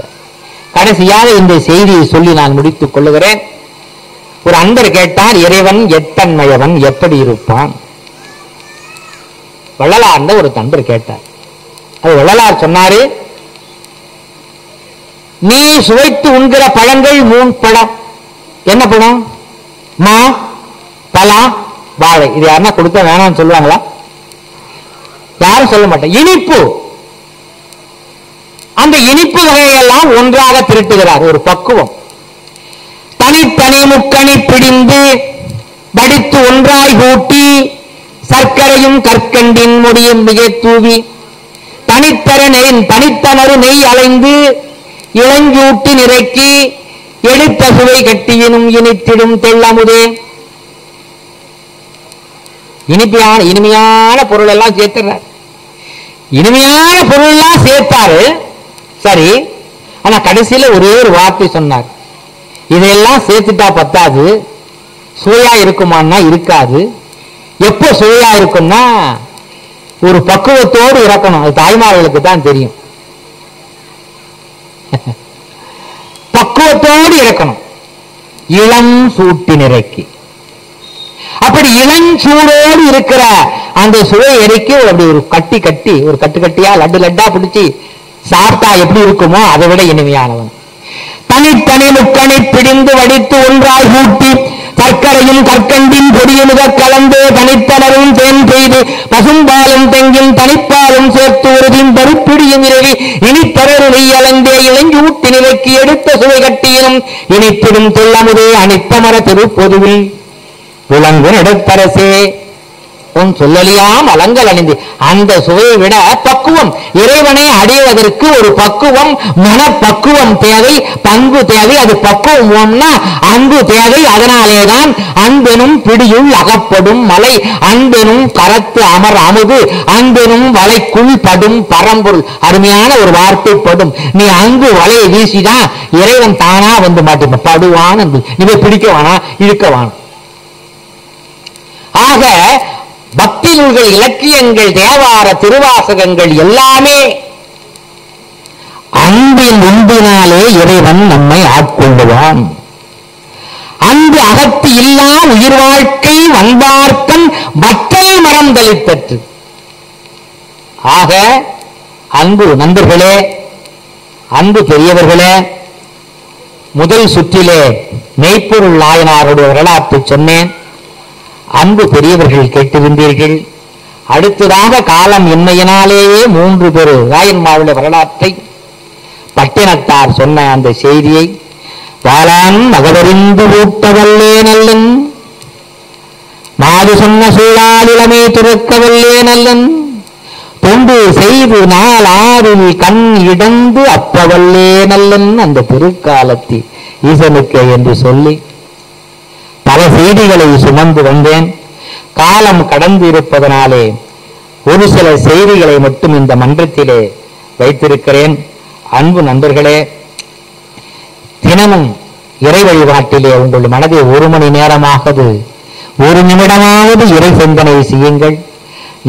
கடைசியாக இந்த செய்தியை சொல்லி நான் முடித்துக் கொள்ளுகிறேன். ஒரு அன்பர் கேட்டார், இறைவன் எத்தன்மையவன், எப்படி இருப்பான்? வள்ளலார் ஒரு அன்பர் கேட்டார். அது வள்ளலார் சொன்னாரு, நீ சுவைத்து உண்கிற பழங்கள் 3 பழம். என்ன பழம்? மா, பலா, வாழை. இது யாருன்னா கொடுத்தா வேணாம்னு சொல்லுவாங்களா? யாரும் சொல்ல மாட்டேன். இனிப்பு, அந்த இனிப்பு வகையெல்லாம் ஒன்றாக திரட்டுகிறார். ஒரு பக்குவம். தனித்தனி முக்கணி பிடிந்து படித்து ஒன்றாய் கூட்டி சர்க்கரையும் கற்கண்டின் முடியும் மிக தூவி தனித்தனரு நெய் அலைந்து இளஞ்சூட்டி நிறைக்கி எடுத்த சுவை கட்டியினும் இனித்திடும் தெள்ளமுதே. இனிமையான பொருள் எல்லாம் சேர்த்துறார். இனிமையான பொருள் எல்லாம் சேர்த்தாரு, சரி. ஆனா கடைசியில ஒரே ஒரு வார்த்தை சொன்னார், இதையெல்லாம் சேர்த்துட்டா பத்தாது, சுவையா இருக்குமான்னா இருக்காது. எப்போ சுவையா இருக்கும்னா ஒரு பக்குவத்தோடு இறக்கணும். அது தாய்மார்களுக்கு தான் தெரியும். பக்குவத்தோடு இறக்கணும். இளம் சூட்டி நிறைக்கி, அப்படி இளஞ்சூடோடு இருக்கிற அந்த சுவை எரிக்கி அப்படி ஒரு கட்டி ஒரு கட்டுக்கட்டியா லட்டா பிடிச்சி சாப்பிட்டா எப்படி இருக்குமோ அதை விட இனிமையானவன். தனித்தனி முக்கணி பிடிந்து வடித்து ஒன்றாய் கூட்டி சர்க்கரையும் கற்கண்டின் பொடியுமுக கலந்து தனித்தனரும் தேன் செய்து பசும்பாலும் தெங்கின் தனிப்பாலும் சேர்த்து உறுதியும் பருப்பிடியும் இரவி இனித்தரரு நெய்யலந்தே இளஞ்சூட்டி நிலைக்கு எடுத்த சுவை கட்டியினும் இனித்திடும் தெள்ளமுதே அனித்தமர திருப்பொதுவில் விளங்கு நடுத்தரசே. உன் சொல்லலியாம் அலங்கல் அணிந்து. அந்த சுவையை விட பக்குவம், இறைவனை அடைவதற்கு ஒரு பக்குவம், மனப்பக்குவம் தேவை, பண்பு தேவை. அது பக்குவம்னா அன்பு தேவை. அதனாலேதான் அன்பெனும் பிடியுள் அகப்படும் மலை, அன்பெனும் கரத்து அமர் அமுது, அன்பெனும் வலைக்குள் படும் பரம்பொருள். அருமையான ஒரு வார்த்தை படும். நீ அன்பு வலையை வீசிதான் இறைவன் தானா வந்து மாட்டேன் படுவான். நீ பிடிக்க வேணா, இழுக்க வேணாம். ஆக பக்தி நூல்கள், இலக்கியங்கள், தேவார திருவாசகங்கள் எல்லாமே அன்பின் உண்டினாலே இறைவன் நம்மை ஆட்கொள்ளுவான். அன்பு அகத்து இல்லா உயிர் வாழ்க்கை வந்தார்த்தன் வட்டை மரம் தளித்தற்று. ஆக அன்பு நண்பர்களே, அன்பு பெரியவர்களே, முதல் சுற்றிலே மெய்ப்பொருள் நாயனாருடைய வரலாற்றை சொன்னேன். அன்பு பெரியவர்கள் கேட்டிருந்தீர்கள். அடுத்ததாக காலம் இன்மையினாலேயே 3 பேரு ராயன்மாவுடைய வரலாற்றை பட்டினத்தார் சொன்ன அந்த செய்தியை வாழான் மகவறிந்து ஊட்டவல்லே நல்லன், மாது சொன்ன சூழால் இளமை துறக்கவல்லே நல்லன், தொண்டு செய்து நாள் ஆறில் கண் இடந்து அப்பவல்லே நல்லன். அந்த திருக்காலத்தில் ஈசனுக்கு என்று சொல்லி பல செய்திகளை சுமந்து வந்தேன். காலம் கடந்து இருப்பதனாலே ஒரு சில செய்திகளை மட்டும் இந்த மன்றத்திலே வைத்திருக்கிறேன். அன்பு நண்பர்களே, தினமும் இறை வழிபாட்டிலே உங்கள் மனதை 1 மணி நேரமாவது 1 நிமிடமாவது இறை சிந்தனை செய்யுங்கள்.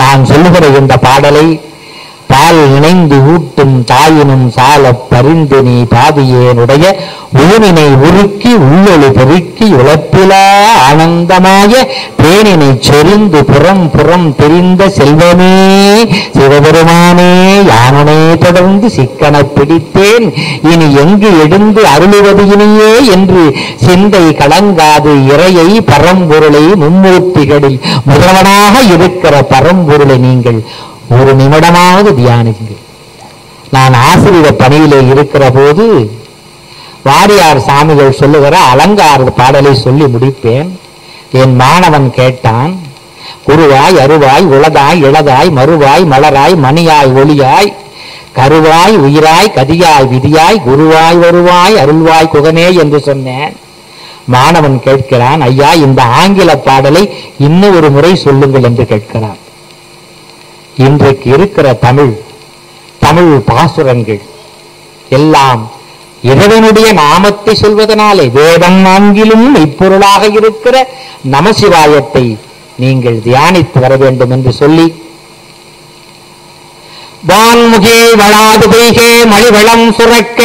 நான் சொல்லுகிற இந்த பாடலை பால் இணைந்து ஊட்டும் தாயினும் சால பரிந்து நீ பாதியேனுடைய ஊனினை உருக்கி உள்ளொளி பெருக்கி உழப்பிலா ஆனந்தமாய தேனினை சொரிந்து புறம் புறம் தெரிந்த செல்வமே சிவபெருமானே யானனை தொடர்ந்து சிக்கன பிடித்தேன் இனி எங்கு எழுந்து அருளுவது இனியே என்று சிந்தை கலங்காது இறையை பரம்பொருளை மும்மூர்த்திகளில் முதல்வனாக இருக்கிற பரம்பொருளை நீங்கள் 1 நிமிடமாவது தியானிங்கள். நான் ஆசிரியர் பணியிலே இருக்கிற போது வாரியார் சாமிகள் சொல்லுகிற அலங்கார பாடலை சொல்லி முடிப்பேன். என் மாணவன் கேட்டான், குருவாய் அருவாய் உளதாய் இளதாய் மறுவாய் மலராய் மணியாய் ஒளியாய் கருவாய் உயிராய் கதியாய் விதியாய் குருவாய் வருவாய் அருள்வாய் குகனே என்று சொன்னேன். மாணவன் கேட்கிறான், ஐயா இந்த ஆங்கில பாடலை இன்னும் ஒரு முறை சொல்லுங்கள் என்று கேட்கிறான். இன்றைக்கு இருக்கிற தமிழ் பாசுரங்கள் எல்லாம் இறைவனுடைய நாமத்தை சொல்வதனாலே வேதம் 4லும் இப்பொருளாக இருக்கிற நமசிவாயத்தை நீங்கள் தியானித்து வர வேண்டும் என்று சொல்லி, வான்முகே வளாது பெய்கே மணிவளம் சுரக்க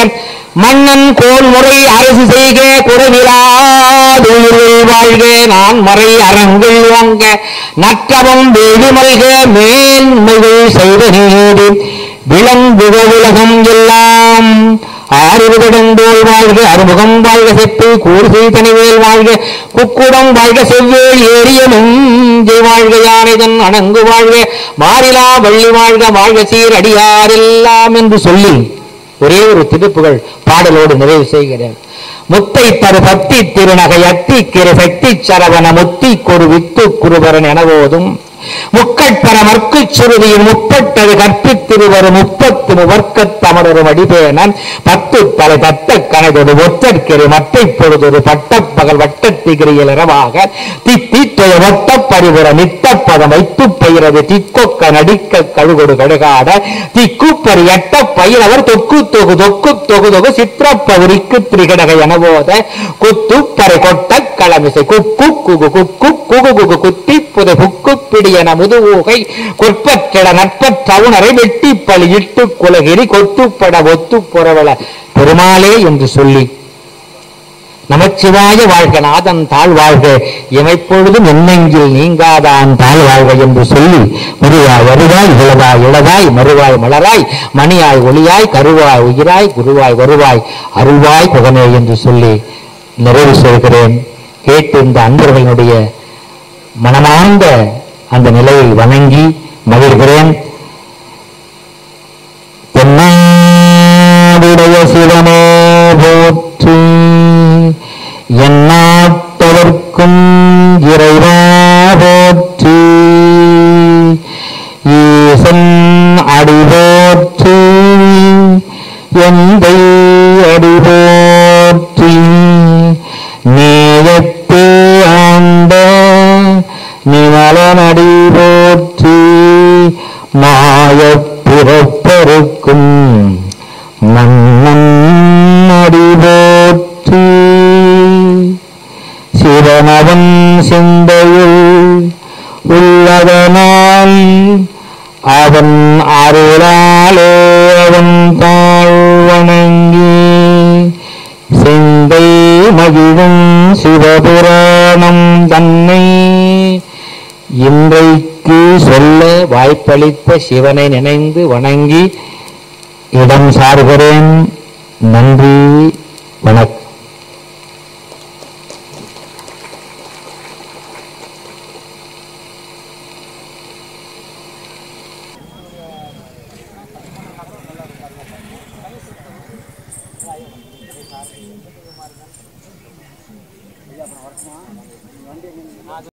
மன்னன் கோல் முறை அரசு செய்க குறைவிலாது வாழ்க நான் மறை அரங்கள் வாங்க நற்றவம் வேடு மல்க மேன்மைகள் செய்த நீடி விளங்குக உலகம் எல்லாம் ஆறுவிடந்தோல் வாழ்க அறுமுகம் வாழ்க செப்பு கூறுசை தனிவேல் வாழ்க குக்குடம் வாழ்க செவ்வேல் ஏறிய நெஞ்சை வாழ்க யானைதன் அணங்கு வாழ்க மாறிலா வள்ளி வாழ்க வாழ்க சீர் அடியாரெல்லாம் என்று சொல்லி ஒரே ஒரு திருப்புகழ் பாடலோடு நிறைவு செய்கிறேன். முத்தை தரு பக்தி திருநகை அத்தி கிரு சக்தி சரவண முத்தி கொரு வித்து குருவரன் எனவோதும் முக்கட்பர மற்கு சுருதியின் முப்பட்டது கற்பித்திருவரும் 30 வர்க்கத்தமரும் அடிபேன 10 தலை தட்ட கனதொரு ஒற்றற்கெரு மட்டை பொழுதொரு பட்டப்பகல் வட்டத்திகிரியில் இரவாக தித்தீற்றைய வட்டப்பறிவுற நித்தப்பதம் வைத்து பயிரது திக்கொக்க நடிக்க கழுகொடு கடுகாட திக்குப்பறி எட்ட பயிரவர் தொக்கு தொகு தொக்கு தொகு தொகு சித்திரப்பவுரிக்கு திரிகடகை எனவோத குத்துப்பறை கொட்ட களமிசை குக்கு குகு குக்கு குகு குகு குத்தி புதை புக்கு பிடிய முதுவூகை கொற்பற்றிட நற்பற்றவுணரை வெட்டி பழி இட்டு குலகிரி கொத்துப்பட ஒத்து புறவள பெருமாளே என்று சொல்லி நமச்சிவாய வாழ்க நாதன் தாழ் வாழ்க எமைப்பொழுதும் என்னெங்கில் நீங்காதான் தாழ் வாழ்க என்று சொல்லி முருவாய் வருவாய் இளவாய் இளவாய் மறுவாய் மலராய் மணியாய் ஒளியாய் கருவாய் உயிராய் குருவாய் வருவாய் அருள்வாய் புகனே என்று சொல்லி நிறைவு செய்கிறேன். கேட்டு இந்த அன்பர்களுடைய மனமார்ந்த அந்த நிலையை வணங்கி மகிழ்கிறேன். தென்னாடுடைய சிவனே போற்றி, எந்நாட்டவர்க்கும் இறைவா போற்றி. எந்தை அடிபோற்றி நேயத்தே ஆண்ட நிமலனடி போற்றி மாயப் பிறப்பருக்கும் மன்னன் அடி போற்றி சிவனவன் சிந்தையில் உள்ளதனால் அவன் அருளாலே அவன் தாழ் வணங்கி சிந்தை மகிழும் சிவபுராணம் தன்னை இன்றைக்கு சொல்ல வாய்ப்பளித்த சிவனை நினைந்து வணங்கி இடம் சார்கிறேன். நன்றி, வணக்கம்.